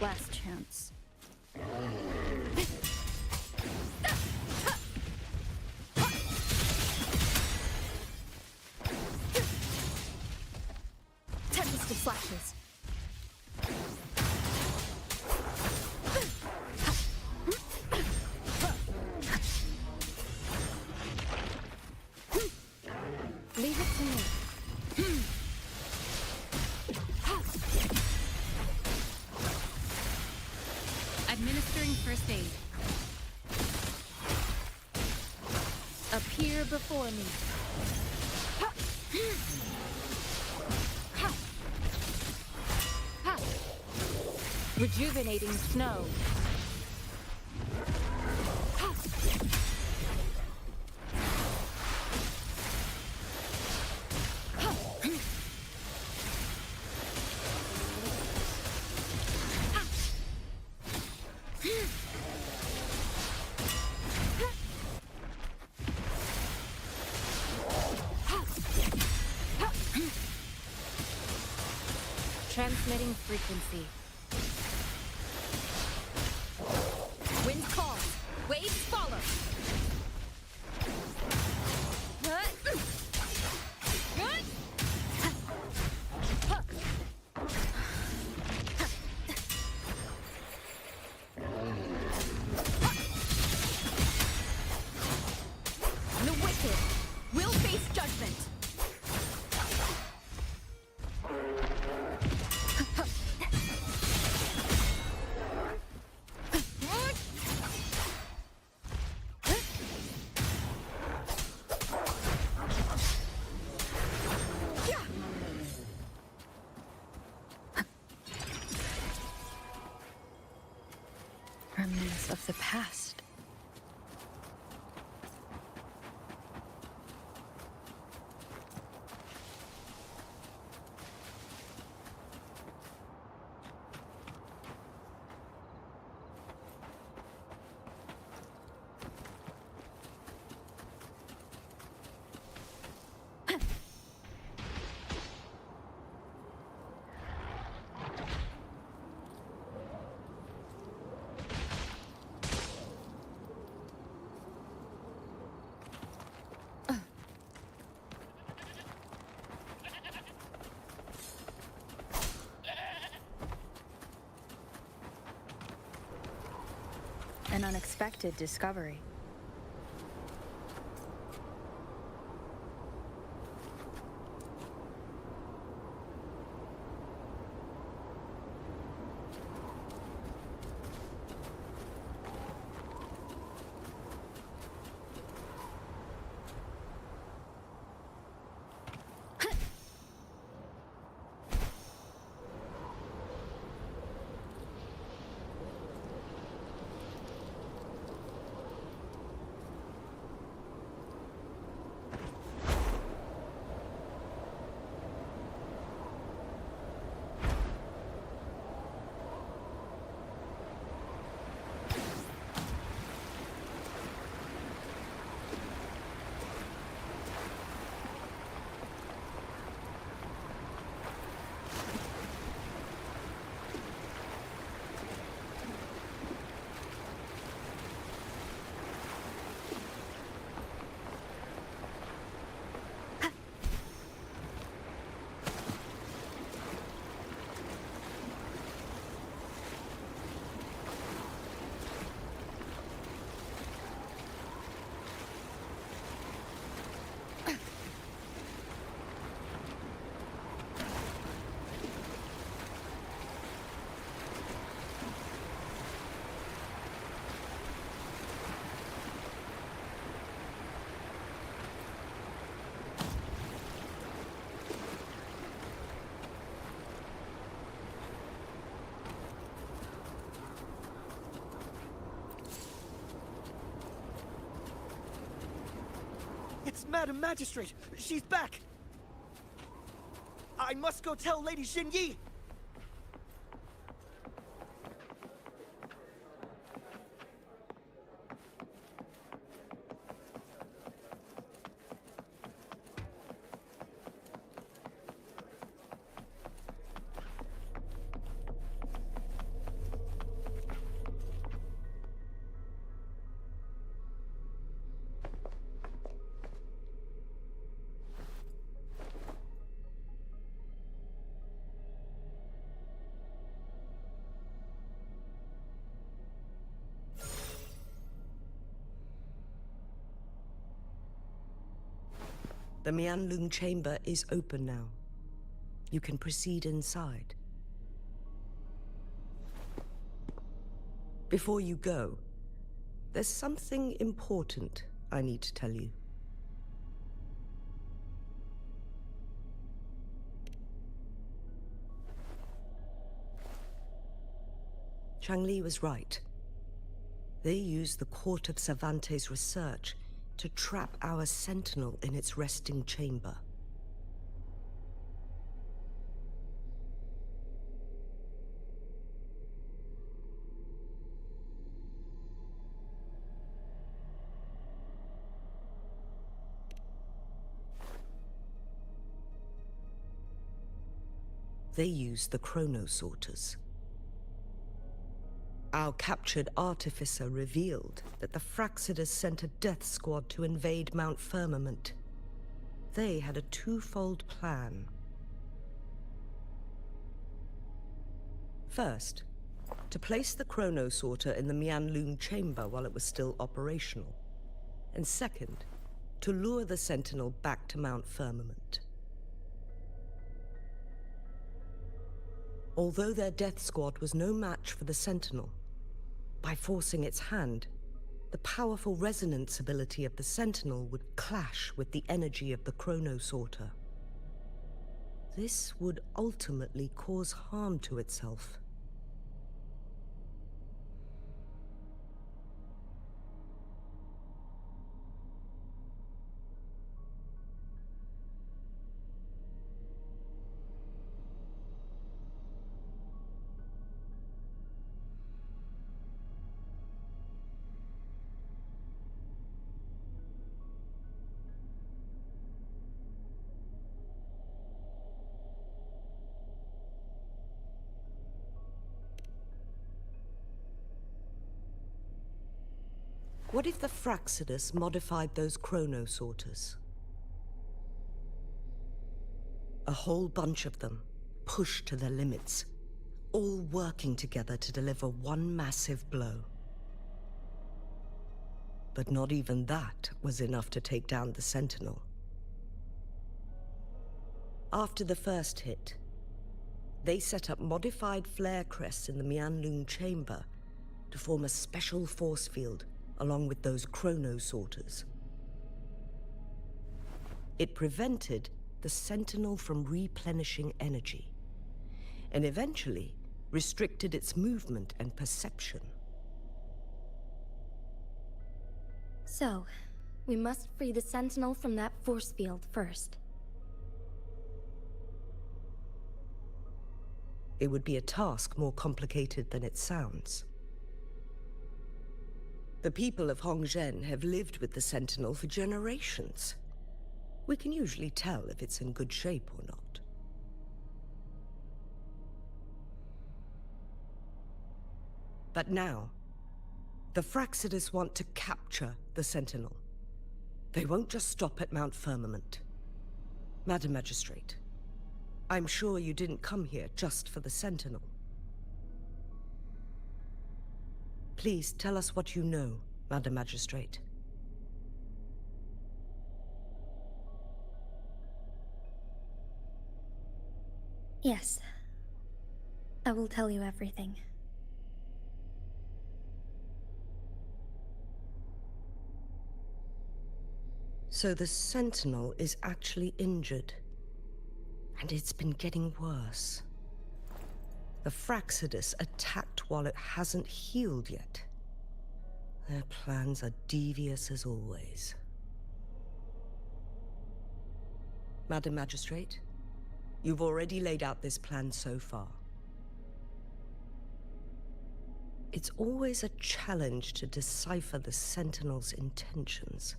Last chance. Tempest of slashes. first aid. Appear before me. Rejuvenating snow. Transmitting frequency. Wind calls. Waves follow. The wicked will face judgment. Remnants of the past. An unexpected discovery. It's Madam Magistrate! She's back! I must go tell Lady Xinyi! The Mianlung chamber is open now. You can proceed inside. Before you go, there's something important I need to tell you. Changli was right. They used the Court of Cervantes' research to trap our Sentinel in its resting chamber. They used the Chronosorters. Our captured artificer revealed that the Fraxidus sent a death squad to invade Mount Firmament. They had a twofold plan. First, to place the Chronosorter in the Mianlun chamber while it was still operational. And second, to lure the Sentinel back to Mount Firmament. Although their death squad was no match for the Sentinel, by forcing its hand, the powerful resonance ability of the Sentinel would clash with the energy of the Chronosorter. This would ultimately cause harm to itself. What if the Fraxidus modified those Chronosorters? A whole bunch of them, pushed to their limits, all working together to deliver one massive blow. But not even that was enough to take down the Sentinel. After the first hit, they set up modified flare crests in the Mianlun chamber to form a special force field along with those Chronosorters. It prevented the Sentinel from replenishing energy, and eventually restricted its movement and perception. So, we must free the Sentinel from that force field first. It would be a task more complicated than it sounds. The people of Hongzhen have lived with the Sentinel for generations. We can usually tell if it's in good shape or not. But now, the Fraxidus want to capture the Sentinel. They won't just stop at Mount Firmament. Madam Magistrate, I'm sure you didn't come here just for the Sentinel. Please tell us what you know, Madam Magistrate. Yes. I will tell you everything. So the Sentinel is actually injured. And it's been getting worse. The Fraxidus attacked while it hasn't healed yet. Their plans are devious as always. Madam Magistrate, you've already laid out this plan so far. It's always a challenge to decipher the Sentinel's intentions.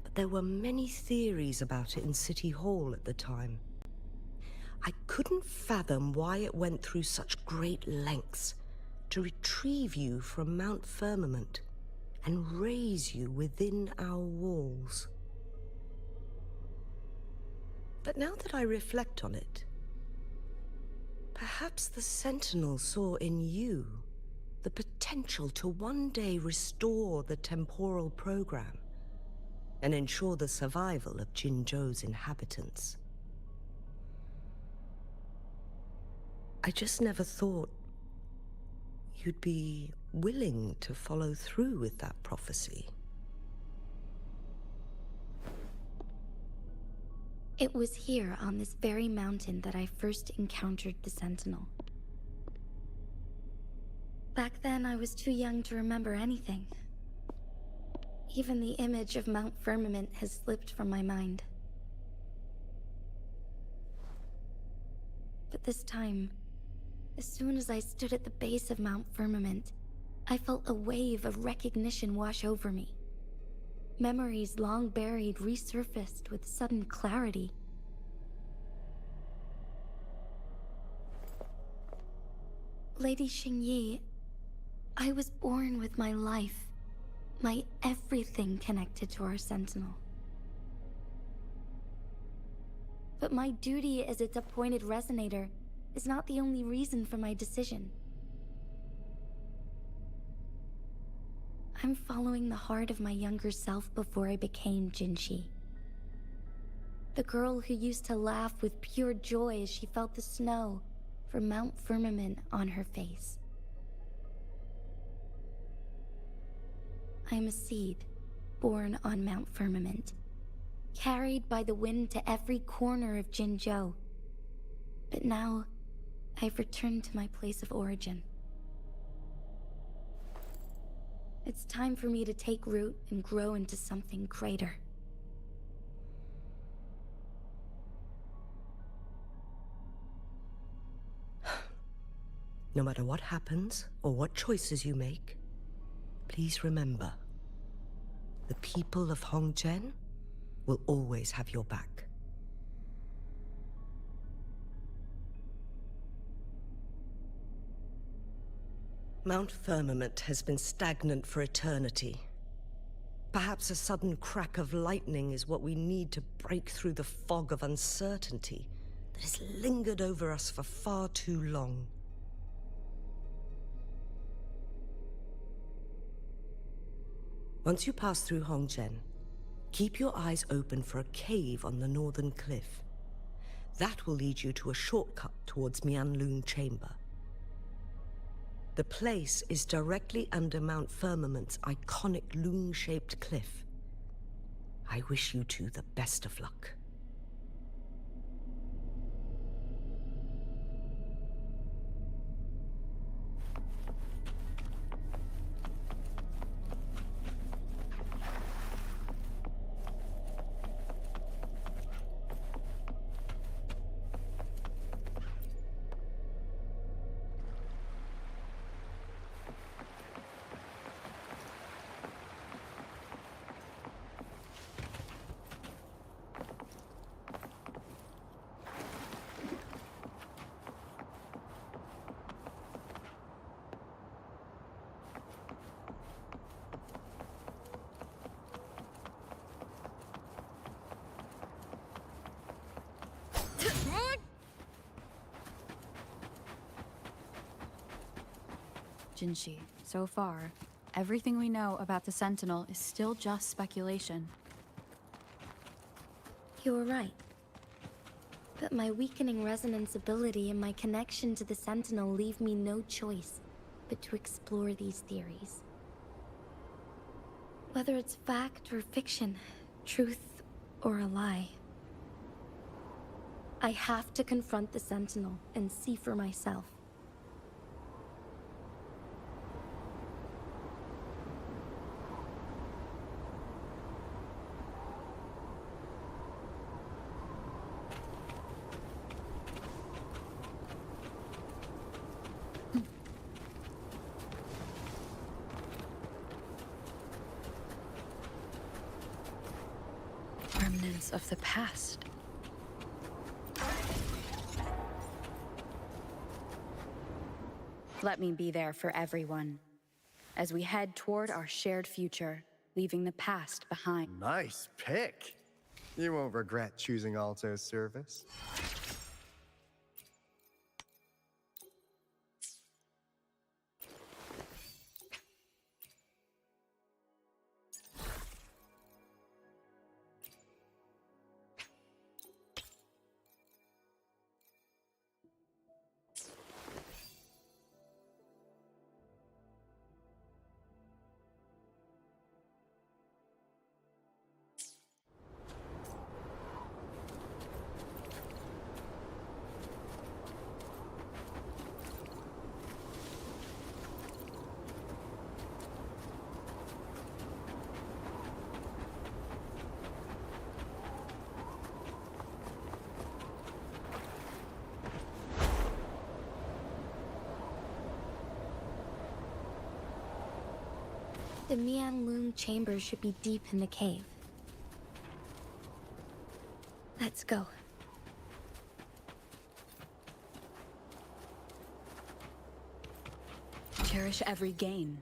But there were many theories about it in City Hall at the time. I couldn't fathom why it went through such great lengths to retrieve you from Mount Firmament and raise you within our walls. But now that I reflect on it, perhaps the Sentinel saw in you the potential to one day restore the temporal program and ensure the survival of Jinzhou's inhabitants. I just never thought you'd be willing to follow through with that prophecy. It was here on this very mountain that I first encountered the Sentinel. Back then, I was too young to remember anything. Even the image of Mount Firmament has slipped from my mind. But this time, as soon as I stood at the base of Mount Firmament, I felt a wave of recognition wash over me. Memories long buried resurfaced with sudden clarity. Lady Xingyi, I was born with my life, my everything connected to our Sentinel. But my duty as its appointed resonator is not the only reason for my decision. I'm following the heart of my younger self before I became Jinshi. The girl who used to laugh with pure joy as she felt the snow from Mount Firmament on her face. I am a seed born on Mount Firmament, carried by the wind to every corner of Jinzhou. But now, I've returned to my place of origin. It's time for me to take root and grow into something greater. No matter what happens or what choices you make, please remember, the people of Hongzhen will always have your back. Mount Firmament has been stagnant for eternity. Perhaps a sudden crack of lightning is what we need to break through the fog of uncertainty that has lingered over us for far too long. Once you pass through Hongzhen, keep your eyes open for a cave on the northern cliff. That will lead you to a shortcut towards Mianlun Chamber. The place is directly under Mount Firmament's iconic loon-shaped cliff. I wish you two the best of luck. Jinshi, so far, everything we know about the Sentinel is still just speculation. You're right. But my weakening resonance ability and my connection to the Sentinel leave me no choice but to explore these theories. Whether it's fact or fiction, truth or a lie, I have to confront the Sentinel and see for myself. Remnants of the past. Let me be there for everyone, as we head toward our shared future, leaving the past behind. Nice pick. You won't regret choosing Alto's service. The Mianlun chamber should be deep in the cave. Let's go. Cherish every gain.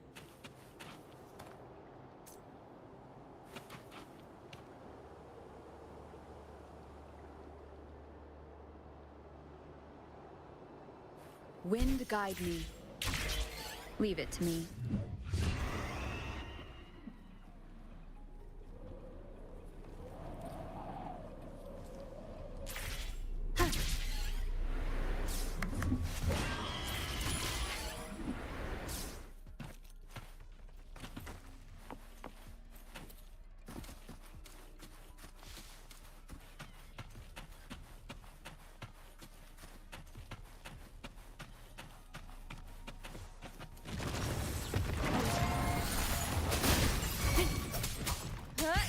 Wind guide me. Leave it to me.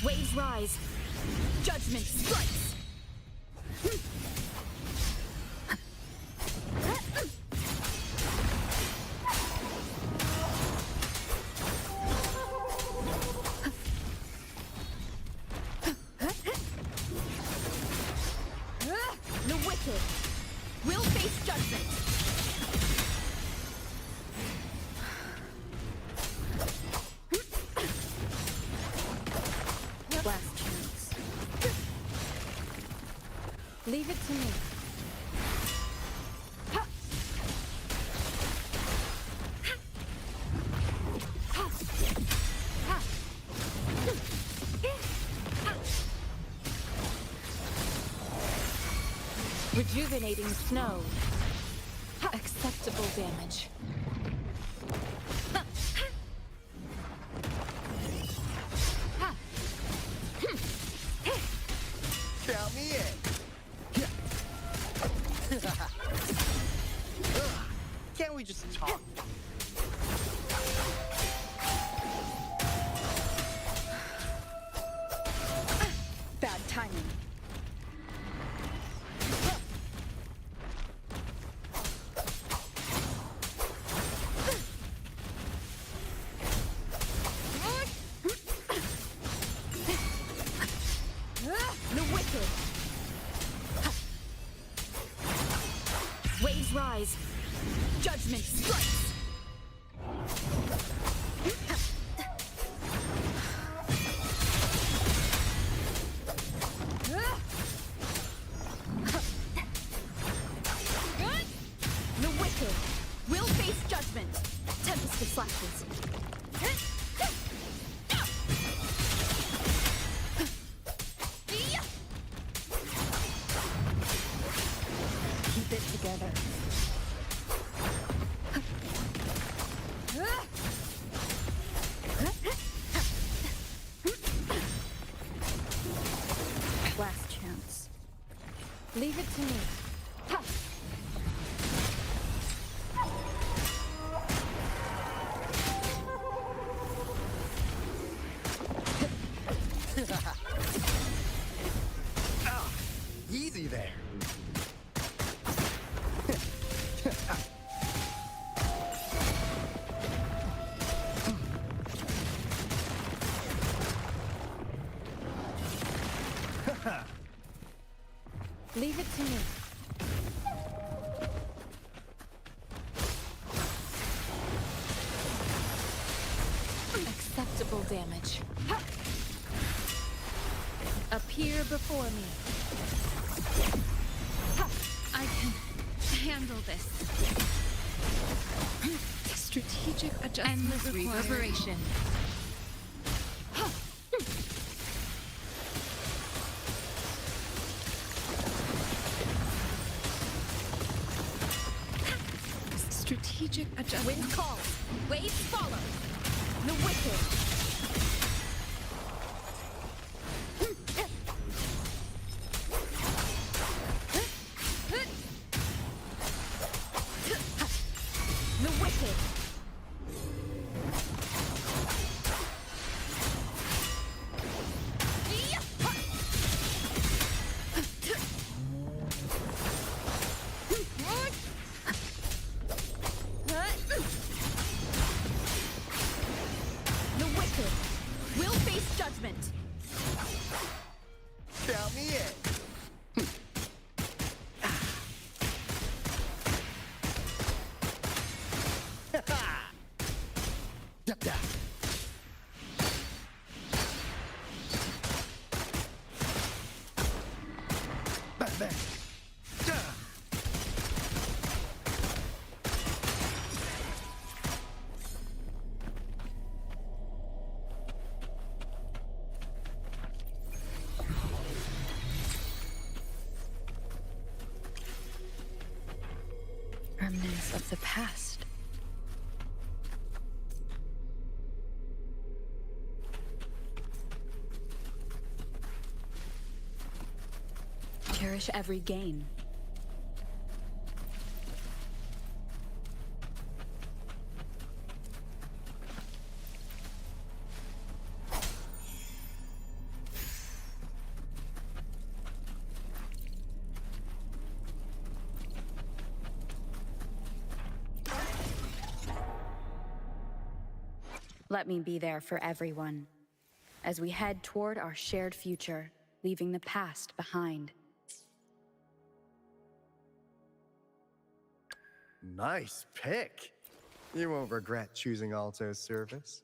Waves rise. Judgment strikes. The wicked will face judgment. Last chance. Leave it to me. Rejuvenating snow. Acceptable damage. Count me in. Can't we just talk? Bad timing. The wicked. Waves rise. Judgment strikes. The wicked will face judgment. Tempest of flashes. Keep it together. Last chance. Leave it to me. Ha! Easy there. Leave it to me. Acceptable damage. Appear before me. I can handle this. Strategic adjustment. Endless reverberation. Strategic adjustment. Wind calls. Waves follow. The wicked. The wicked. The wicked. Remnants of the past. Cherish every gain. Let me be there for everyone, as we head toward our shared future, leaving the past behind. Nice pick. You won't regret choosing Alto's service.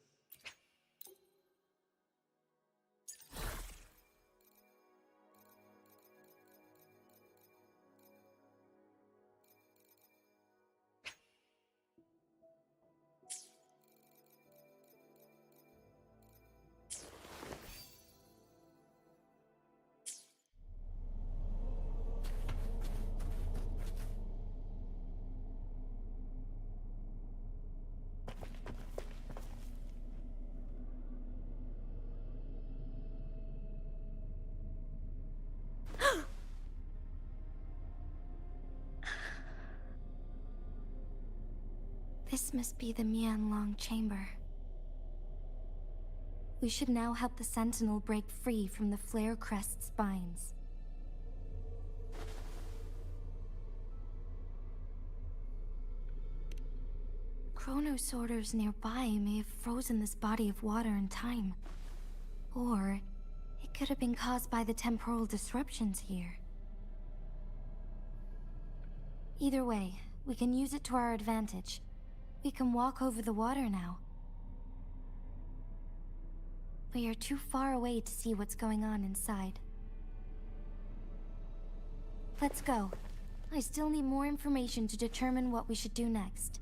This must be the Mianlong chamber. We should now help the Sentinel break free from the Flare Crest spines. Chronosorters nearby may have frozen this body of water in time. Or it could have been caused by the temporal disruptions here. Either way, we can use it to our advantage. We can walk over the water now. We are too far away to see what's going on inside. Let's go. I still need more information to determine what we should do next.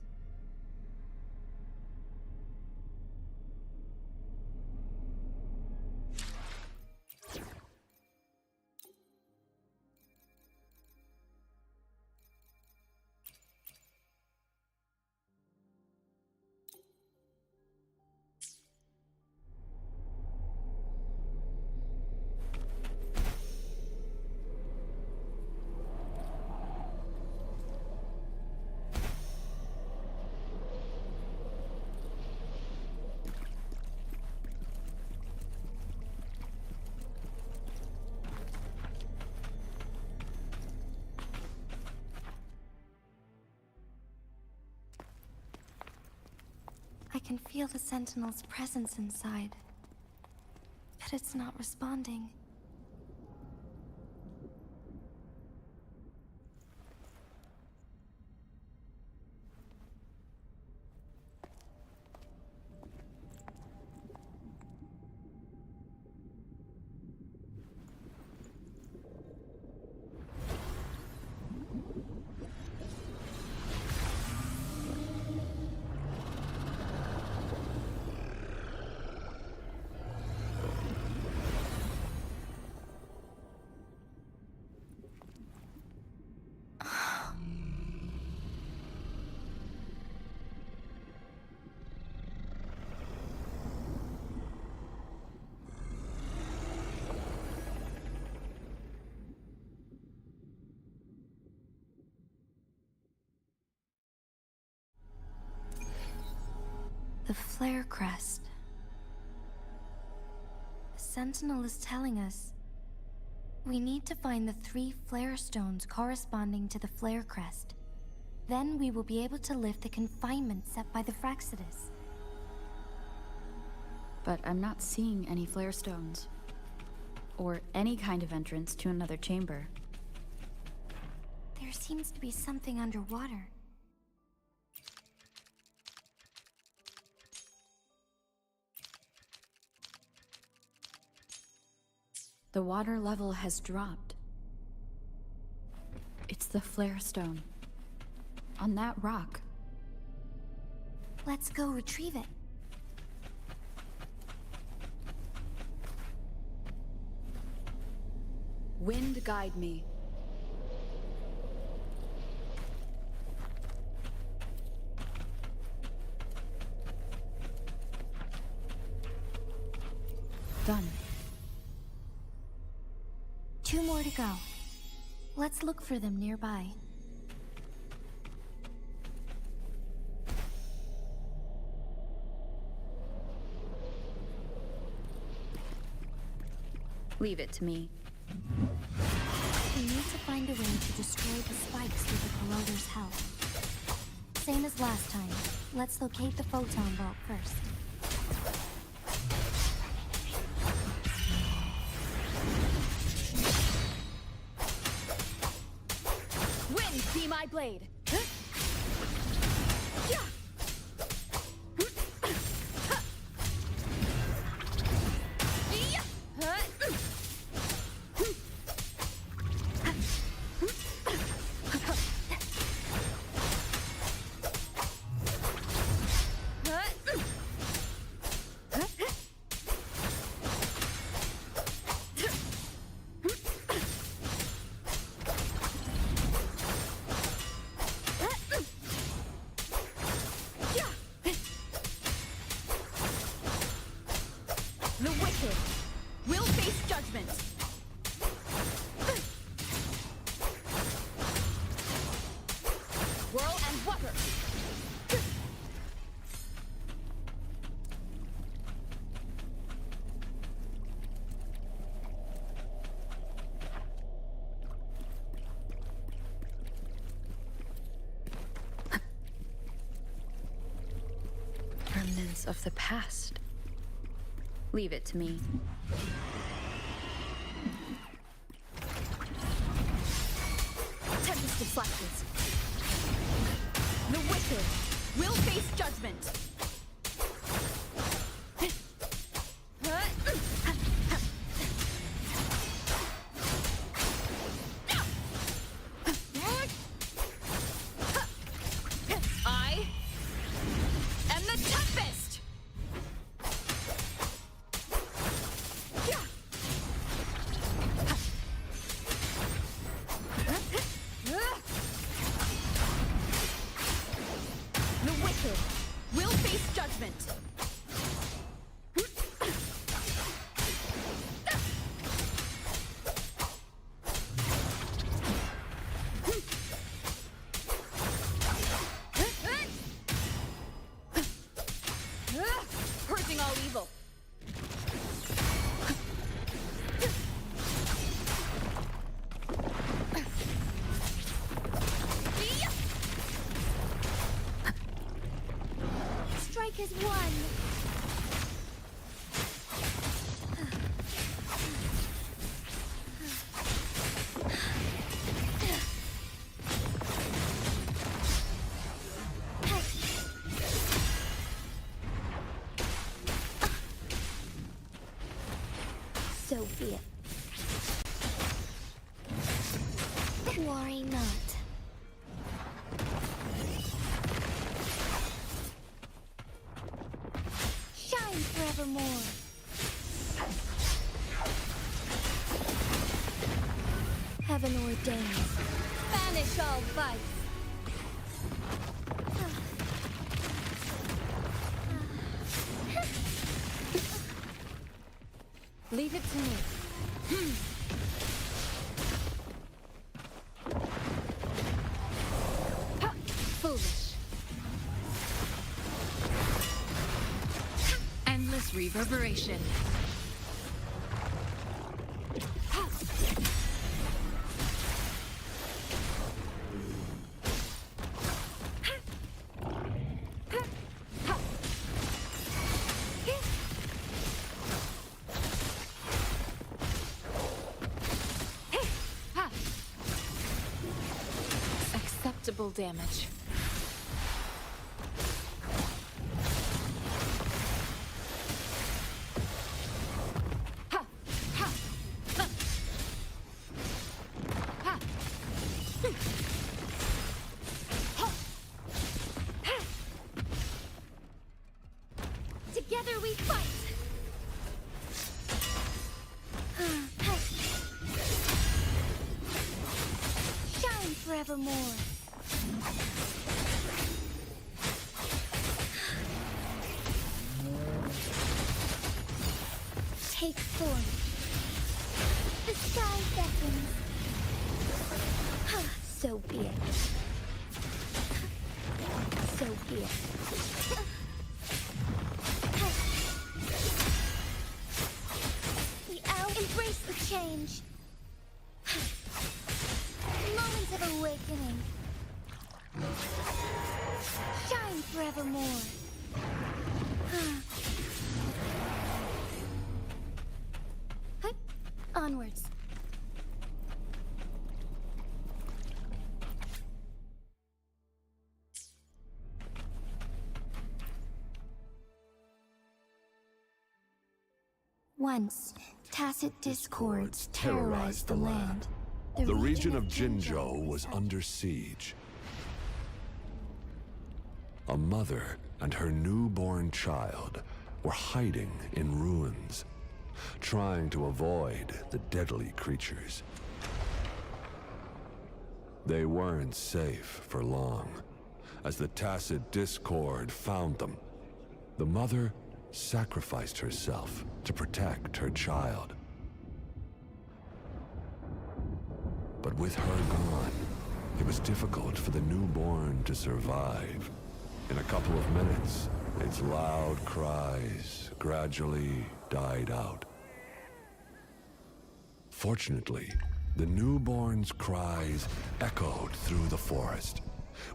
I can feel the Sentinel's presence inside, but it's not responding. The Flare Crest. The Sentinel is telling us we need to find the 3 flare stones corresponding to the Flare Crest. Then we will be able to lift the confinement set by the Fraxidus. But I'm not seeing any flare stones, or any kind of entrance to another chamber. There seems to be something underwater. The water level has dropped. It's the flare stone. On that rock. Let's go retrieve it. Wind guide me. Done. 2 more to go. Let's look for them nearby. Leave it to me. We need to find a way to destroy the spikes with the corroder's help. Same as last time. Let's locate the photon vault first. Wind, be my blade! The wicked will face judgment. Whirl and wutter. Remnants of the past. Leave it to me. Tempest of Slashes. The wicked will face judgment. I am the Tempest! The wicked will face judgment. Purging all evil. Strike is one. So be it. Worry not. Shine forevermore. Heaven ordains. Banish all vice. Leave it to me. Foolish. Endless reverberation. Acceptable damage. Together we fight. Shine forevermore. take form. The sky beckons. So be it. So be it. The owl embrace the change. Moments of awakening. Shine forevermore. Onwards. Once, tacit discords terrorized the land. The region of Jinzhou was under siege. A mother and her newborn child were hiding in ruins, trying to avoid the deadly creatures. They weren't safe for long, as the tacit discord found them. The mother sacrificed herself to protect her child. But with her gone, it was difficult for the newborn to survive. In a couple of minutes, its loud cries gradually died out. Fortunately, the newborn's cries echoed through the forest,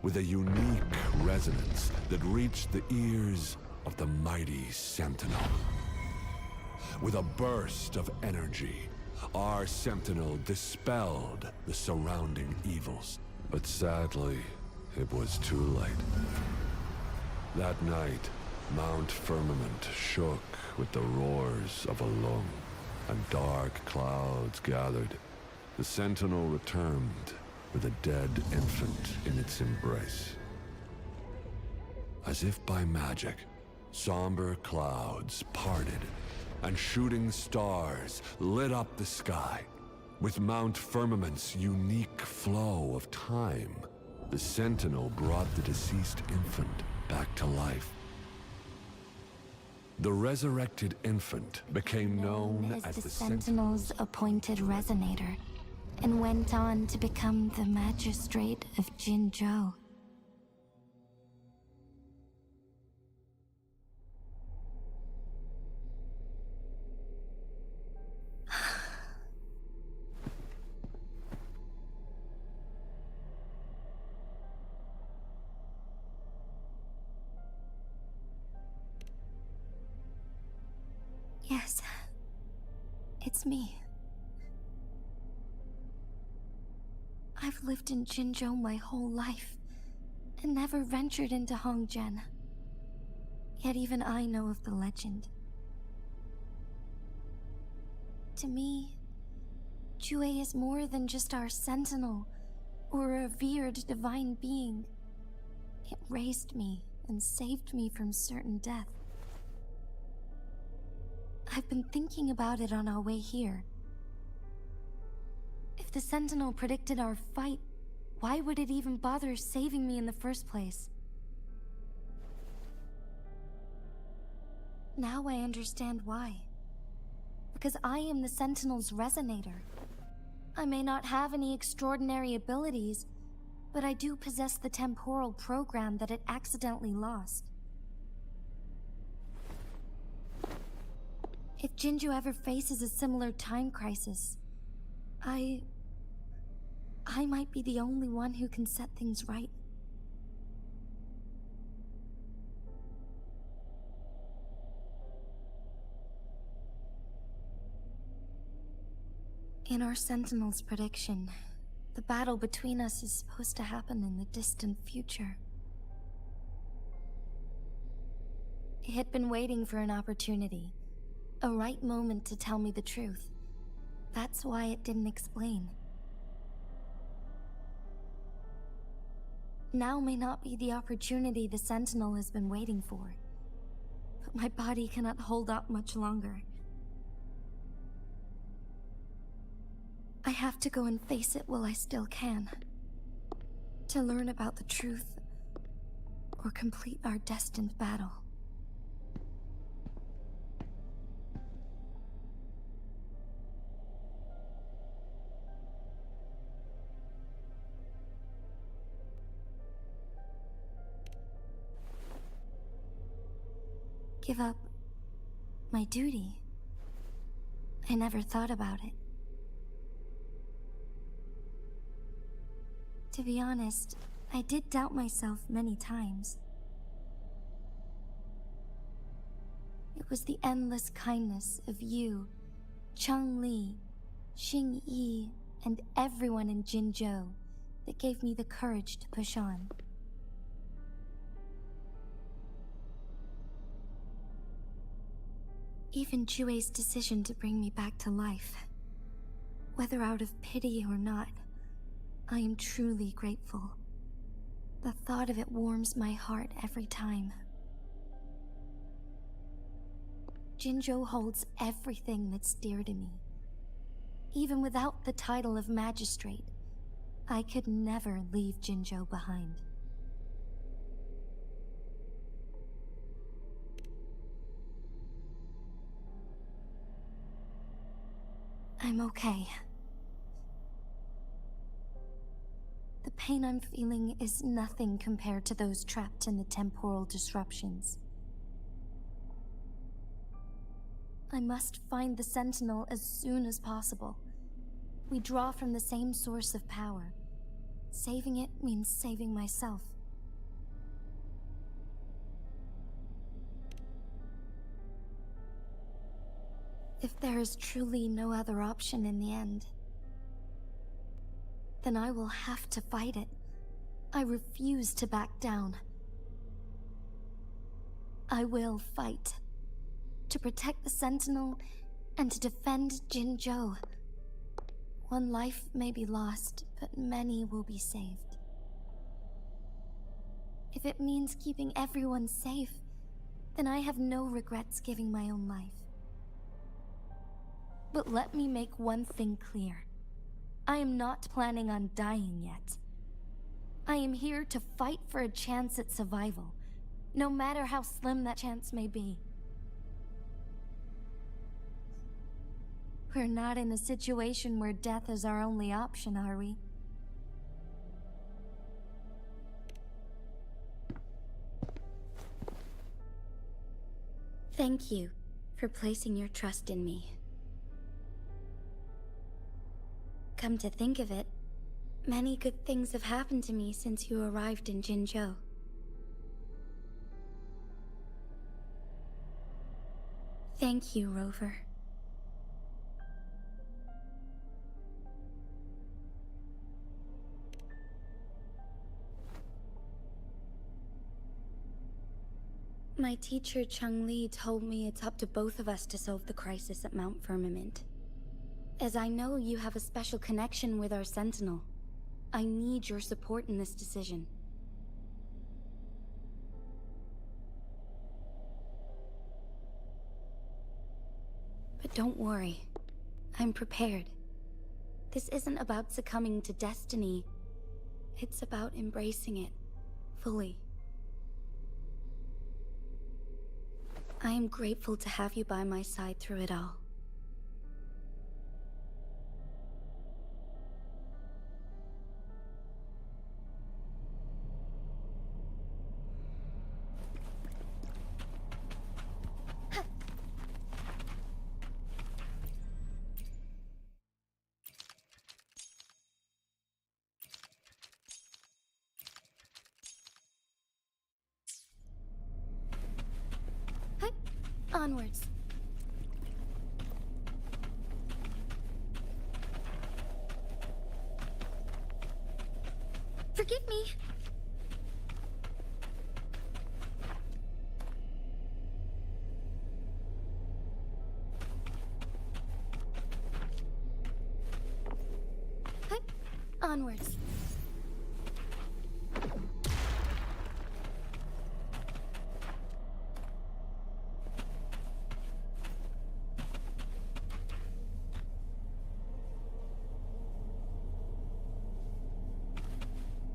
with a unique resonance that reached the ears of the mighty Sentinel. With a burst of energy, our Sentinel dispelled the surrounding evils. But sadly, it was too late. That night, Mount Firmament shook with the roars of a lung, and dark clouds gathered. The Sentinel returned with a dead infant in its embrace. As if by magic, somber clouds parted, and shooting stars lit up the sky. With Mount Firmament's unique flow of time, the Sentinel brought the deceased infant back to life. The resurrected infant became known as the Sentinel's appointed resonator, and went on to become the magistrate of Jinzhou. Yes, it's me. I've lived in Jinzhou my whole life, and never ventured into Hongzhen. Yet even I know of the legend. To me, Jue is more than just our sentinel, or a revered divine being. It raised me and saved me from certain death. I've been thinking about it on our way here. If the Sentinel predicted our fight, why would it even bother saving me in the first place? Now I understand why. Because I am the Sentinel's resonator. I may not have any extraordinary abilities, but I do possess the temporal program that it accidentally lost. If Jinzhou ever faces a similar time crisis, I might be the only one who can set things right. In our Sentinel's prediction, the battle between us is supposed to happen in the distant future. It had been waiting for an opportunity, a right moment to tell me the truth. That's why it didn't explain. Now may not be the opportunity the Sentinel has been waiting for, but my body cannot hold up much longer. I have to go and face it while I still can, to learn about the truth, or complete our destined battle. give up my duty. I never thought about it. To be honest, I did doubt myself many times. It was the endless kindness of you, Changli, Xingyi, and everyone in Jinzhou that gave me the courage to push on. Even Jue's decision to bring me back to life, whether out of pity or not, I am truly grateful. The thought of it warms my heart every time. Jinzhou holds everything that's dear to me. Even without the title of magistrate, I could never leave Jinzhou behind. I'm okay. The pain I'm feeling is nothing compared to those trapped in the temporal disruptions. I must find the Sentinel as soon as possible. We draw from the same source of power. Saving it means saving myself. If there is truly no other option in the end, then I will have to fight it. I refuse to back down. I will fight. To protect the Sentinel and to defend Jinzhou. One life may be lost, but many will be saved. If it means keeping everyone safe, then I have no regrets giving my own life. But let me make one thing clear. I am not planning on dying yet. I am here to fight for a chance at survival, no matter how slim that chance may be. We're not in a situation where death is our only option, are we? Thank you for placing your trust in me. Come to think of it, many good things have happened to me since you arrived in Jinzhou. Thank you, Rover. My teacher Changli told me it's up to both of us to solve the crisis at Mount Firmament. As I know you have a special connection with our Sentinel, I need your support in this decision. But don't worry, I'm prepared. This isn't about succumbing to destiny. It's about embracing it fully. I am grateful to have you by my side through it all. Onwards. Forgive me. Onwards.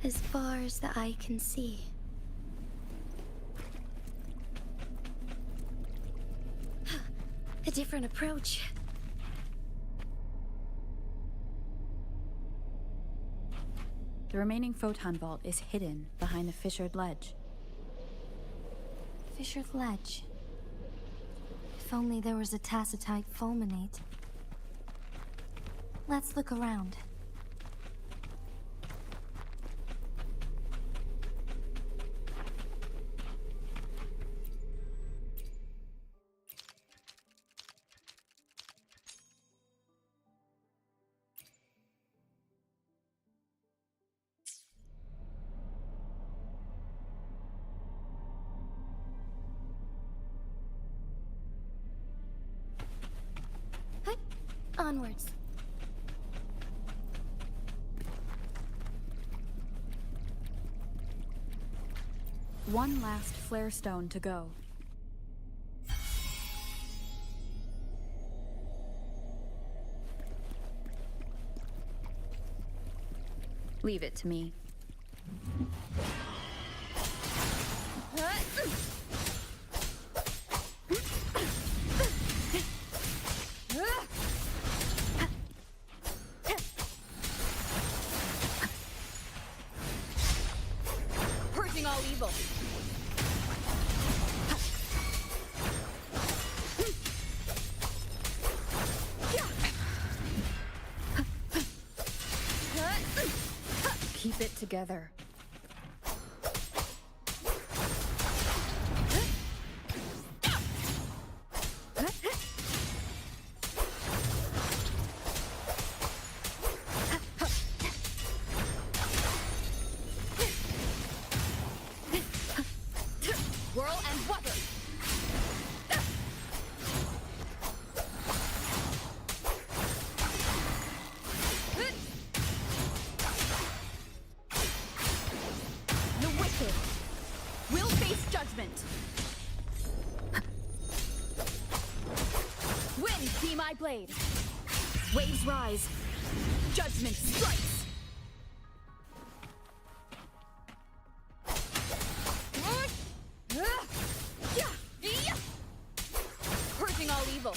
As far as the eye can see. A different approach. The remaining photon vault is hidden behind the fissured ledge. Fissured ledge? If only there was a tacitite fulminate. Let's look around. Onwards. One last flare stone to go. Leave it to me. Purging all evil. Keep it together. Whirl and water. The wicked will face judgment. Wind be my blade. Waves rise. Judgment strikes. Purging all evil.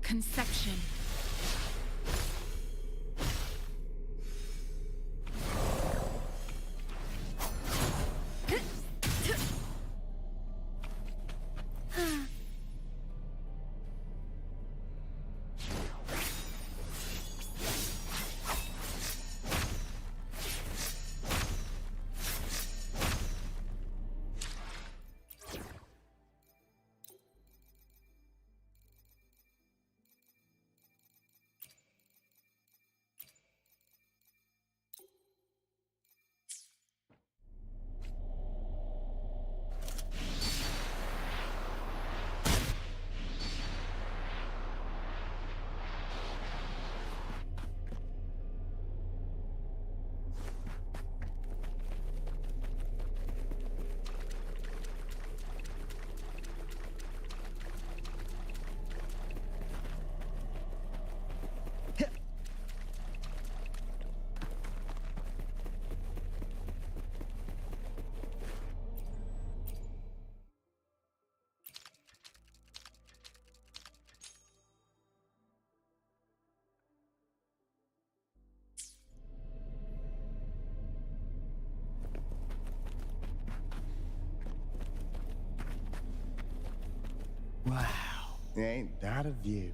Conception. Wow, ain't that a view?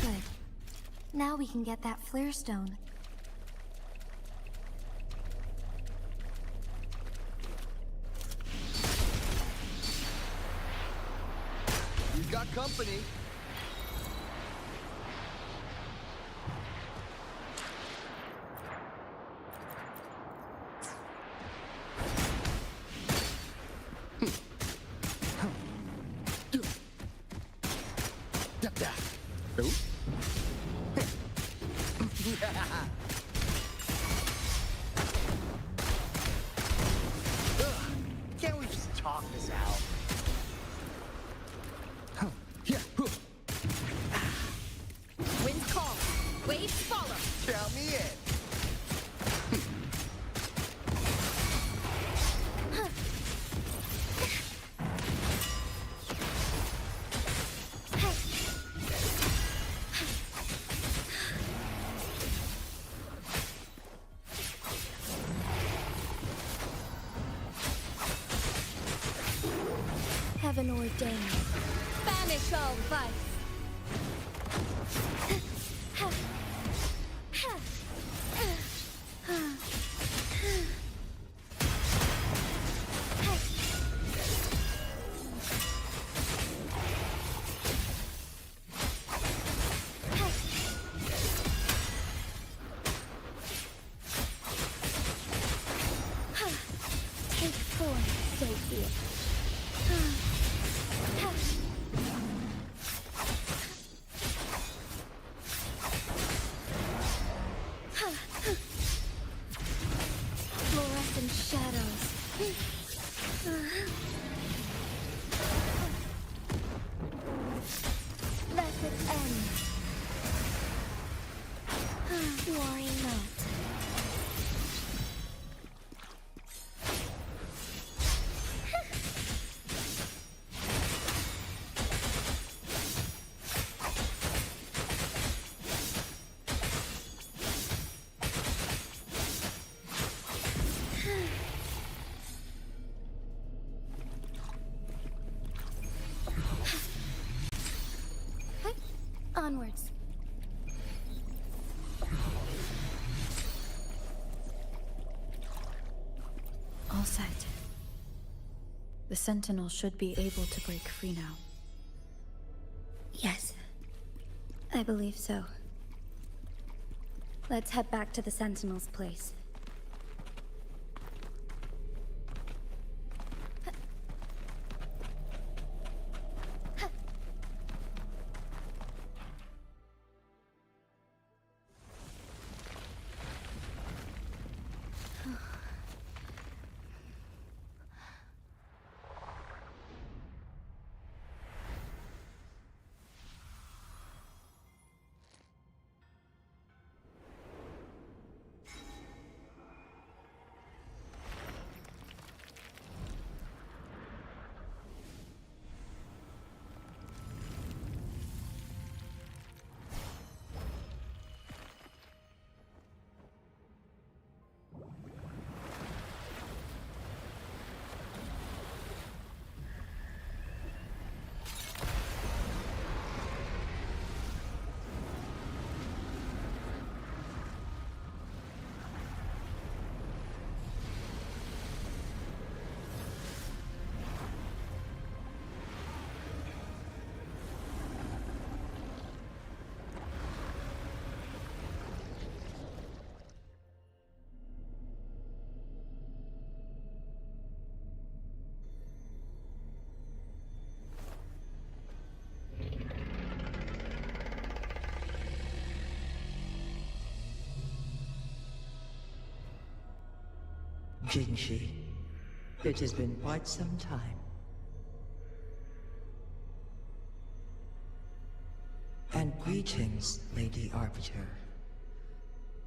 Good. Now we can get that flare stone. We got company. Can't we just talk this out? Winds call. Waves follow. Count me in. Heaven ordained. Banish all vice. Take form, so be it. Fluorescent shadows. Let it end. Worry not. Onwards. All set. The Sentinel should be able to break free now. Yes, I believe so. Let's head back to the Sentinel's place. Jinshi, it has been quite some time. And greetings, Lady Arbiter.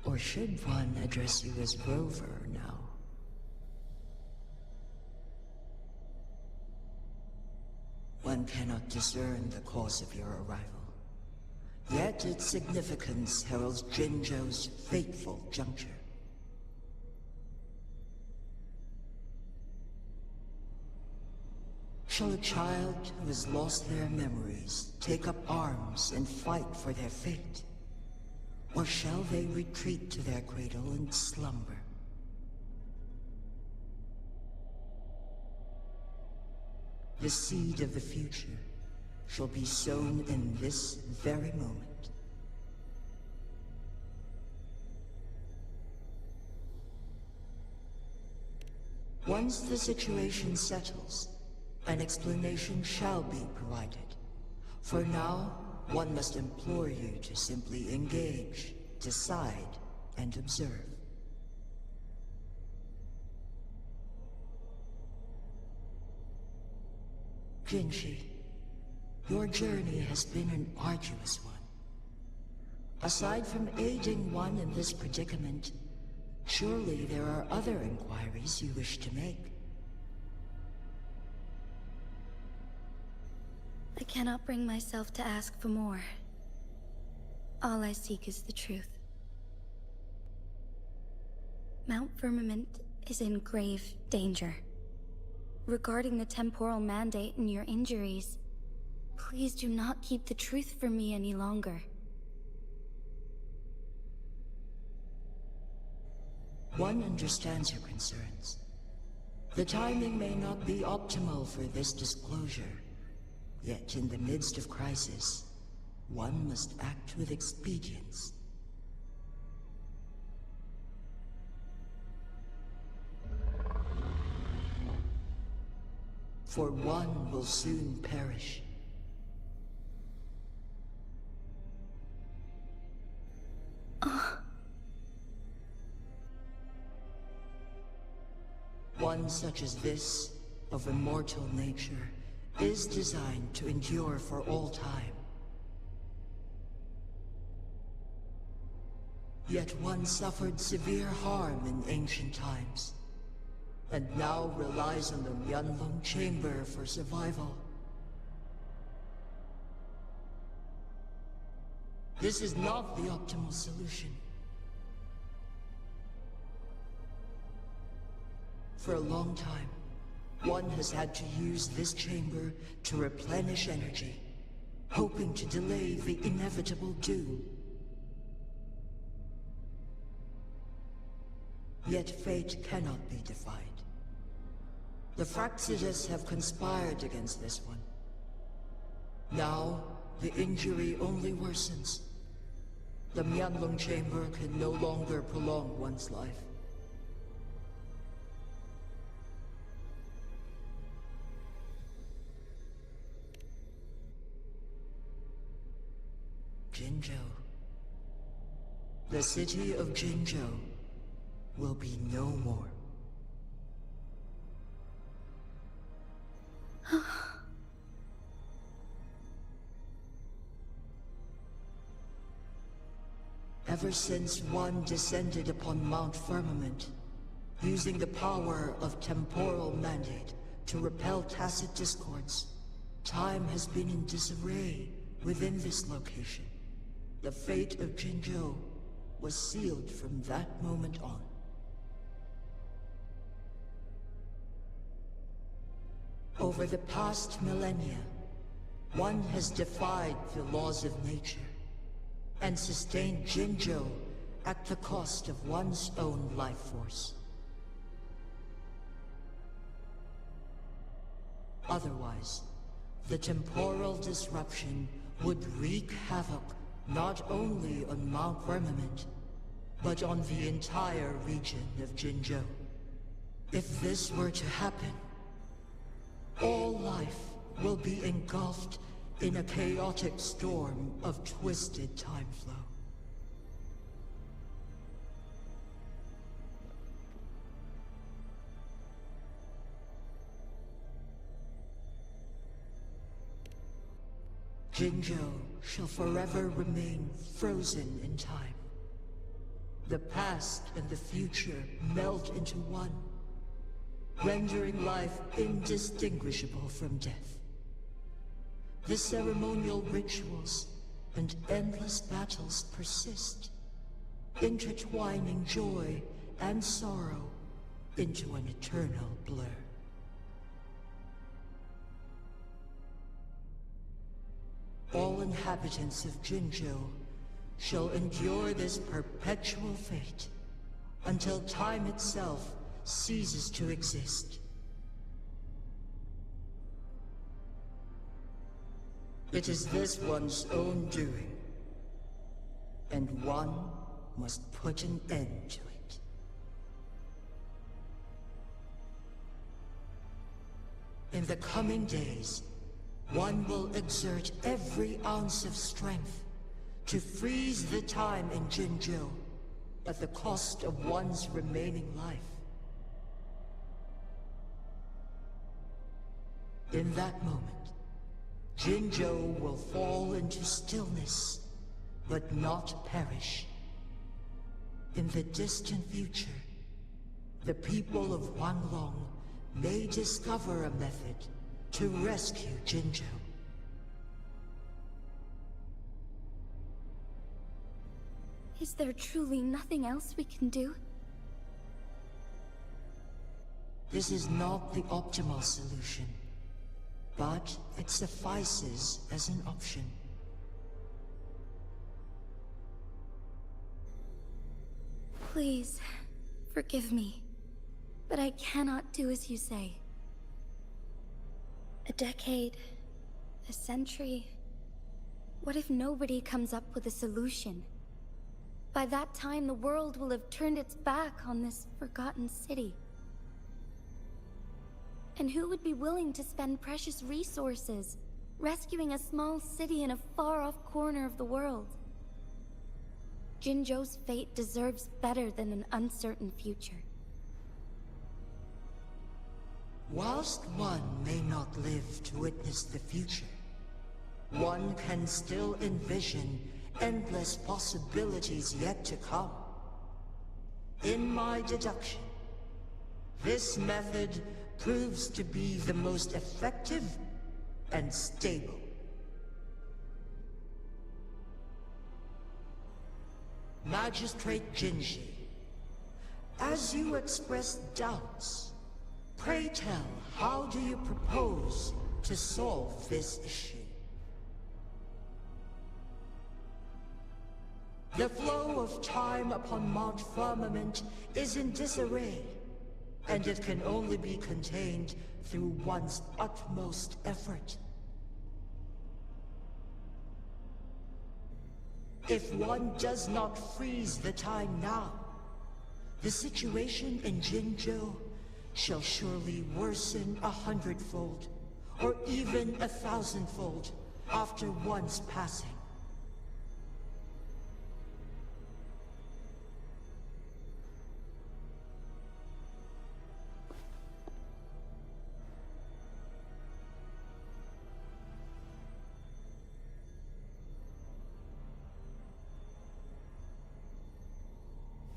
Or should one address you as Rover now? One cannot discern the cause of your arrival. Yet its significance heralds Jinzhou's fateful juncture. Shall a child who has lost their memories take up arms and fight for their fate? Or shall they retreat to their cradle and slumber? The seed of the future shall be sown in this very moment. Once the situation settles, an explanation shall be provided. For now, one must implore you to simply engage, decide, and observe. Jinshi, your journey has been an arduous one. Aside from aiding one in this predicament, surely there are other inquiries you wish to make. I cannot bring myself to ask for more. All I seek is the truth. Mount Firmament is in grave danger. Regarding the temporal mandate and your injuries, please do not keep the truth from me any longer. One understands your concerns. The timing may not be optimal for this disclosure. Yet in the midst of crisis, one must act with expedience. For one will soon perish. One such as this, of immortal nature, is designed to endure for all time. Yet one suffered severe harm in ancient times, and now relies on the Myanlong Chamber for survival. This is not the optimal solution. For a long time, one has had to use this chamber to replenish energy, hoping to delay the inevitable doom. Yet fate cannot be defied. The Fraxidus have conspired against this one. Now, the injury only worsens. The Myanlong Chamber can no longer prolong one's life. Jinzhou. The city of Jinzhou will be no more. Ever since one descended upon Mount Firmament, using the power of temporal mandate to repel tacit discords, time has been in disarray within this location. The fate of Jinzhou was sealed from that moment on. Over the past millennia, one has defied the laws of nature and sustained Jinzhou at the cost of one's own life force. Otherwise, the temporal disruption would wreak havoc not only on Mount Firmament, but on the entire region of Jinzhou. If this were to happen, all life will be engulfed in a chaotic storm of twisted time flow. Jinzhou shall forever remain frozen in time. The past and the future melt into one, rendering life indistinguishable from death. The ceremonial rituals and endless battles persist, intertwining joy and sorrow into an eternal blur. All inhabitants of Jinzhou shall endure this perpetual fate until time itself ceases to exist. It is this one's own doing, and one must put an end to it. In the coming days, one will exert every ounce of strength to freeze the time in Jinzhou at the cost of one's remaining life. In that moment, Jinzhou will fall into stillness, but not perish. In the distant future, the people of Wanlong may discover a method to rescue Jinzhou. Is there truly nothing else we can do? This is not the optimal solution, but it suffices as an option. Please, forgive me, but I cannot do as you say. A decade, a century. What if nobody comes up with a solution? By that time, the world will have turned its back on this forgotten city. And who would be willing to spend precious resources rescuing a small city in a far-off corner of the world? Jinzhou's fate deserves better than an uncertain future. Whilst one may not live to witness the future, one can still envision endless possibilities yet to come. In my deduction, this method proves to be the most effective and stable. Magistrate Jinji, as you express doubts, pray tell, how do you propose to solve this issue? The flow of time upon Mount Firmament is in disarray, and it can only be contained through one's utmost effort. If one does not freeze the time now, the situation in Jinzhou shall surely worsen 100-fold, or even 1,000-fold, after one's passing.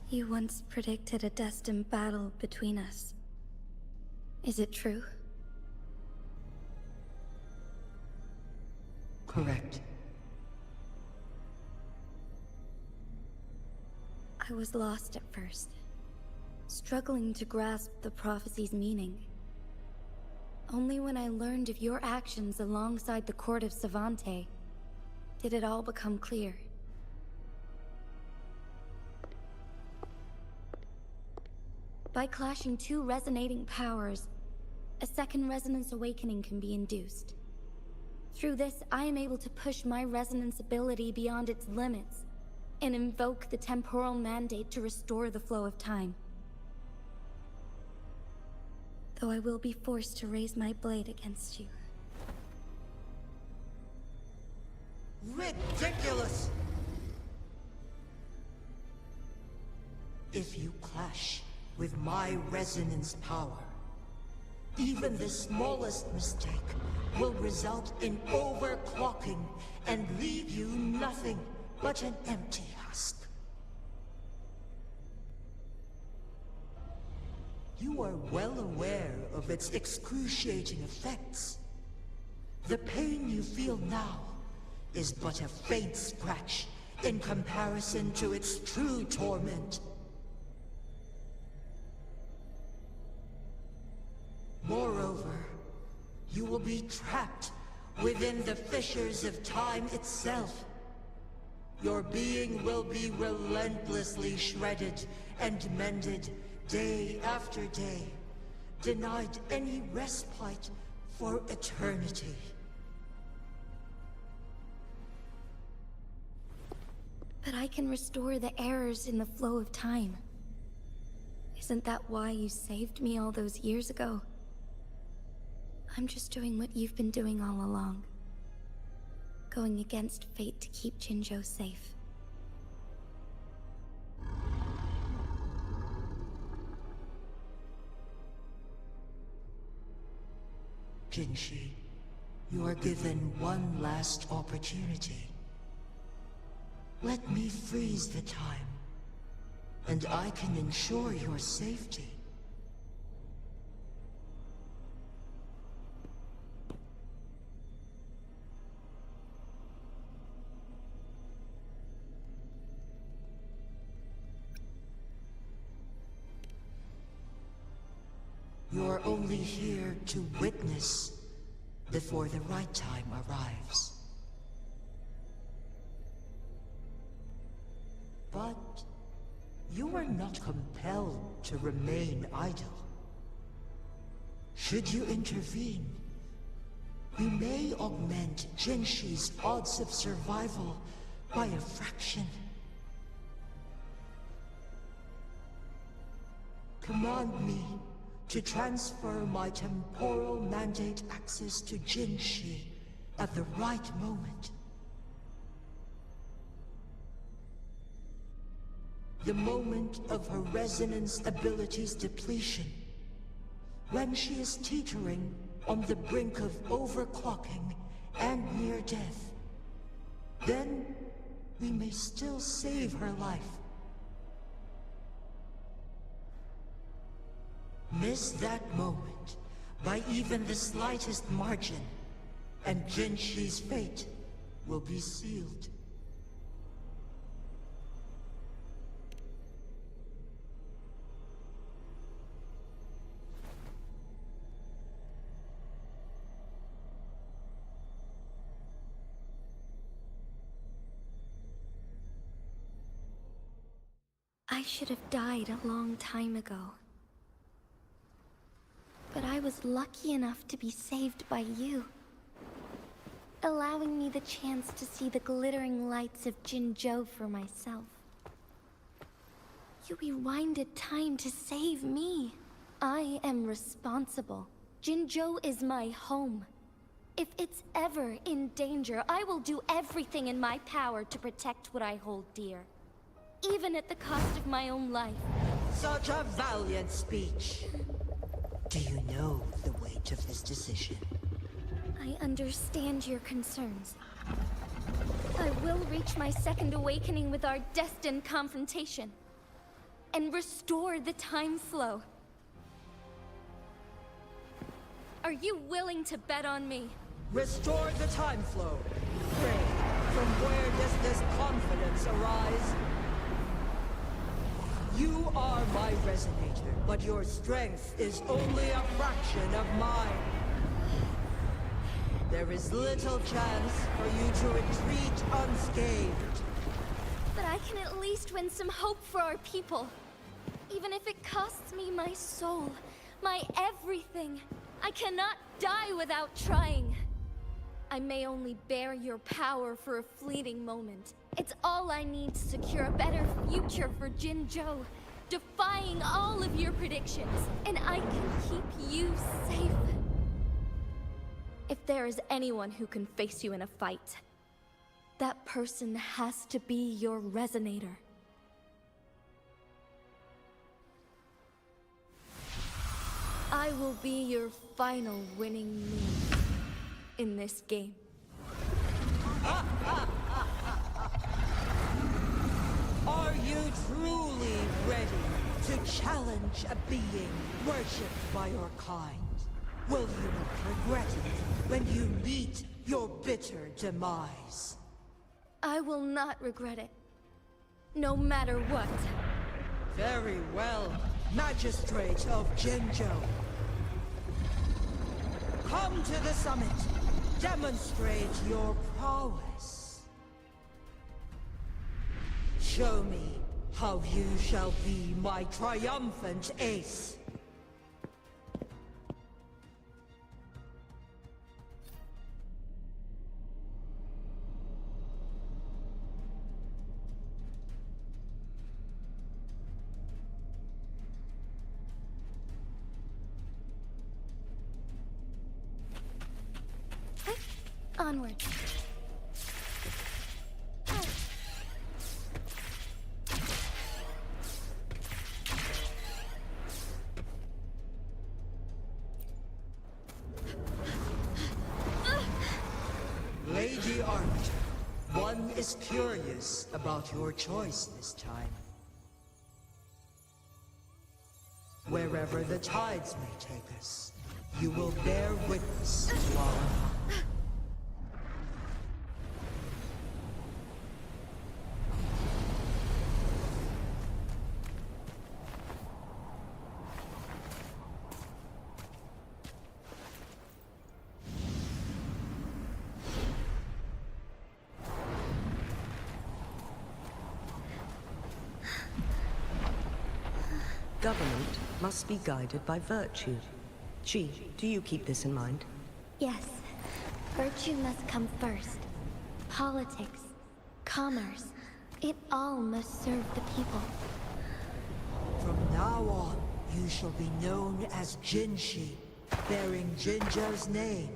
You once predicted a destined battle between us. Is it true? Correct. I was lost at first, struggling to grasp the prophecy's meaning. Only when I learned of your actions alongside the court of Savante did it all become clear. By clashing two resonating powers, a second resonance awakening can be induced. Through this, I am able to push my resonance ability beyond its limits and invoke the temporal mandate to restore the flow of time. Though I will be forced to raise my blade against you. Ridiculous! If you clash with my resonance power, Even the smallest mistake will result in overclocking and leave you nothing but an empty husk. You are well aware of its excruciating effects. The pain you feel now is but a faint scratch in comparison to its true torment. Moreover, you will be trapped within the fissures of time itself. Your being will be relentlessly shredded and mended day after day, denied any respite for eternity. But I can restore the errors in the flow of time. Isn't that why you saved me all those years ago? I'm just doing what you've been doing all along. Going against fate to keep Jinzhou safe. Jinshi, you are given one last opportunity. Let me freeze the time, and I can ensure your safety. You're only here to witness before the right time arrives. But you are not compelled to remain idle. Should you intervene, we may augment Jinshi's odds of survival by a fraction. Command me to transfer my temporal mandate access to Jinshi at the right moment. The moment of her resonance ability's depletion, when she is teetering on the brink of overclocking and near death. Then we may still save her life. Miss that moment by even the slightest margin, and Jinshi's fate will be sealed. I should have died a long time ago. But I was lucky enough to be saved by you, allowing me the chance to see the glittering lights of Jinzhou for myself. You rewinded time to save me. I am responsible. Jinzhou is my home. If it's ever in danger, I will do everything in my power to protect what I hold dear, even at the cost of my own life. Such a valiant speech. Do you know the weight of this decision? I understand your concerns. I will reach my second awakening with our destined confrontation, and restore the time flow. Are you willing to bet on me? Restore the time flow. Pray, from where does this confidence arise? You are my resonator, but your strength is only a fraction of mine. There is little chance for you to retreat unscathed. But I can at least win some hope for our people. Even if it costs me my soul, my everything. I cannot die without trying. I may only bear your power for a fleeting moment. It's all I need to secure a better future for Jinzhou, defying all of your predictions, and I can keep you safe. If there is anyone who can face you in a fight, that person has to be your resonator. I will be your final winning move in this game. Are you truly ready to challenge a being worshipped by your kind? Will you not regret it when you meet your bitter demise? I will not regret it. No matter what. Very well, Magistrate of Jinzhou. Come to the summit. Demonstrate your prowess. Show me how you shall be my triumphant ace. Onward. Lady Arbiter, one is curious about your choice this time. Wherever the tides may take us, you will bear witness to our power. Government must be guided by virtue. Ji, do you keep this in mind? Yes. Virtue must come first. Politics, commerce, it all must serve the people. From now on, you shall be known as Jinshi, bearing Jinzhou's name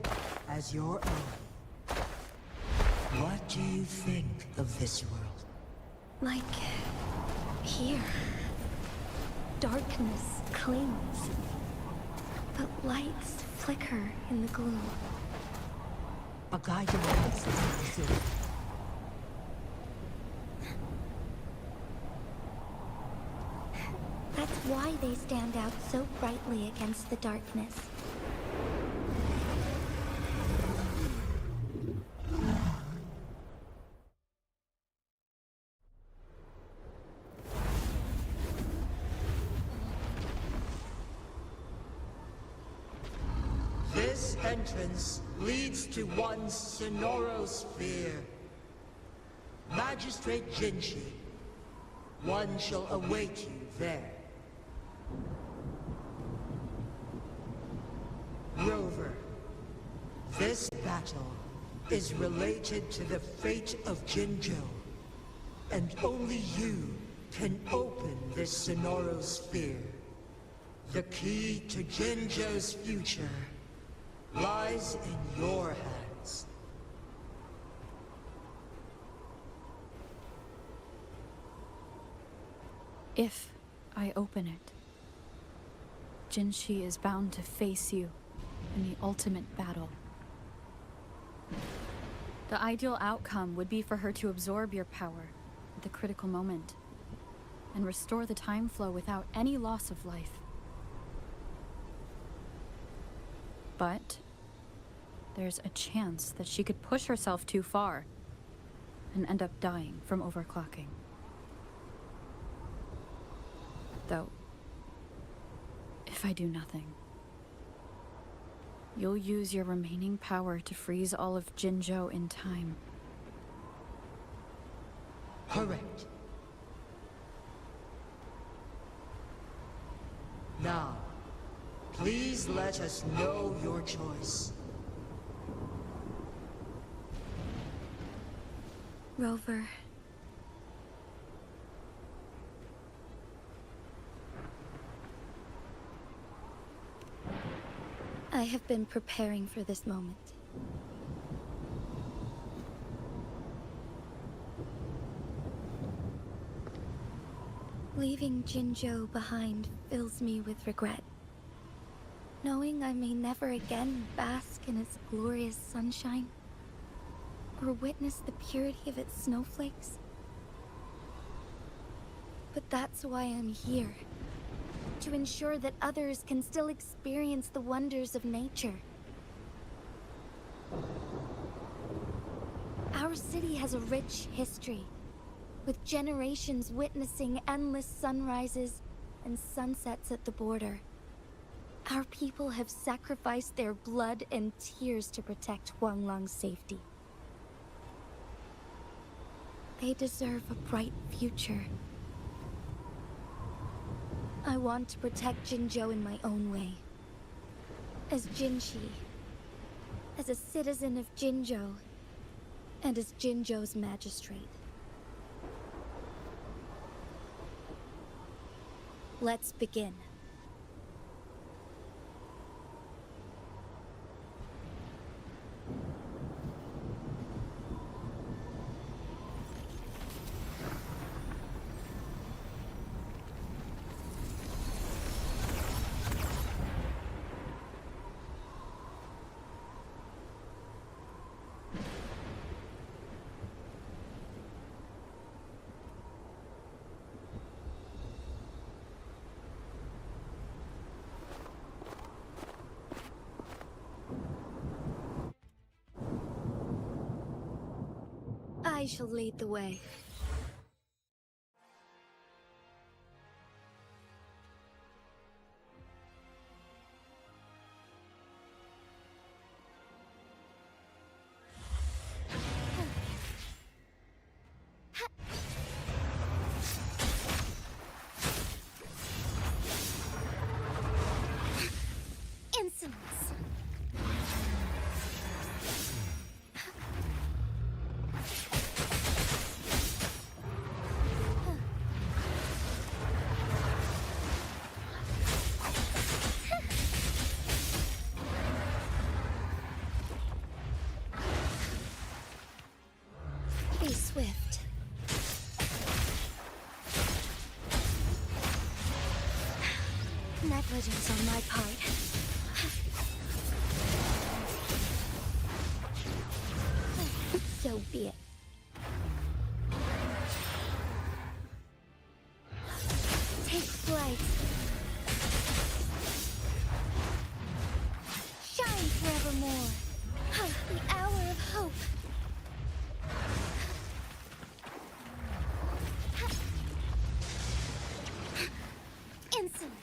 as your own. What do you think of this world? Like... here. Darkness clings. But lights flicker in the gloom. A guiding light is the city. That's why they stand out so brightly against the darkness. This entrance leads to one's sonorosphere. Magistrate Jinshi, one shall await you there. Rover, this battle is related to the fate of Jinzhou, and only you can open this sonorosphere. The key to Jinzhou's future lies in your hands. If I open it, Jinshi is bound to face you in the ultimate battle. The ideal outcome would be for her to absorb your power at the critical moment and restore the time flow without any loss of life. But there's a chance that she could push herself too far and end up dying from overclocking. Though, if I do nothing, you'll use your remaining power to freeze all of Jinzhou in time. Correct. Now, please let us know your choice. Rover. I have been preparing for this moment. Leaving Jinzhou behind fills me with regret. Knowing I may never again bask in its glorious sunshine, or witness the purity of its snowflakes. But that's why I'm here. To ensure that others can still experience the wonders of nature. Our city has a rich history, with generations witnessing endless sunrises and sunsets at the border. Our people have sacrificed their blood and tears to protect Huanglang's safety. They deserve a bright future. I want to protect Jinzhou in my own way. As Jinshi, as a citizen of Jinzhou, and as Jinzhou's magistrate. Let's begin. I shall lead the way. Insolence. Be swift. Negligence on my part. So be it. Take flight. Shine forevermore. The hour of hope. Insolence.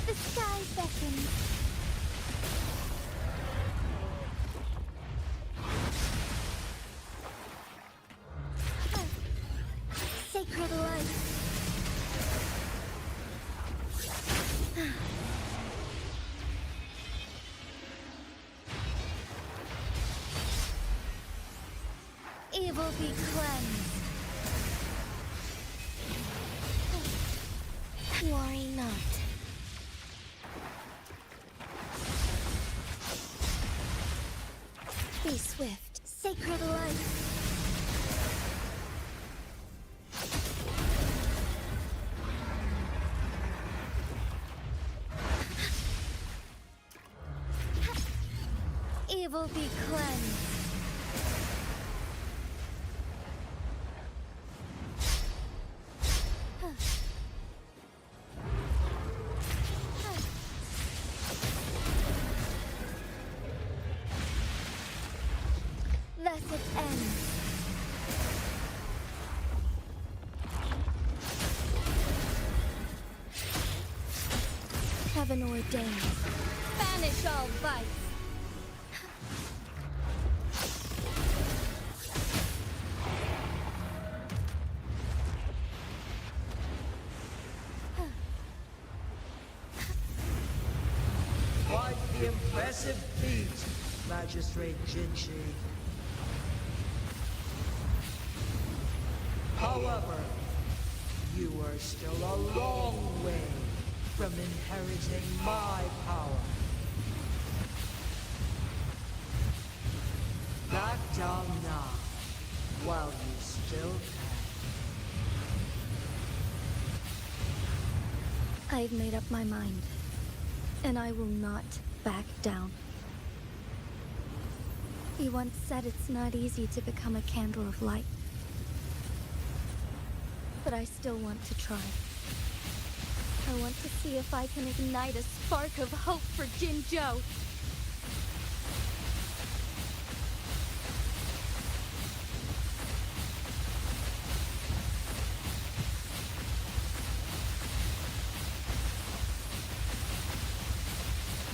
The sky beckons. Sacred light. Evil be cleansed. Worry not. Be swift. Sacred light. Evil be cleansed. heaven ordained. Banish all vice. Quite the impressive feat, Magistrate Jinshi. However, you are still a long way from inheriting my power. Back down now, while you still can. I've made up my mind, and I will not back down. You once said it's not easy to become a candle of light. But I still want to try. I want to see if I can ignite a spark of hope for Jinzhou.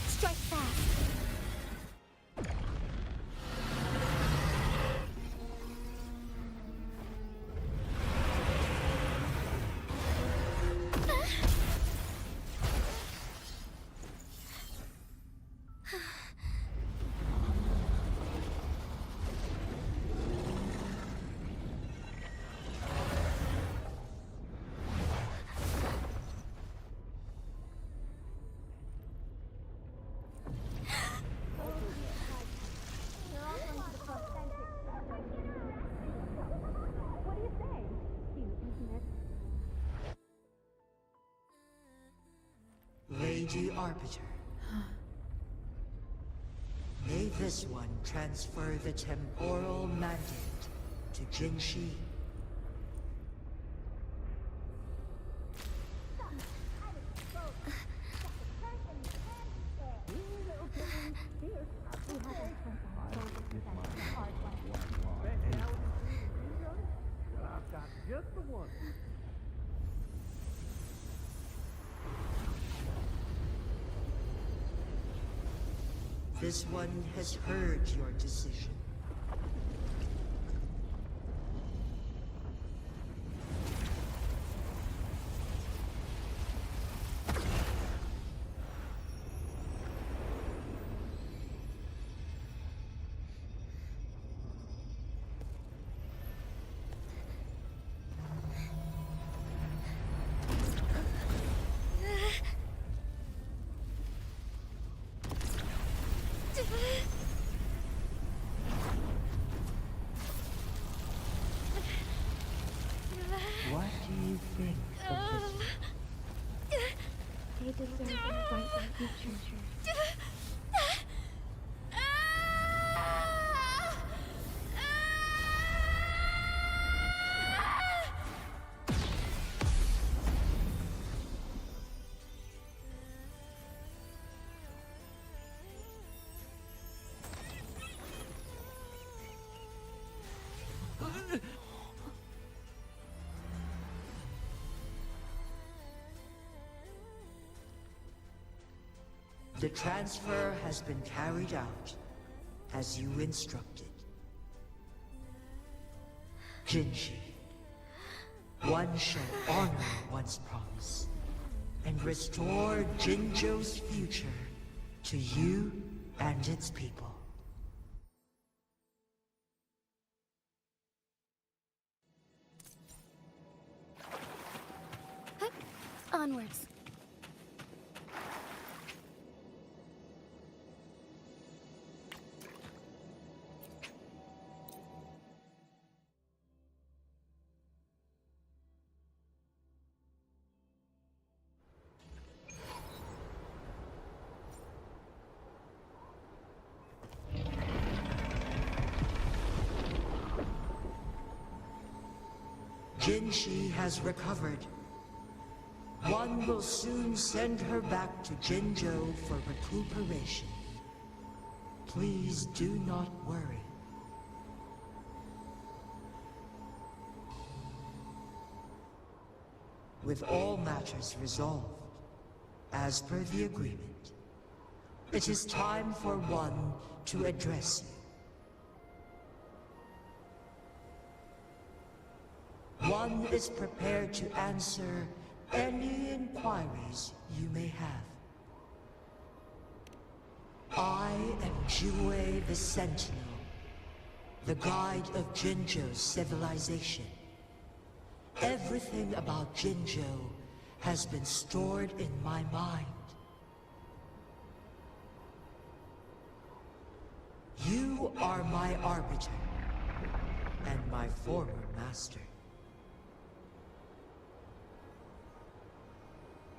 Strike fast. Lady Arbiter. May this one transfer the temporal mandate to Jinshi. Just the one. This one has heard your decision. What do you think of this? They deserve a bright future. The transfer has been carried out, as you instructed. Jinshi, one shall honor one's promise, and restore Jinzhou's future to you and its people. Onwards. Jinshi has recovered. One will soon send her back to Jinzhou for recuperation. Please do not worry. With all matters resolved, as per the agreement. It is time for one to address you. One is prepared to answer any inquiries you may have. I am Jue the Sentinel, the guide of Jinzhou's civilization. Everything about Jinzhou has been stored in my mind. You are my arbiter, and my former master.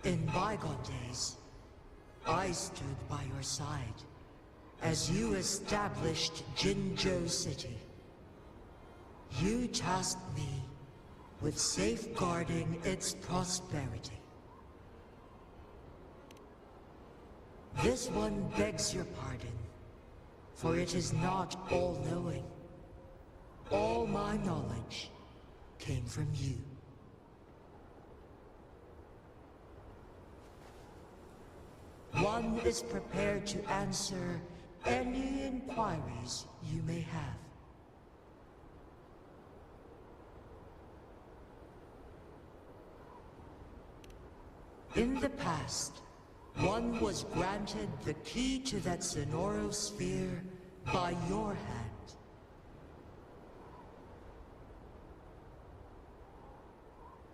In bygone days, I stood by your side as you established Jinzhou City. You tasked me with safeguarding its prosperity. This one begs your pardon, for it is not all-knowing. All my knowledge came from you. One is prepared to answer any inquiries you may have. In the past, one was granted the key to that Sonoro sphere by your hand.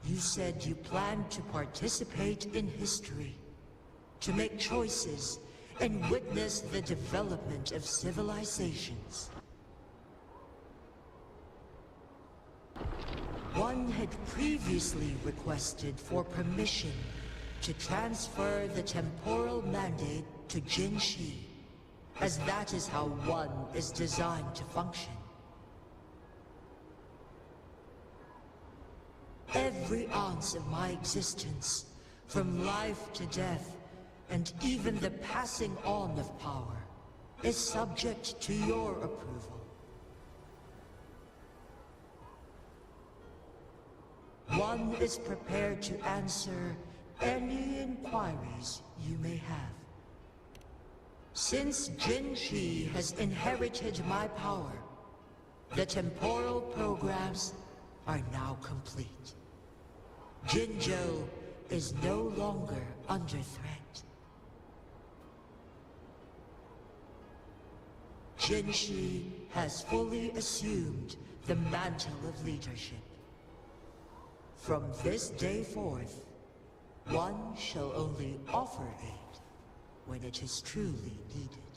You said you planned to participate in history, to make choices and witness the development of civilizations. One had previously requested for permission to transfer the temporal mandate to Jinshi, as that is how one is designed to function. Every ounce of my existence, from life to death, and even the passing on of power, is subject to your approval. One is prepared to answer any inquiries you may have. Since Jinshi has inherited my power, the temporal programs are now complete. Jinzhou is no longer under threat. Jinshi has fully assumed the mantle of leadership. From this day forth, one shall only offer aid when it is truly needed.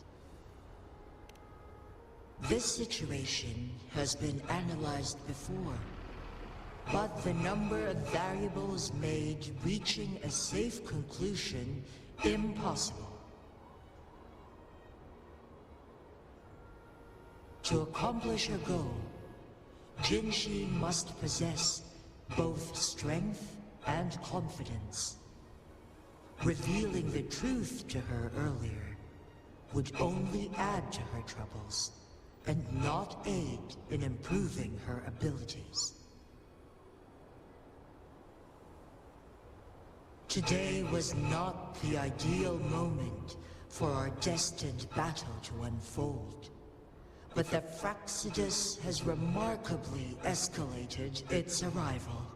This situation has been analyzed before, but the number of variables made reaching a safe conclusion impossible. To accomplish her goal, Jinshi must possess both strength and confidence. Revealing the truth to her earlier would only add to her troubles, and not aid in improving her abilities. Today was not the ideal moment for our destined battle to unfold, but the Fraxidus has remarkably escalated its arrival.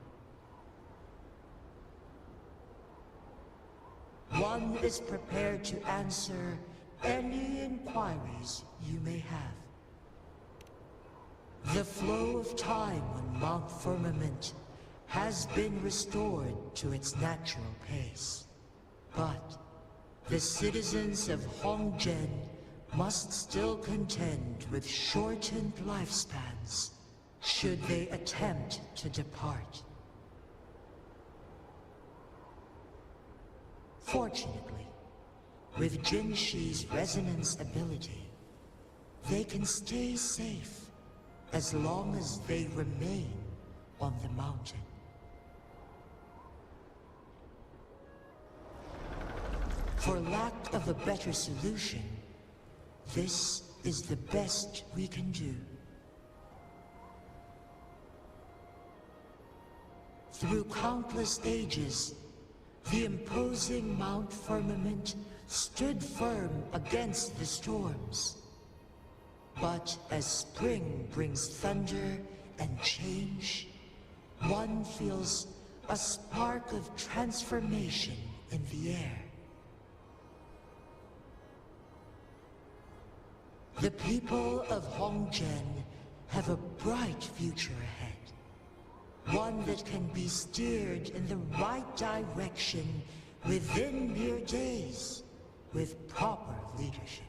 One is prepared to answer any inquiries you may have. The flow of time on Mount Firmament has been restored to its natural pace, but the citizens of Hongzhen must still contend with shortened lifespans should they attempt to depart. Fortunately, with Jinshi's resonance ability, they can stay safe as long as they remain on the mountain. For lack of a better solution, this is the best we can do. Through countless ages, The imposing Mount Firmament stood firm against the storms. But as spring brings thunder and change, one feels a spark of transformation in the air. The people of Hongzhen have a bright future ahead. One that can be steered in the right direction within mere days with proper leadership.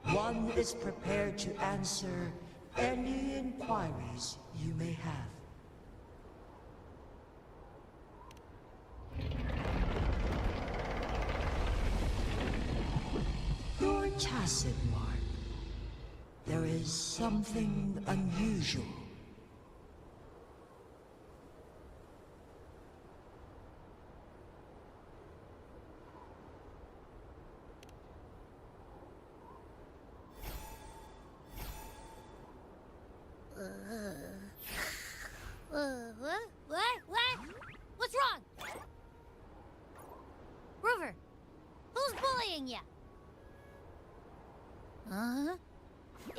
One is prepared to answer any inquiries you may have. Your tacit mark. There is something unusual. What? What's wrong? Rover, who's bullying you? Huh?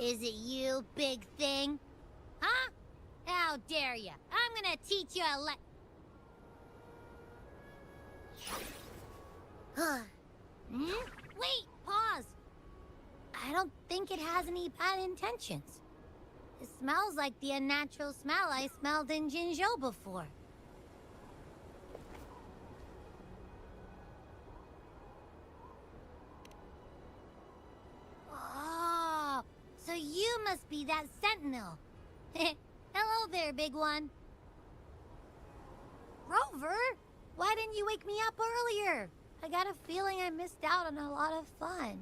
Is it you, big thing? Huh? How dare you? I'm gonna teach you a Wait, pause. I don't think it has any bad intentions. It smells like the unnatural smell I smelled in Jinzhou before. Oh, so you must be that sentinel. Hello there, big one. Rover, why didn't you wake me up earlier? I got a feeling I missed out on a lot of fun.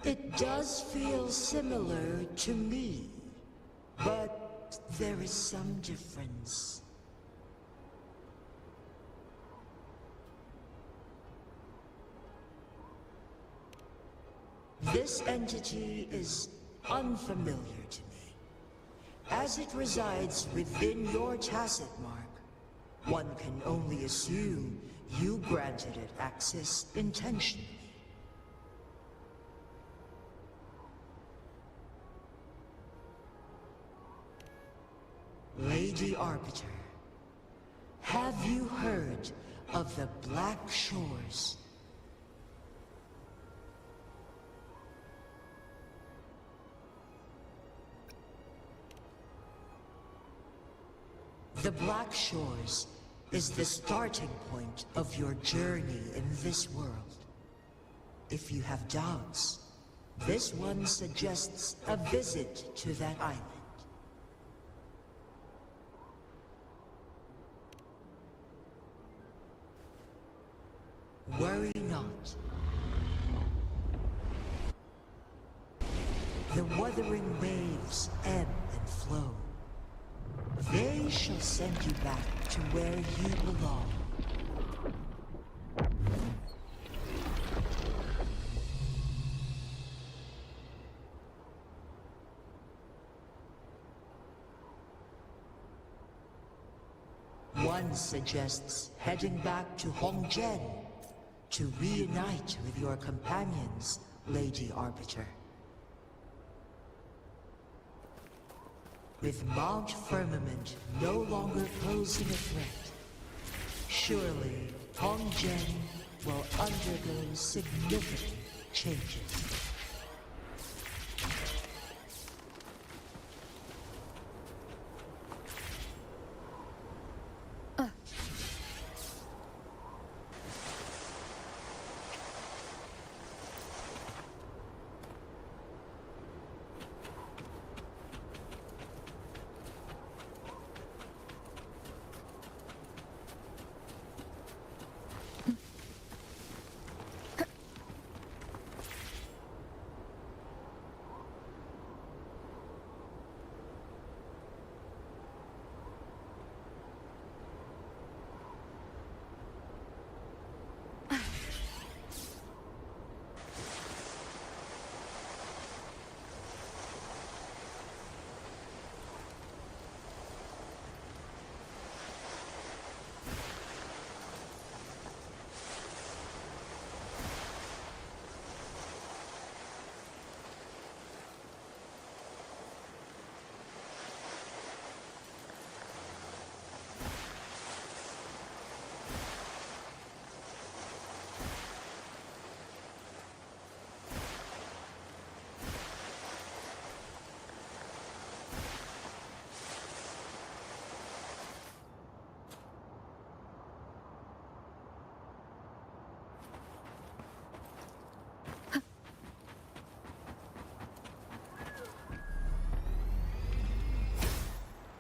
It does feel similar to me, but there is some difference. This entity is unfamiliar to me. As it resides within your tacit mark, one can only assume you granted it access intentionally. Lady Arbiter, have you heard of the Black Shores? The Black Shores is the starting point of your journey in this world. If you have doubts, this one suggests a visit to that island. Worry not. The wuthering waves ebb and flow. They shall send you back to where you belong. One suggests heading back to Hongzhen to reunite with your companions, Lady Arbiter. With Mount Firmament no longer posing a threat, surely Hongzhen will undergo significant changes.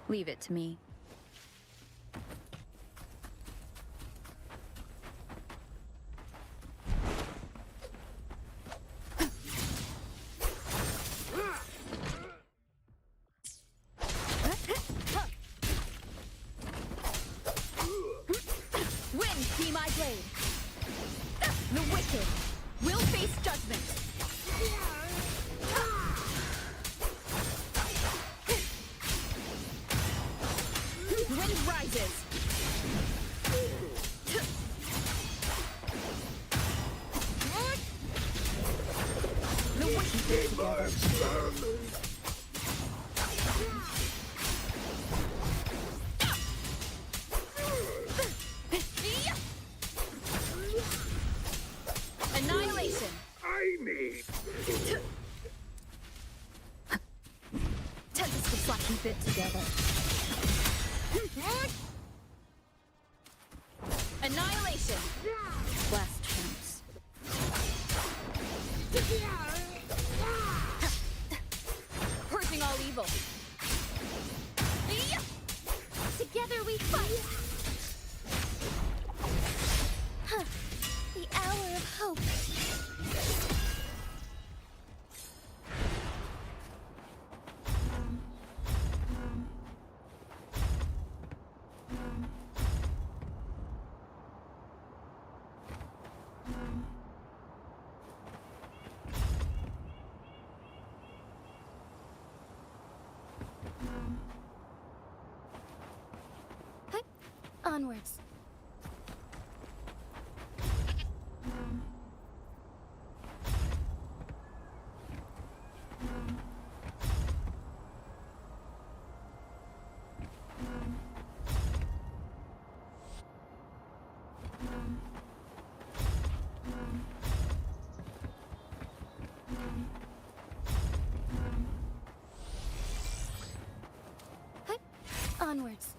Leave it to me. Wind be my blade. The wicked will face judgment. Wind rises. The wicked will together. Annihilation. I need. Tempest will slap keep it together. Annihilation. Last chance. Purging all evil. Together we fight. The hour of hope. Onwards. Onwards.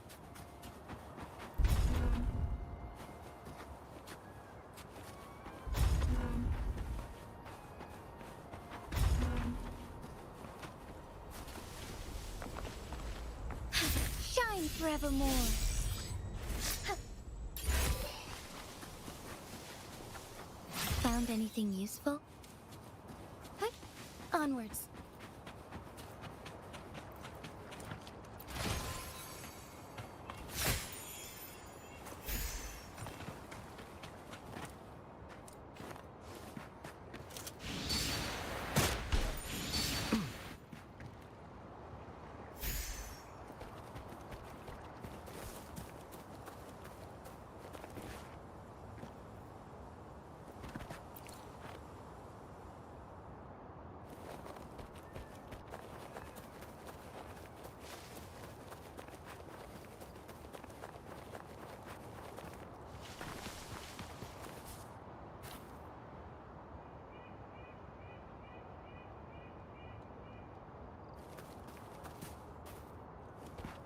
Shine forevermore. Found anything useful? Onwards.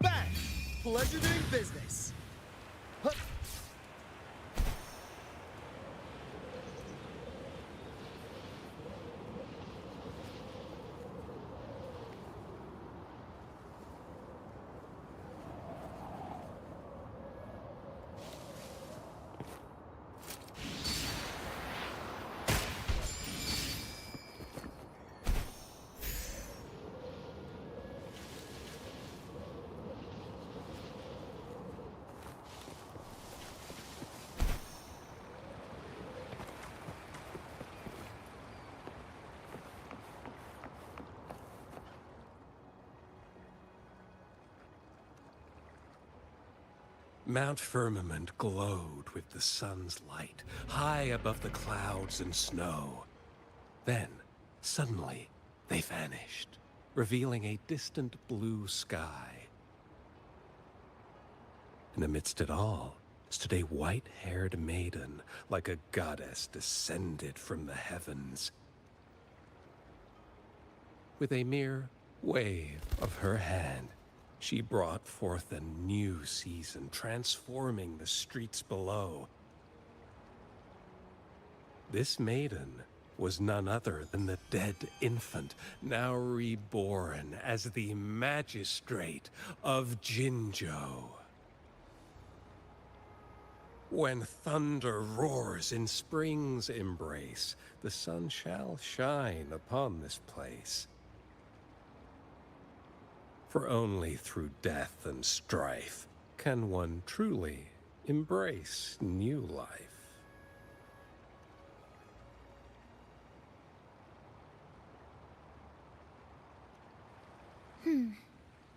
Bang! Pleasure doing business. Hup. Mount Firmament glowed with the sun's light, high above the clouds and snow. Then, suddenly, they vanished, revealing a distant blue sky. And amidst it all stood a white-haired maiden, like a goddess descended from the heavens. With a mere wave of her hand, she brought forth a new season, transforming the streets below. This maiden was none other than the dead infant, now reborn as the magistrate of Jinzhou. When thunder roars in spring's embrace, the sun shall shine upon this place. For only through death and strife can one truly embrace new life.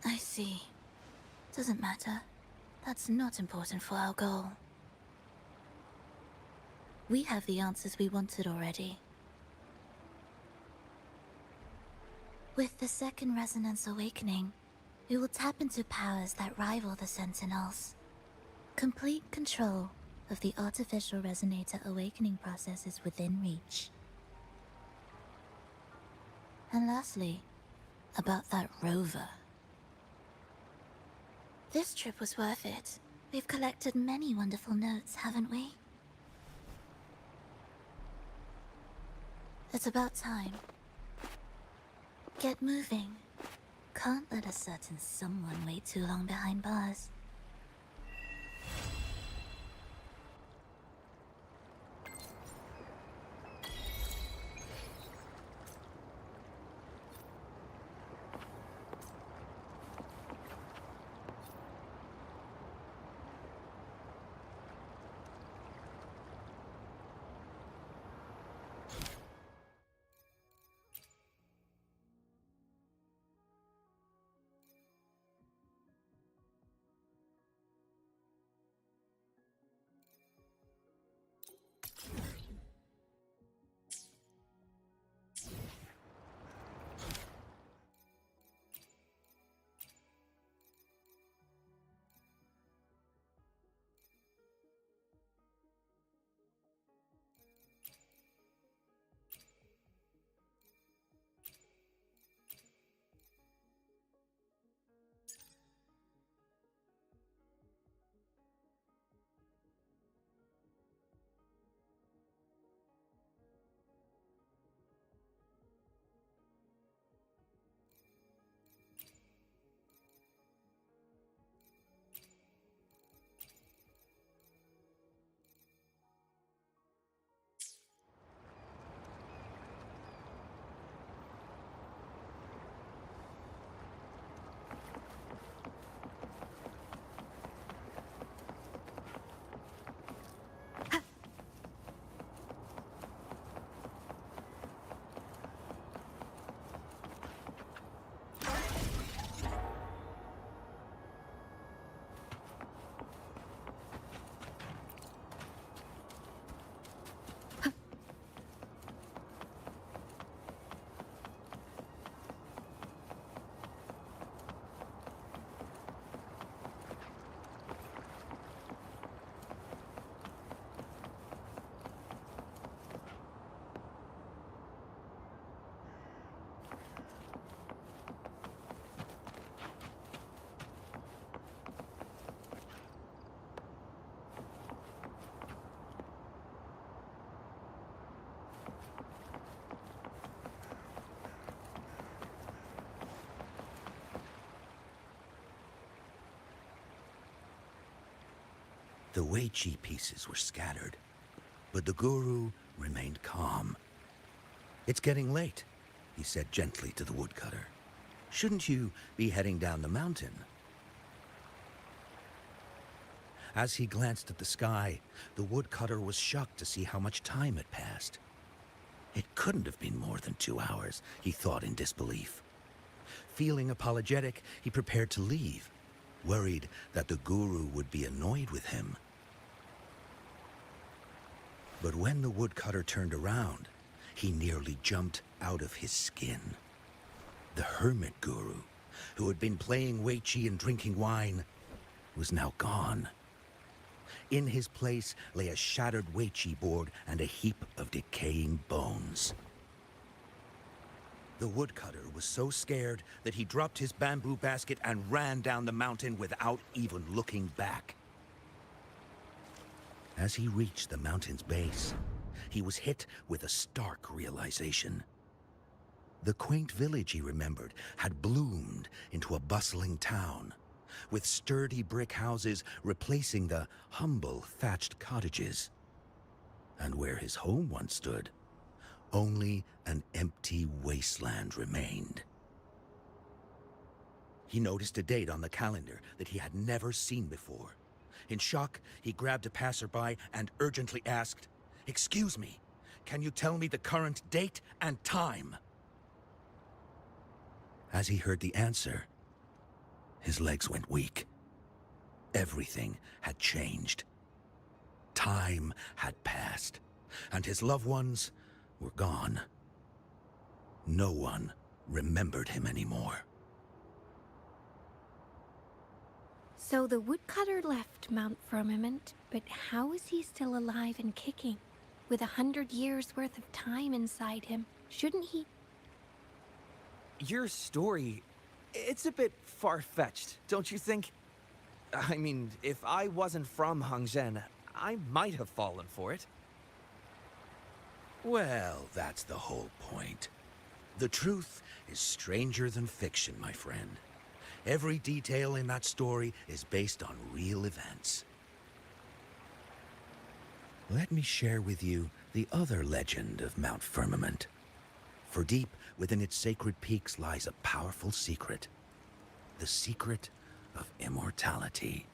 I see. Doesn't matter. That's not important for our goal. We have the answers we wanted already. With the second resonance awakening, we will tap into powers that rival the Sentinels. Complete control of the artificial resonator awakening process is within reach. And lastly, about that rover. This trip was worth it. We've collected many wonderful notes, haven't we? It's about time. Get moving. Can't let a certain someone wait too long behind bars. The Wei Chi pieces were scattered, but the guru remained calm. "It's getting late," he said gently to the woodcutter. "Shouldn't you be heading down the mountain?" As he glanced at the sky, the woodcutter was shocked to see how much time had passed. It couldn't have been more than 2 hours, he thought in disbelief. Feeling apologetic, he prepared to leave, worried that the guru would be annoyed with him. But when the woodcutter turned around, he nearly jumped out of his skin. The hermit guru, who had been playing Wei Chi and drinking wine, was now gone. In his place lay a shattered Wei Chi board and a heap of decaying bones. The woodcutter was so scared that he dropped his bamboo basket and ran down the mountain without even looking back. As he reached the mountain's base, he was hit with a stark realization. The quaint village he remembered had bloomed into a bustling town, with sturdy brick houses replacing the humble thatched cottages. And where his home once stood, only an empty wasteland remained. He noticed a date on the calendar that he had never seen before. In shock, he grabbed a passerby and urgently asked, "Excuse me, can you tell me the current date and time?" As he heard the answer, his legs went weak. Everything had changed. Time had passed, and his loved ones were gone. No one remembered him anymore. So the woodcutter left Mount Firmament, but how is he still alive and kicking? With 100 years worth of time inside him, shouldn't he? Your story, it's a bit far-fetched, don't you think? I mean, if I wasn't from Hongzhen, I might have fallen for it. Well, that's the whole point. The truth is stranger than fiction, my friend. Every detail in that story is based on real events. Let me share with you the other legend of Mount Firmament. For deep within its sacred peaks lies a powerful secret. The secret of immortality.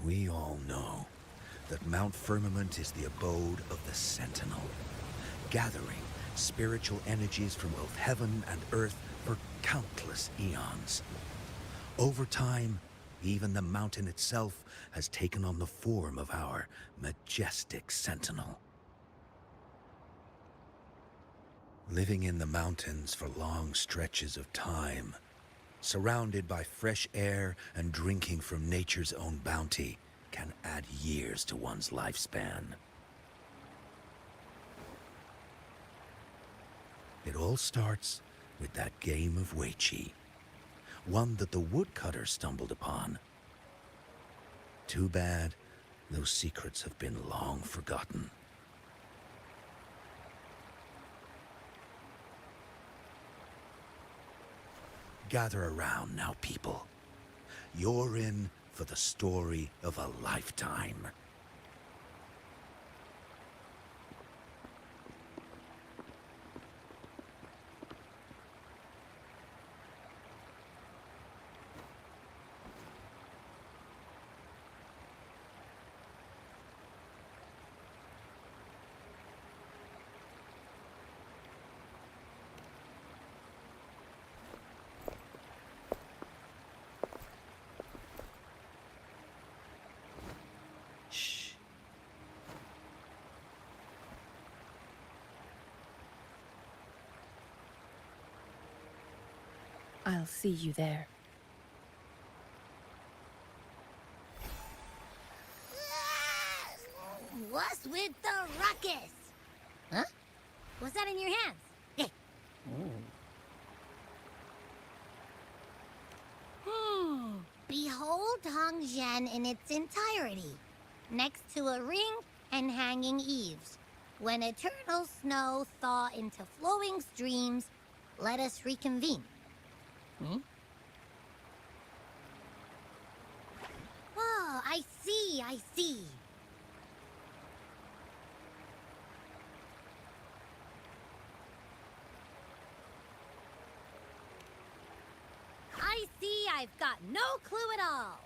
We all know that Mount Firmament is the abode of the Sentinel, gathering spiritual energies from both heaven and earth for countless eons. Over time, even the mountain itself has taken on the form of our majestic Sentinel. Living in the mountains for long stretches of time, surrounded by fresh air and drinking from nature's own bounty, can add years to one's lifespan. It all starts with that game of Weiqi, one that the woodcutter stumbled upon. Too bad those secrets have been long forgotten. Gather around now, people. You're in for the story of a lifetime. I'll see you there. What's with the ruckus? Huh? What's that in your hands? Hey. Behold Hongzhen in its entirety, next to a ring and hanging eaves. When eternal snow thaw into flowing streams, let us reconvene. Oh, I see, I see. I see I've got no clue at all.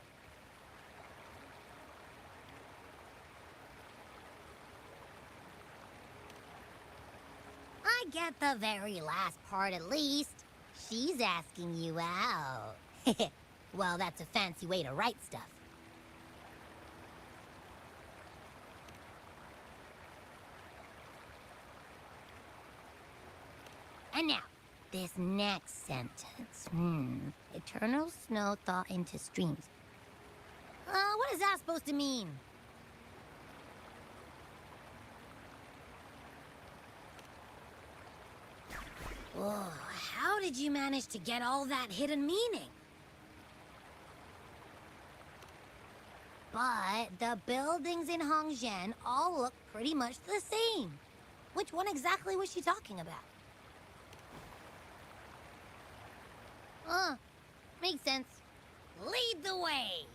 I get the very last part at least. She's asking you out. Well, that's a fancy way to write stuff. And now, this next sentence. Eternal snow thaw into streams. What is that supposed to mean? Whoa, how did you manage to get all that hidden meaning? But the buildings in Hongzhen all look pretty much the same. Which one exactly was she talking about? Makes sense. Lead the way!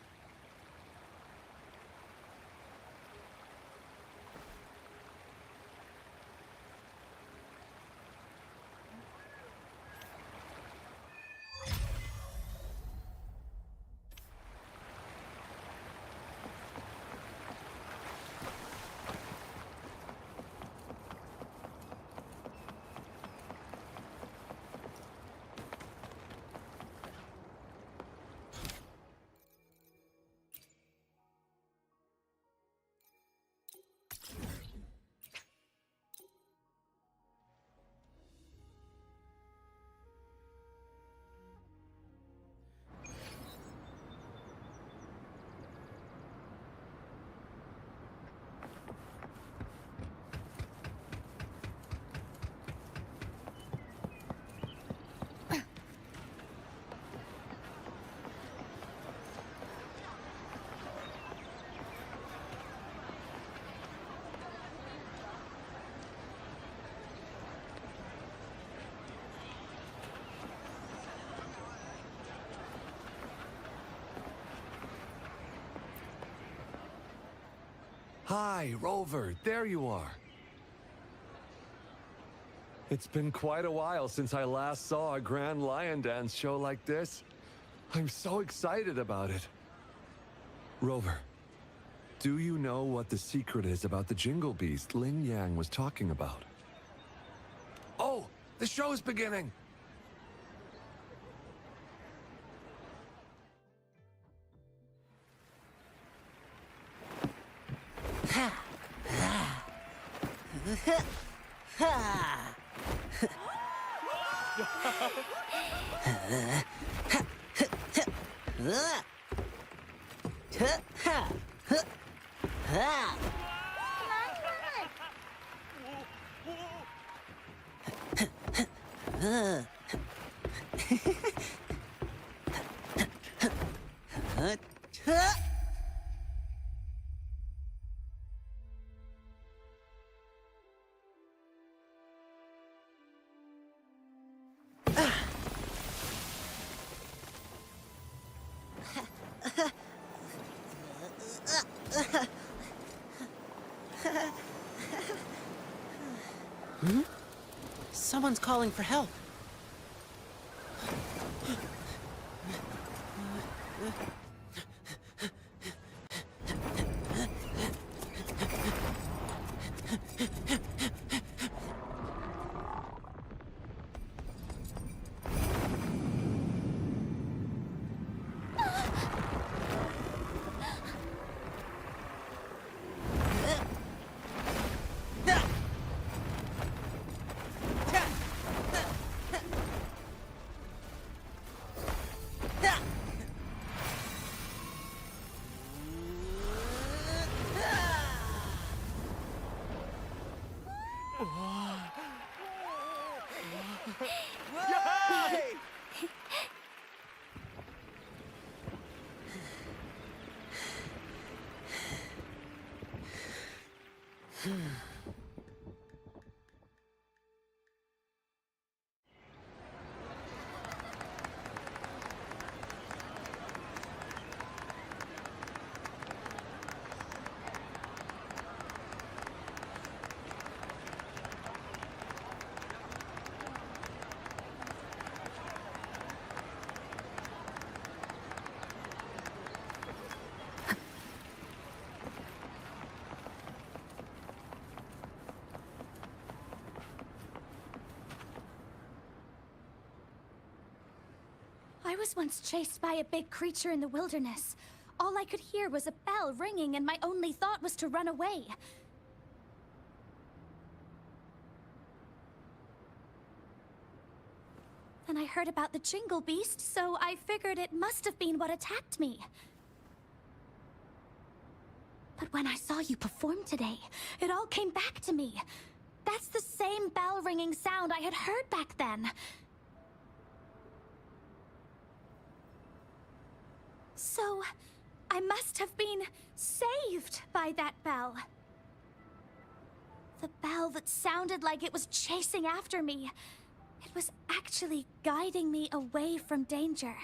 Hi, Rover, there you are. It's been quite a while since I last saw a Grand Lion Dance show like this. I'm so excited about it. Rover, do you know what the secret is about the Jingle Beast Ling Yang was talking about? Oh, the show's beginning! Someone's calling for help. Yay! I was once chased by a big creature in the wilderness. All I could hear was a bell ringing, and my only thought was to run away. Then I heard about the Jingle Beast, so I figured it must have been what attacked me. But when I saw you perform today, it all came back to me. That's the same bell-ringing sound I had heard back then. So, I must have been saved by that bell. The bell that sounded like it was chasing after me. It was actually guiding me away from danger.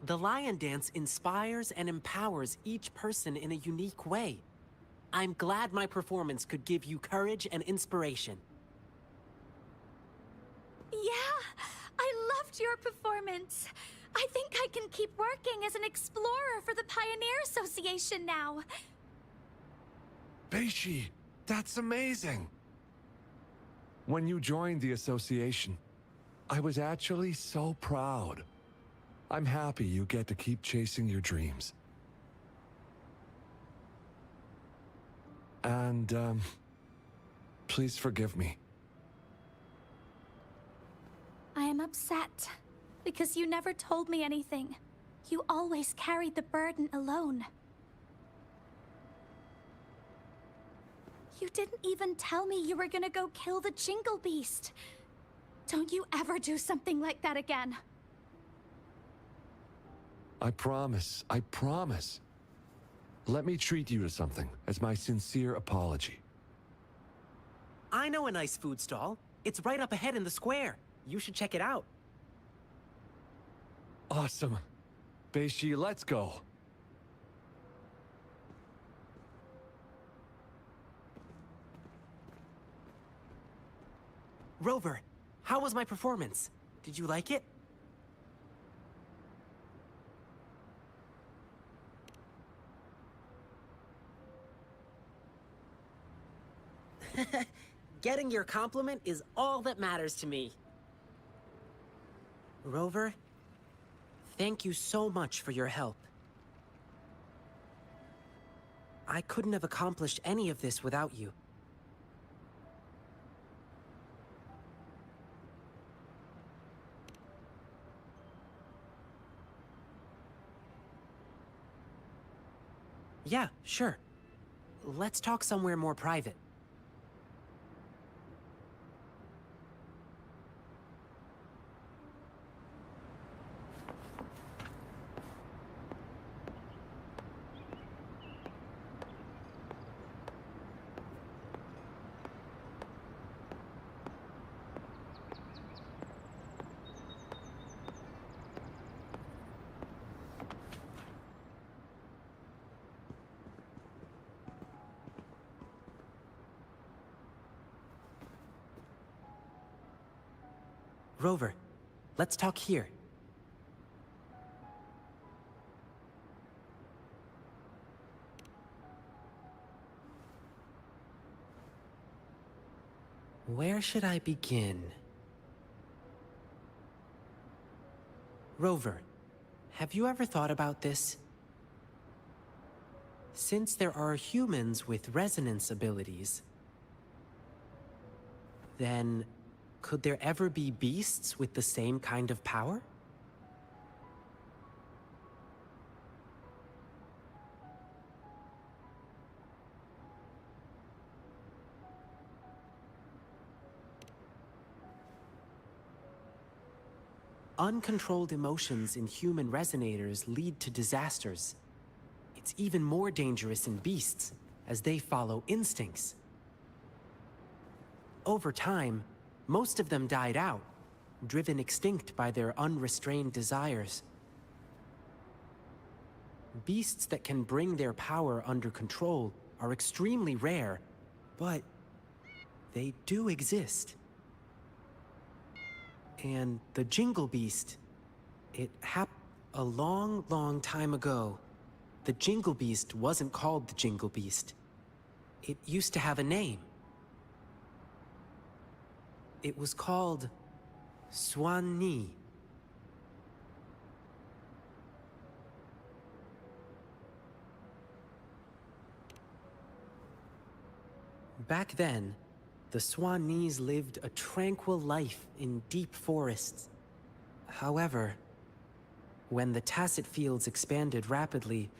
The lion dance inspires and empowers each person in a unique way. I'm glad my performance could give you courage and inspiration. Yeah, I loved your performance. I think I can keep working as an explorer for the Pioneer Association now. Beishi, that's amazing! When you joined the association, I was actually so proud. I'm happy you get to keep chasing your dreams. And, please forgive me. I am upset because you never told me anything. You always carried the burden alone. You didn't even tell me you were gonna go kill the Jingle Beast. Don't you ever do something like that again. I promise, I promise. Let me treat you to something as my sincere apology. I know a nice food stall. It's right up ahead in the square. You should check it out. Awesome. Beishi, let's go. Rover, how was my performance? Did you like it? Getting your compliment is all that matters to me. Rover, thank you so much for your help. I couldn't have accomplished any of this without you. Yeah, sure. Let's talk somewhere more private. Rover, let's talk here. Where should I begin? Rover, have you ever thought about this? Since there are humans with resonance abilities, then could there ever be beasts with the same kind of power? Uncontrolled emotions in human resonators lead to disasters. It's even more dangerous in beasts, as they follow instincts. Over time, most of them died out, driven extinct by their unrestrained desires. Beasts that can bring their power under control are extremely rare, but they do exist. And the Jingle Beast, it happened a long, long time ago. The Jingle Beast wasn't called the Jingle Beast. It used to have a name. It was called Swan-Ni. Back then, the Swan-Nis lived a tranquil life in deep forests. However, when the Tacet Fields expanded rapidly,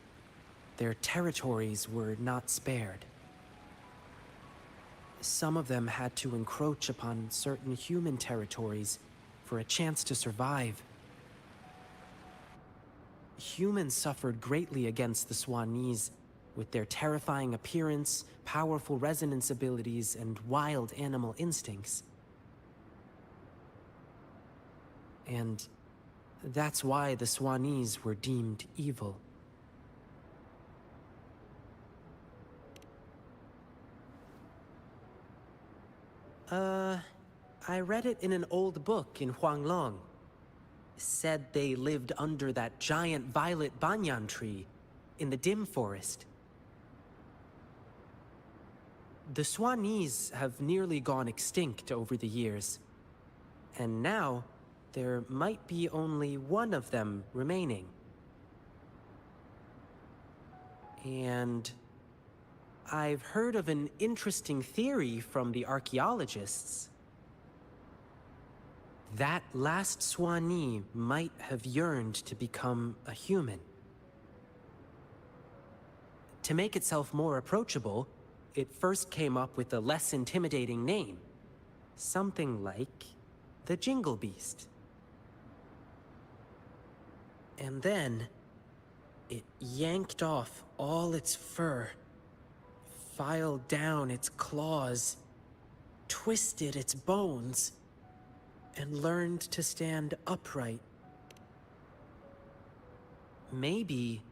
their territories were not spared. Some of them had to encroach upon certain human territories for a chance to survive. Humans suffered greatly against the Swanese, with their terrifying appearance, powerful resonance abilities, and wild animal instincts. And that's why the Swanese were deemed evil. I read it in an old book in Huanglong. Said they lived under that giant violet banyan tree in the dim forest. The Swanese have nearly gone extinct over the years, and now there might be only one of them remaining. And I've heard of an interesting theory from the archaeologists. That last Swanee might have yearned to become a human. To make itself more approachable, it first came up with a less intimidating name. Something like the Jingle Beast. And then, it yanked off all its fur, filed down its claws, twisted its bones, and learned to stand upright. Maybe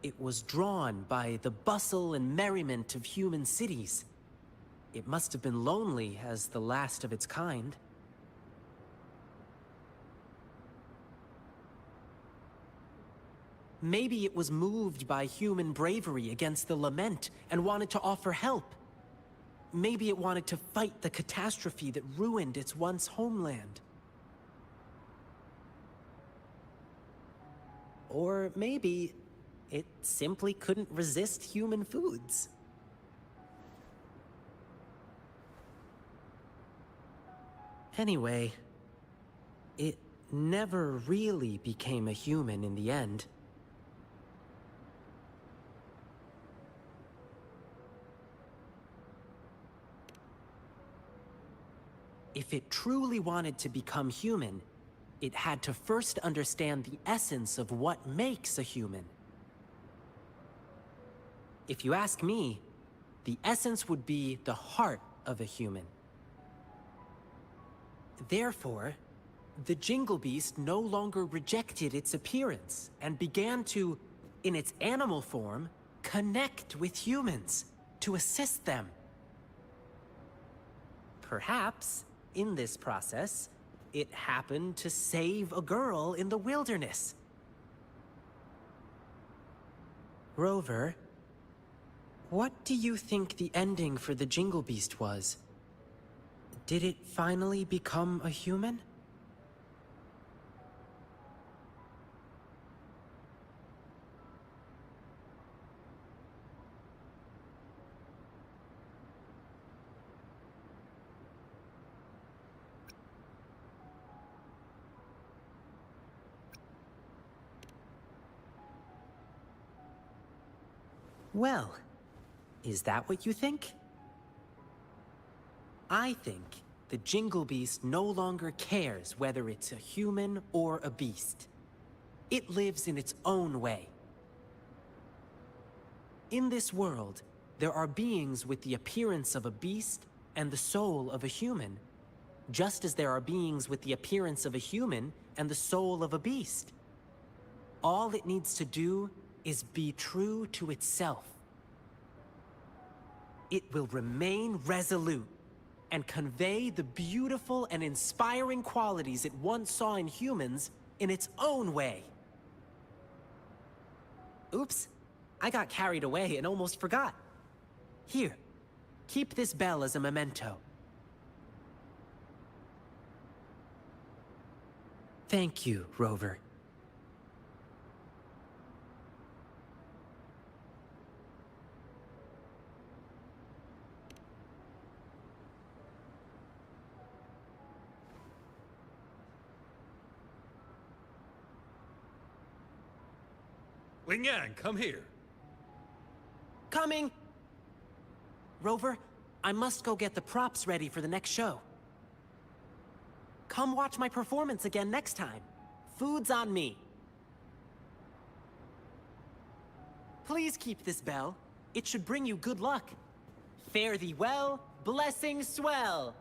it was drawn by the bustle and merriment of human cities. It must have been lonely as the last of its kind. Maybe it was moved by human bravery against the lament and wanted to offer help. Maybe it wanted to fight the catastrophe that ruined its once homeland. Or maybe it simply couldn't resist human foods. Anyway, it never really became a human in the end. If it truly wanted to become human, it had to first understand the essence of what makes a human. If you ask me, the essence would be the heart of a human. Therefore, the Jingle Beast no longer rejected its appearance and began to, in its animal form, connect with humans to assist them. Perhaps, in this process, it happened to save a girl in the wilderness. Rover, what do you think the ending for the Jingle Beast was? Did it finally become a human? Well, is that what you think? I think the Jingle Beast no longer cares whether it's a human or a beast. It lives in its own way. In this world, there are beings with the appearance of a beast and the soul of a human, just as there are beings with the appearance of a human and the soul of a beast. All it needs to do is be true to itself. It will remain resolute and convey the beautiful and inspiring qualities it once saw in humans in its own way. Oops, I got carried away and almost forgot. Here, keep this bell as a memento. Thank you, Rover. Lingyang, come here. Coming! Rover, I must go get the props ready for the next show. come watch my performance again next time. Food's on me. Please keep this bell. It should bring you good luck. Fare thee well, blessings swell.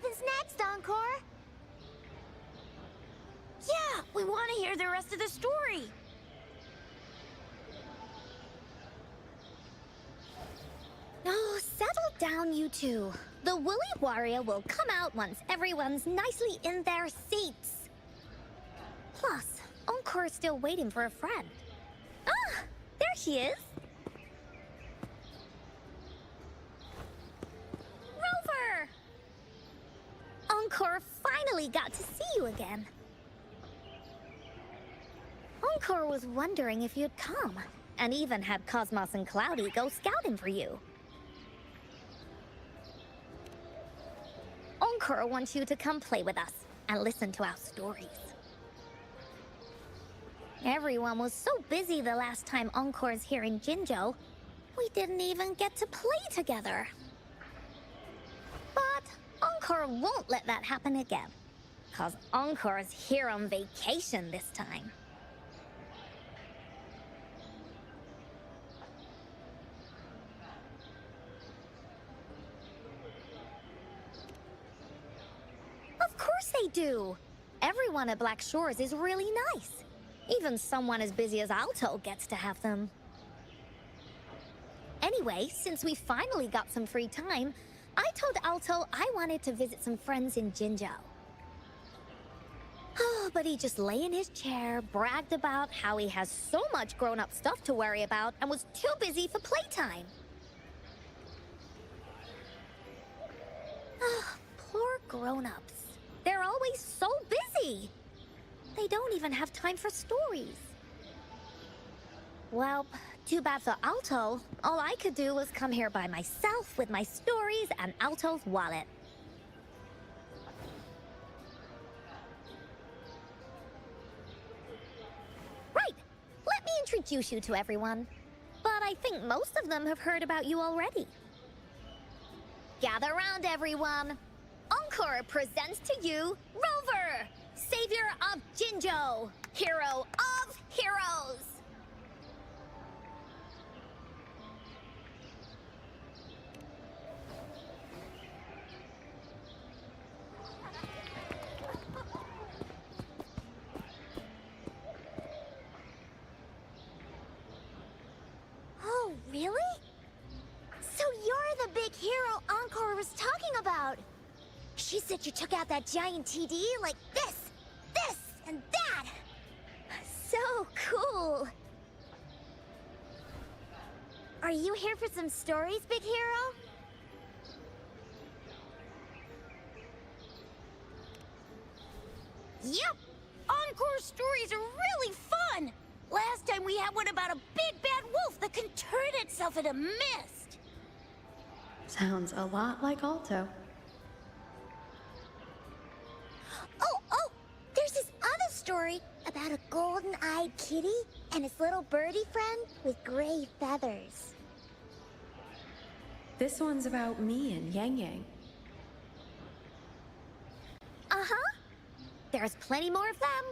happens next, Encore? Yeah, we want to hear the rest of the story. No, settle down, you two. The Woolly Warrior will come out once everyone's nicely in their seats. Plus, Encore is still waiting for a friend. Ah, there she is. Rover! Encore finally got to see you again. Encore was wondering if you'd come, and even had Cosmos and Cloudy go scouting for you. Encore wants you to come play with us and listen to our stories. Everyone was so busy the last time Encore's here in Jinzhou, we didn't even get to play together. But Encore won't let that happen again, 'cause Encore's here on vacation this time. Of course they do! Everyone at Black Shores is really nice. Even someone as busy as Alto gets to have them. Anyway, since we finally got some free time, I told Alto I wanted to visit some friends in Jinzhou. Oh, but he just lay in his chair, bragged about how he has so much grown-up stuff to worry about, and was too busy for playtime. Oh, poor grown-ups. They're always so busy. They don't even have time for stories. Well, too bad for Alto. All I could do was come here by myself with my stories and Alto's wallet. Right, let me introduce you to everyone. But I think most of them have heard about you already. Gather round, everyone. Encore presents to you Rover, Savior of Jinzhou, Hero of Heroes. Oh, really? So you're the big hero Encore was talking about. She said you took out that giant TD like this, and that. So cool. Are you here for some stories, big hero? Yep. Encore stories are really fun. Last time we had one about a big bad wolf that can turn itself into mist. Sounds a lot like Alto. Oh, there's this other story about a golden-eyed kitty and his little birdie friend with gray feathers. This one's about me and Yang Yang. Uh-huh. There's plenty more of them.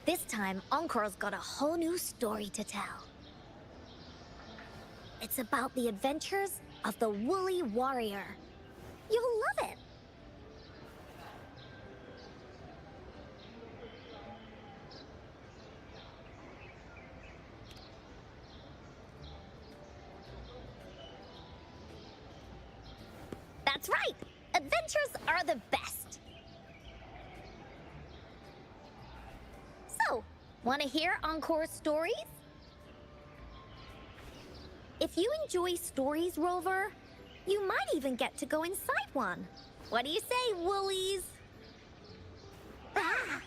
This time, Encore's got a whole new story to tell. It's about the adventures of the Woolly Warrior. You'll love it. That's right! Adventures are the best! So, want to hear Encore's stories? If you enjoy stories, Rover, you might even get to go inside one. What do you say, Woolies? Ah!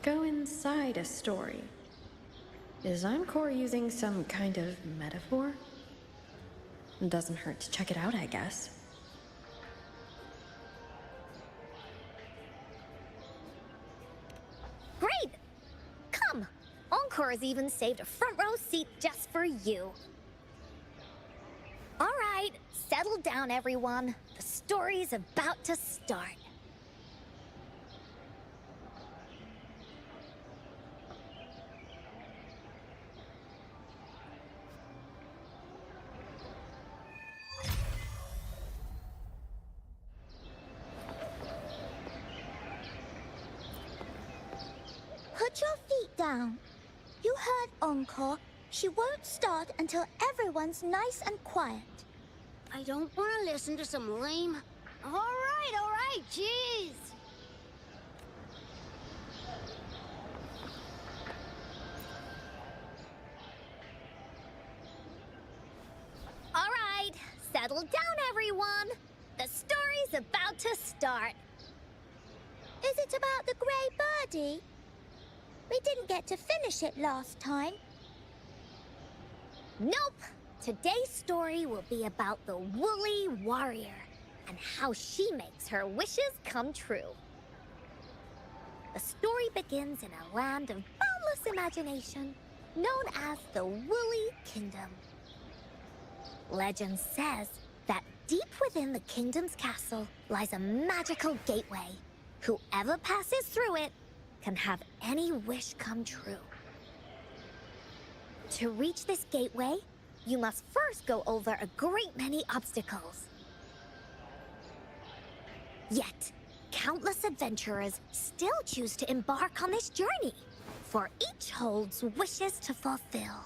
Go inside a story. Is Encore using some kind of metaphor? Doesn't hurt to check it out, I guess. Great! Come! Encore has even saved a front row seat just for you. All right, settle down, everyone. The story's about to start. Put your feet down. You heard Encore. She won't start until everyone's nice and quiet. I don't want to listen to some lame... All right, jeez. All right, settle down, everyone. The story's about to start. Is it about the gray birdie? We didn't get to finish it last time. Nope. Today's story will be about the woolly warrior and how she makes her wishes come true. The story begins in a land of boundless imagination known as the Woolly Kingdom. Legend says that deep within the kingdom's castle lies a magical gateway. Whoever passes through it can have any wish come true. To reach this gateway, you must first go over a great many obstacles. Yet, countless adventurers still choose to embark on this journey, for each holds wishes to fulfill.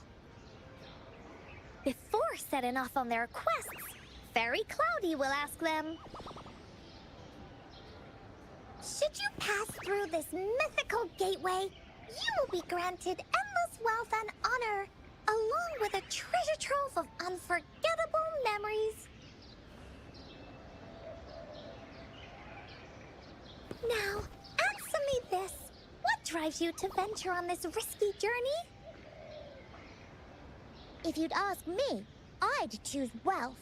Before setting off on their quests, Fairy Cloudy will ask them, should you pass through this mythical gateway, you will be granted endless wealth and honor, along with a treasure trove of unforgettable memories. Now, answer me this. What drives you to venture on this risky journey? If you'd ask me, I'd choose wealth.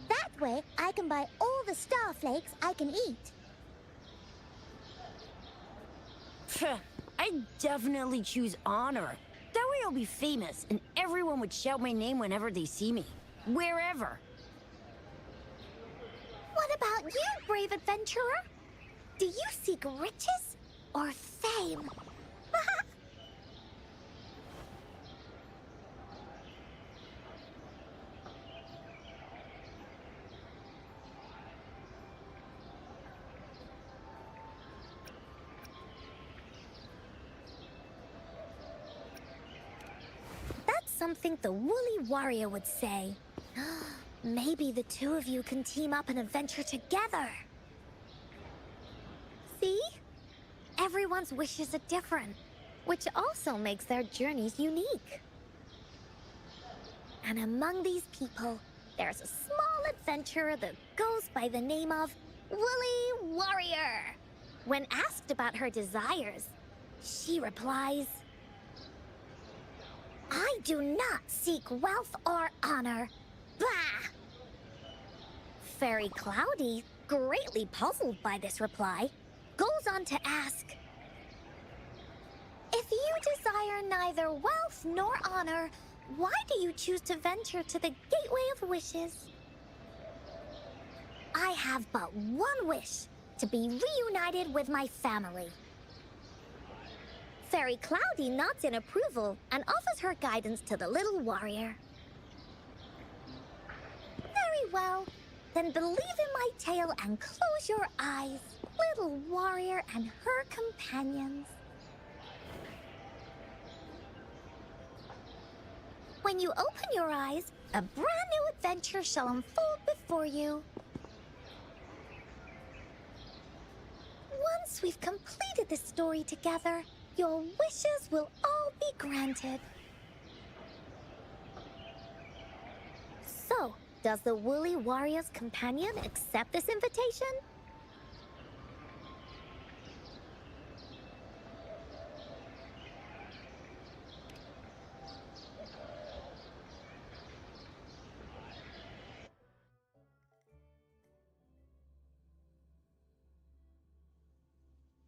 That way, I can buy all the starflakes I can eat. I'd definitely choose honor. That way I'll be famous, and everyone would shout my name whenever they see me. Wherever. What about you, brave adventurer? Do you seek riches or fame? That's something the Woolly Warrior would say. Maybe the two of you can team up and adventure together. See? Everyone's wishes are different, which also makes their journeys unique. And among these people, there's a small adventurer that goes by the name of Woolly Warrior. When asked about her desires, she replies, I do not seek wealth or honor. Bah! Fairy Cloudy, greatly puzzled by this reply, goes on to ask, if you desire neither wealth nor honor, why do you choose to venture to the Gateway of Wishes? I have but one wish, to be reunited with my family. Fairy Cloudy nods in approval and offers her guidance to the little warrior. Very well. Then believe in my tale and close your eyes, little warrior and her companions. When you open your eyes, a brand new adventure shall unfold before you. Once we've completed this story together, your wishes will all be granted. So, does the Woolly Warrior's companion accept this invitation?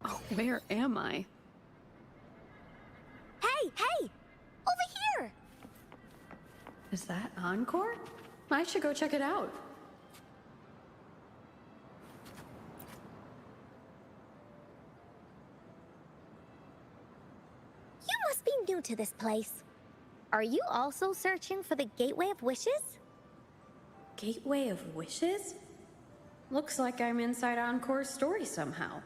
Oh, where am I? Hey! Over here! Is that Encore? I should go check it out. You must be new to this place. Are you also searching for the Gateway of Wishes? Gateway of Wishes? Looks like I'm inside Encore's story somehow.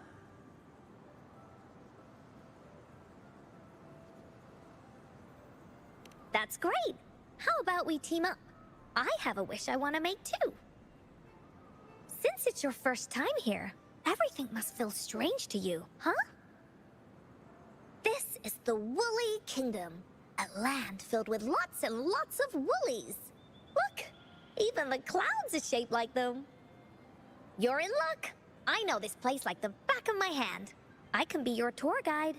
That's great! How about we team up? I have a wish I want to make too. Since it's your first time here, everything must feel strange to you, huh? This is the Woolly Kingdom, a land filled with lots and lots of woolies. Look, even the clouds are shaped like them. You're in luck. I know this place like the back of my hand. I can be your tour guide.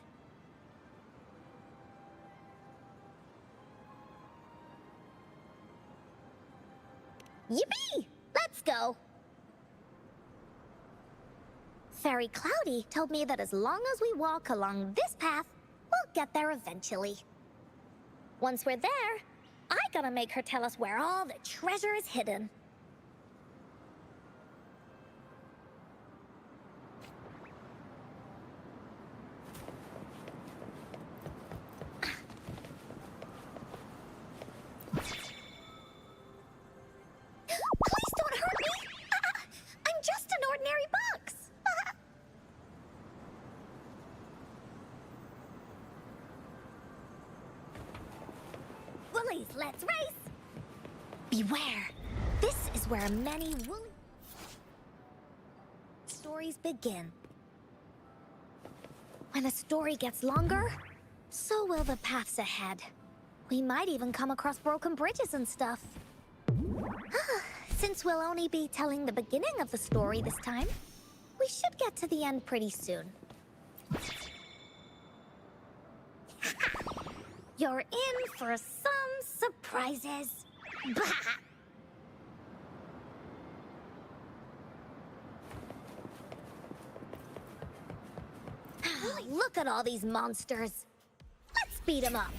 Yippee! Let's go! Fairy Cloudy told me that as long as we walk along this path, we'll get there eventually. Once we're there, I gotta make her tell us where all the treasure is hidden. Please don't hurt me! I'm just an ordinary box! Woolies, let's race! Beware! This is where many woolly stories begin. When a story gets longer, so will the paths ahead. We might even come across broken bridges and stuff. Since we'll only be telling the beginning of the story this time, we should get to the end pretty soon. You're in for some surprises. Look at all these monsters. Let's beat them up.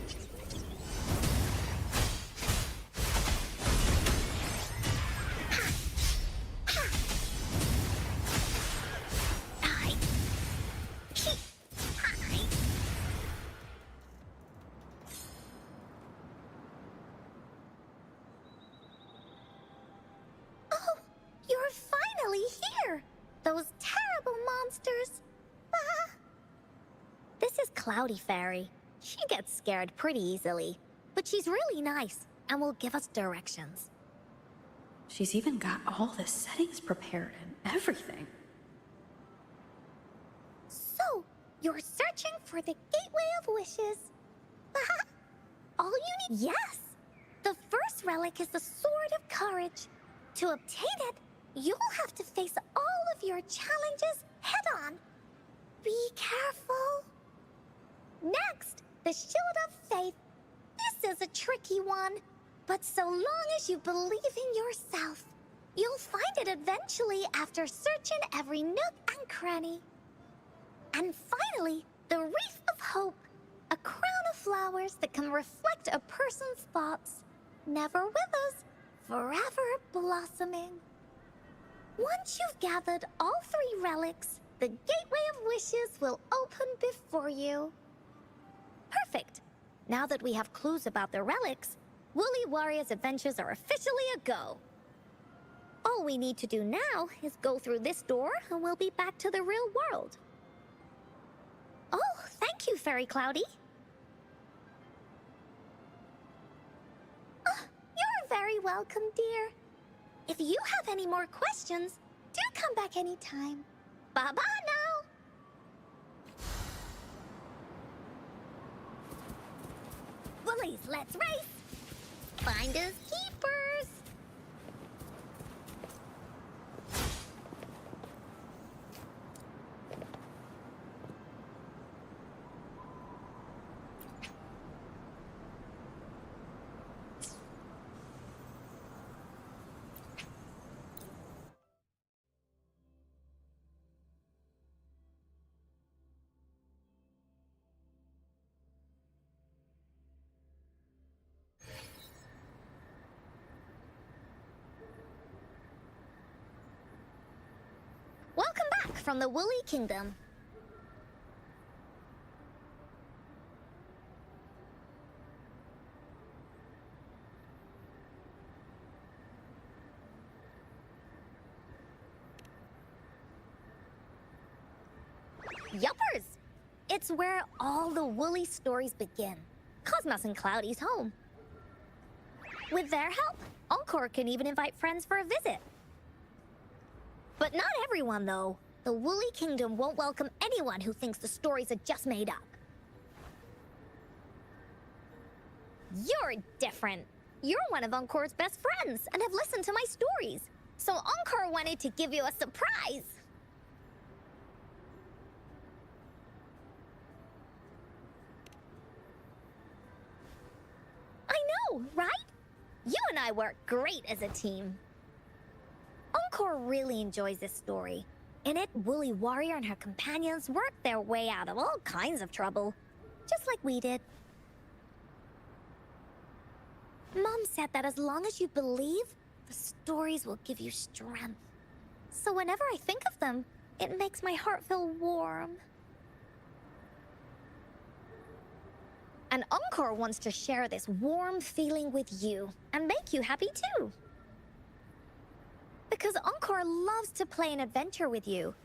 Oh, you're finally here! Those terrible monsters! This is Cloudy Fairy. She gets scared pretty easily, but she's really nice and will give us directions. She's even got all the settings prepared and everything. So, you're searching for the Gateway of Wishes. All you need— Yes! The first relic is the Sword of Courage. To obtain it, you'll have to face all of your challenges head-on. Be careful. Next, the Shield of Faith. This is a tricky one, but so long as you believe in yourself, you'll find it eventually after searching every nook and cranny. And finally, the Wreath of Hope, a crown of flowers that can reflect a person's thoughts. Never withers, forever blossoming. Once you've gathered all 3 relics, the Gateway of Wishes will open before you. Perfect. Now that we have clues about the relics, Woolly Warrior's adventures are officially a go. All we need to do now is go through this door and we'll be back to the real world. Oh, thank you, Fairy Cloudy. You're very welcome, dear. If you have any more questions, do come back anytime. Bye-bye now. Woolies, let's race! Finders keepers! Welcome back from the Woolly Kingdom. Yuppers! It's where all the woolly stories begin. Cosmos and Cloudy's home. With their help, Encore can even invite friends for a visit. But not everyone, though. The Woolly Kingdom won't welcome anyone who thinks the stories are just made up. You're different. You're one of Encore's best friends and have listened to my stories. So Encore wanted to give you a surprise. I know, right? You and I work great as a team. Encore really enjoys this story. In it, Woolly Warrior and her companions work their way out of all kinds of trouble, just like we did. Mom said that as long as you believe, the stories will give you strength. So whenever I think of them, it makes my heart feel warm. And Encore wants to share this warm feeling with you and make you happy too. Because Encore loves to play an adventure with you.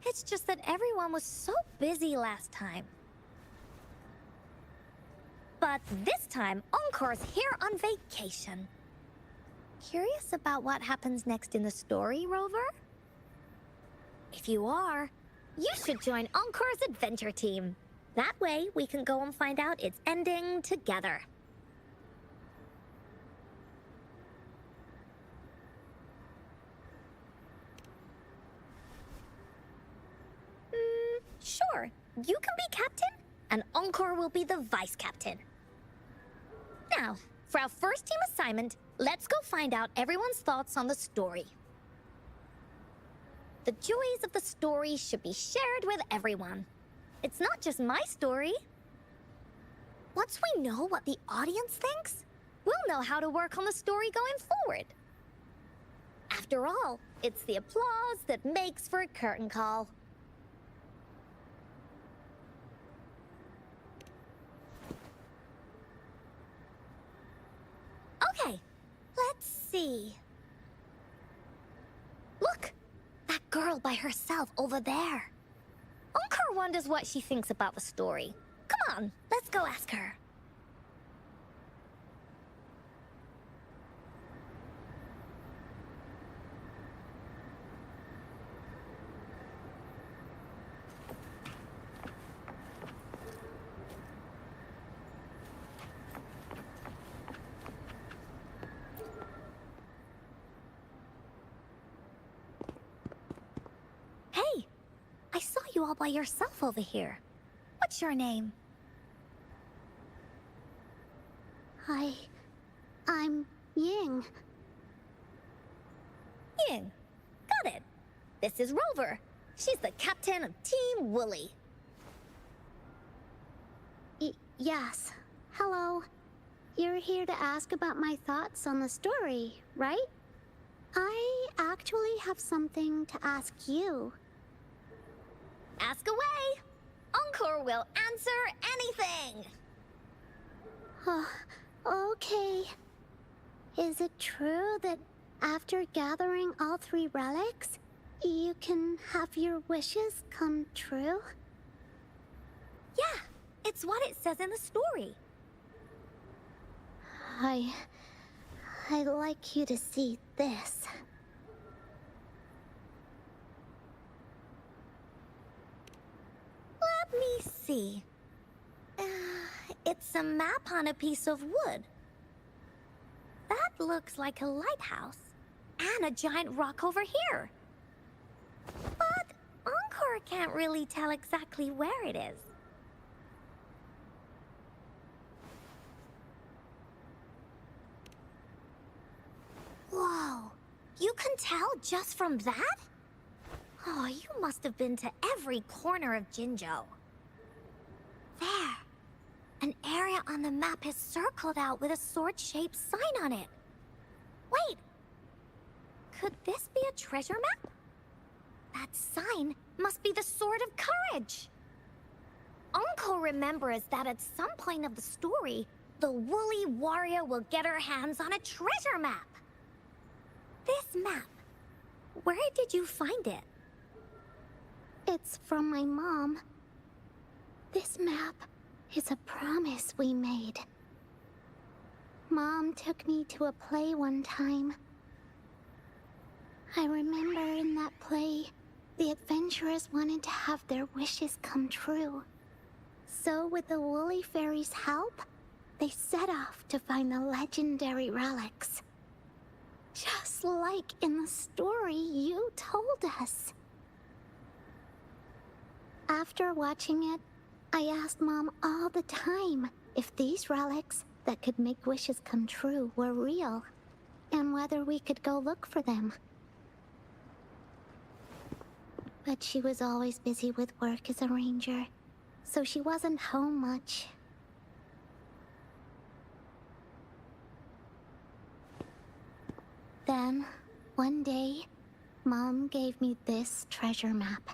It's just that everyone was so busy last time. But this time, Encore's here on vacation. Curious about what happens next in the story, Rover? If you are, you should join Encore's adventure team. That way, we can go and find out its ending together. Sure, you can be captain, and Encore will be the vice captain. Now, for our first team assignment, let's go find out everyone's thoughts on the story. The joys of the story should be shared with everyone. It's not just my story. Once we know what the audience thinks, we'll know how to work on the story going forward. After all, it's the applause that makes for a curtain call. Okay, let's see. Look, that girl by herself over there. Encore wonders what she thinks about the story. Come on, let's go ask her. Hey, I saw you all by yourself over here. What's your name? I'm Ying. Ying. Got it. This is Rover. She's the captain of Team Woolly. Yes. Hello. You're here to ask about my thoughts on the story, right? I actually have something to ask you. Ask away. Encore will answer anything. Okay. Is it true that after gathering all 3 relics, you can have your wishes come true? Yeah, it's what it says in the story. I'd like you to see this. Let me see. It's a map on a piece of wood. That looks like a lighthouse. And a giant rock over here. But Encore can't really tell exactly where it is. Whoa, you can tell just from that? Oh, you must have been to every corner of Jinzhou. There. An area on the map is circled out with a sword-shaped sign on it. Wait. Could this be a treasure map? That sign must be the Sword of Courage. Encore remembers that at some point of the story, the Woolly Warrior will get her hands on a treasure map. This map, where did you find it? It's from my mom. This map is a promise we made. Mom took me to a play one time. I remember in that play, the adventurers wanted to have their wishes come true. So with the Woolly Fairy's help, they set off to find the legendary relics. Just like in the story you told us. After watching it, I asked Mom all the time if these relics that could make wishes come true were real, and whether we could go look for them. But she was always busy with work as a ranger, so she wasn't home much. Then, one day, Mom gave me this treasure map.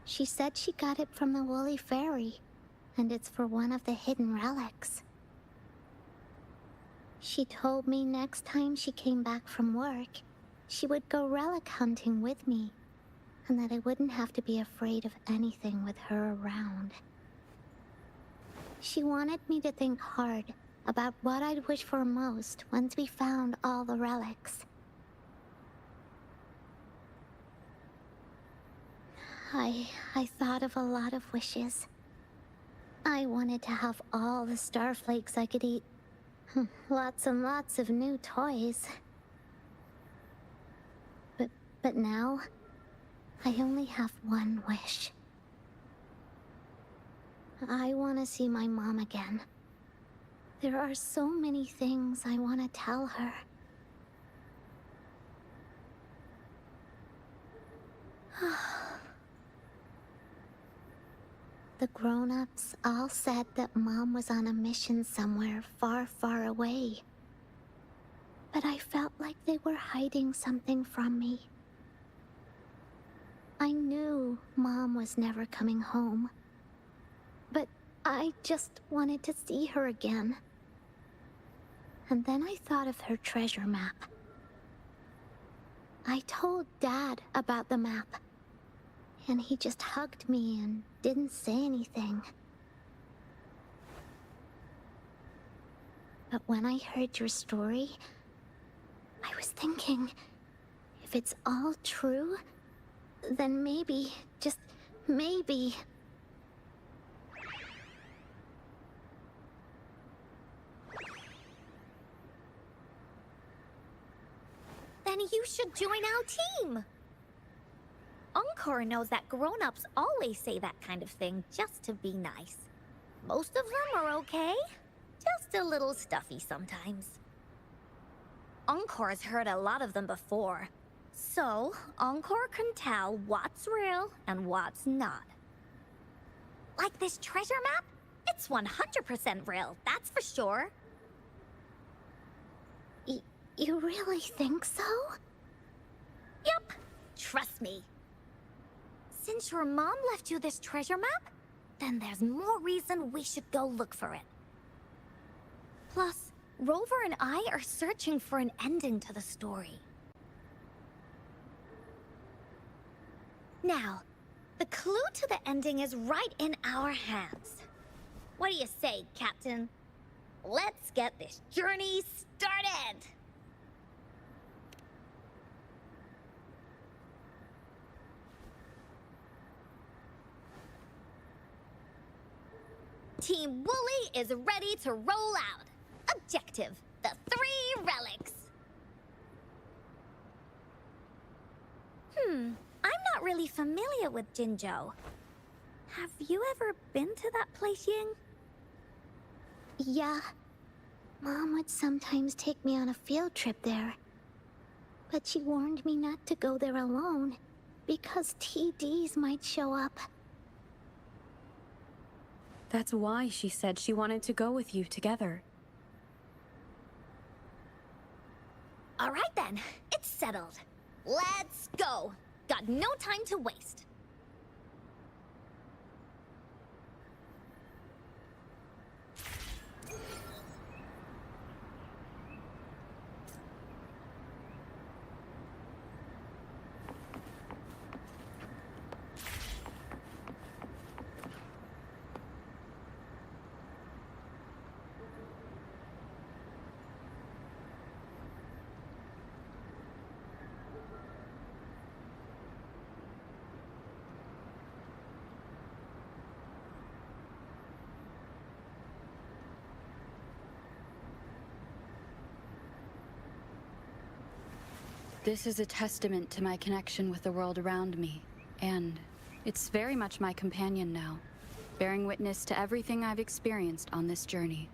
She said she got it from the Woolly Fairy, and it's for one of the hidden relics. She told me next time she came back from work, she would go relic hunting with me, and that I wouldn't have to be afraid of anything with her around. She wanted me to think hard about what I'd wish for most once we found all the relics. I thought of a lot of wishes. I wanted to have all the starflakes I could eat. Lots and lots of new toys. But now, I only have one wish. I want to see my mom again. There are so many things I want to tell her. The grown-ups all said that Mom was on a mission somewhere far, far away. But I felt like they were hiding something from me. I knew Mom was never coming home. But I just wanted to see her again. And then I thought of her treasure map. I told Dad about the map. And he just hugged me and didn't say anything. But when I heard your story, I was thinking, if it's all true, then maybe, just maybe... Then you should join our team! Encore knows that grown-ups always say that kind of thing just to be nice. Most of them are okay, just a little stuffy sometimes. Encore's heard a lot of them before, so Encore can tell what's real and what's not. Like this treasure map? It's 100% real, that's for sure. You really think so? Yup, trust me. Since your mom left you this treasure map, then there's more reason we should go look for it. Plus, Rover and I are searching for an ending to the story. Now, the clue to the ending is right in our hands. What do you say, Captain? Let's get this journey started! Team Woolly is ready to roll out. Objective, the 3 relics. I'm not really familiar with Jinzhou. Have you ever been to that place, Ying? Yeah. Mom would sometimes take me on a field trip there. But she warned me not to go there alone, because TDs might show up. That's why she said she wanted to go with you together. All right then, it's settled. Let's go. Got no time to waste. This is a testament to my connection with the world around me, and it's very much my companion now, bearing witness to everything I've experienced on this journey.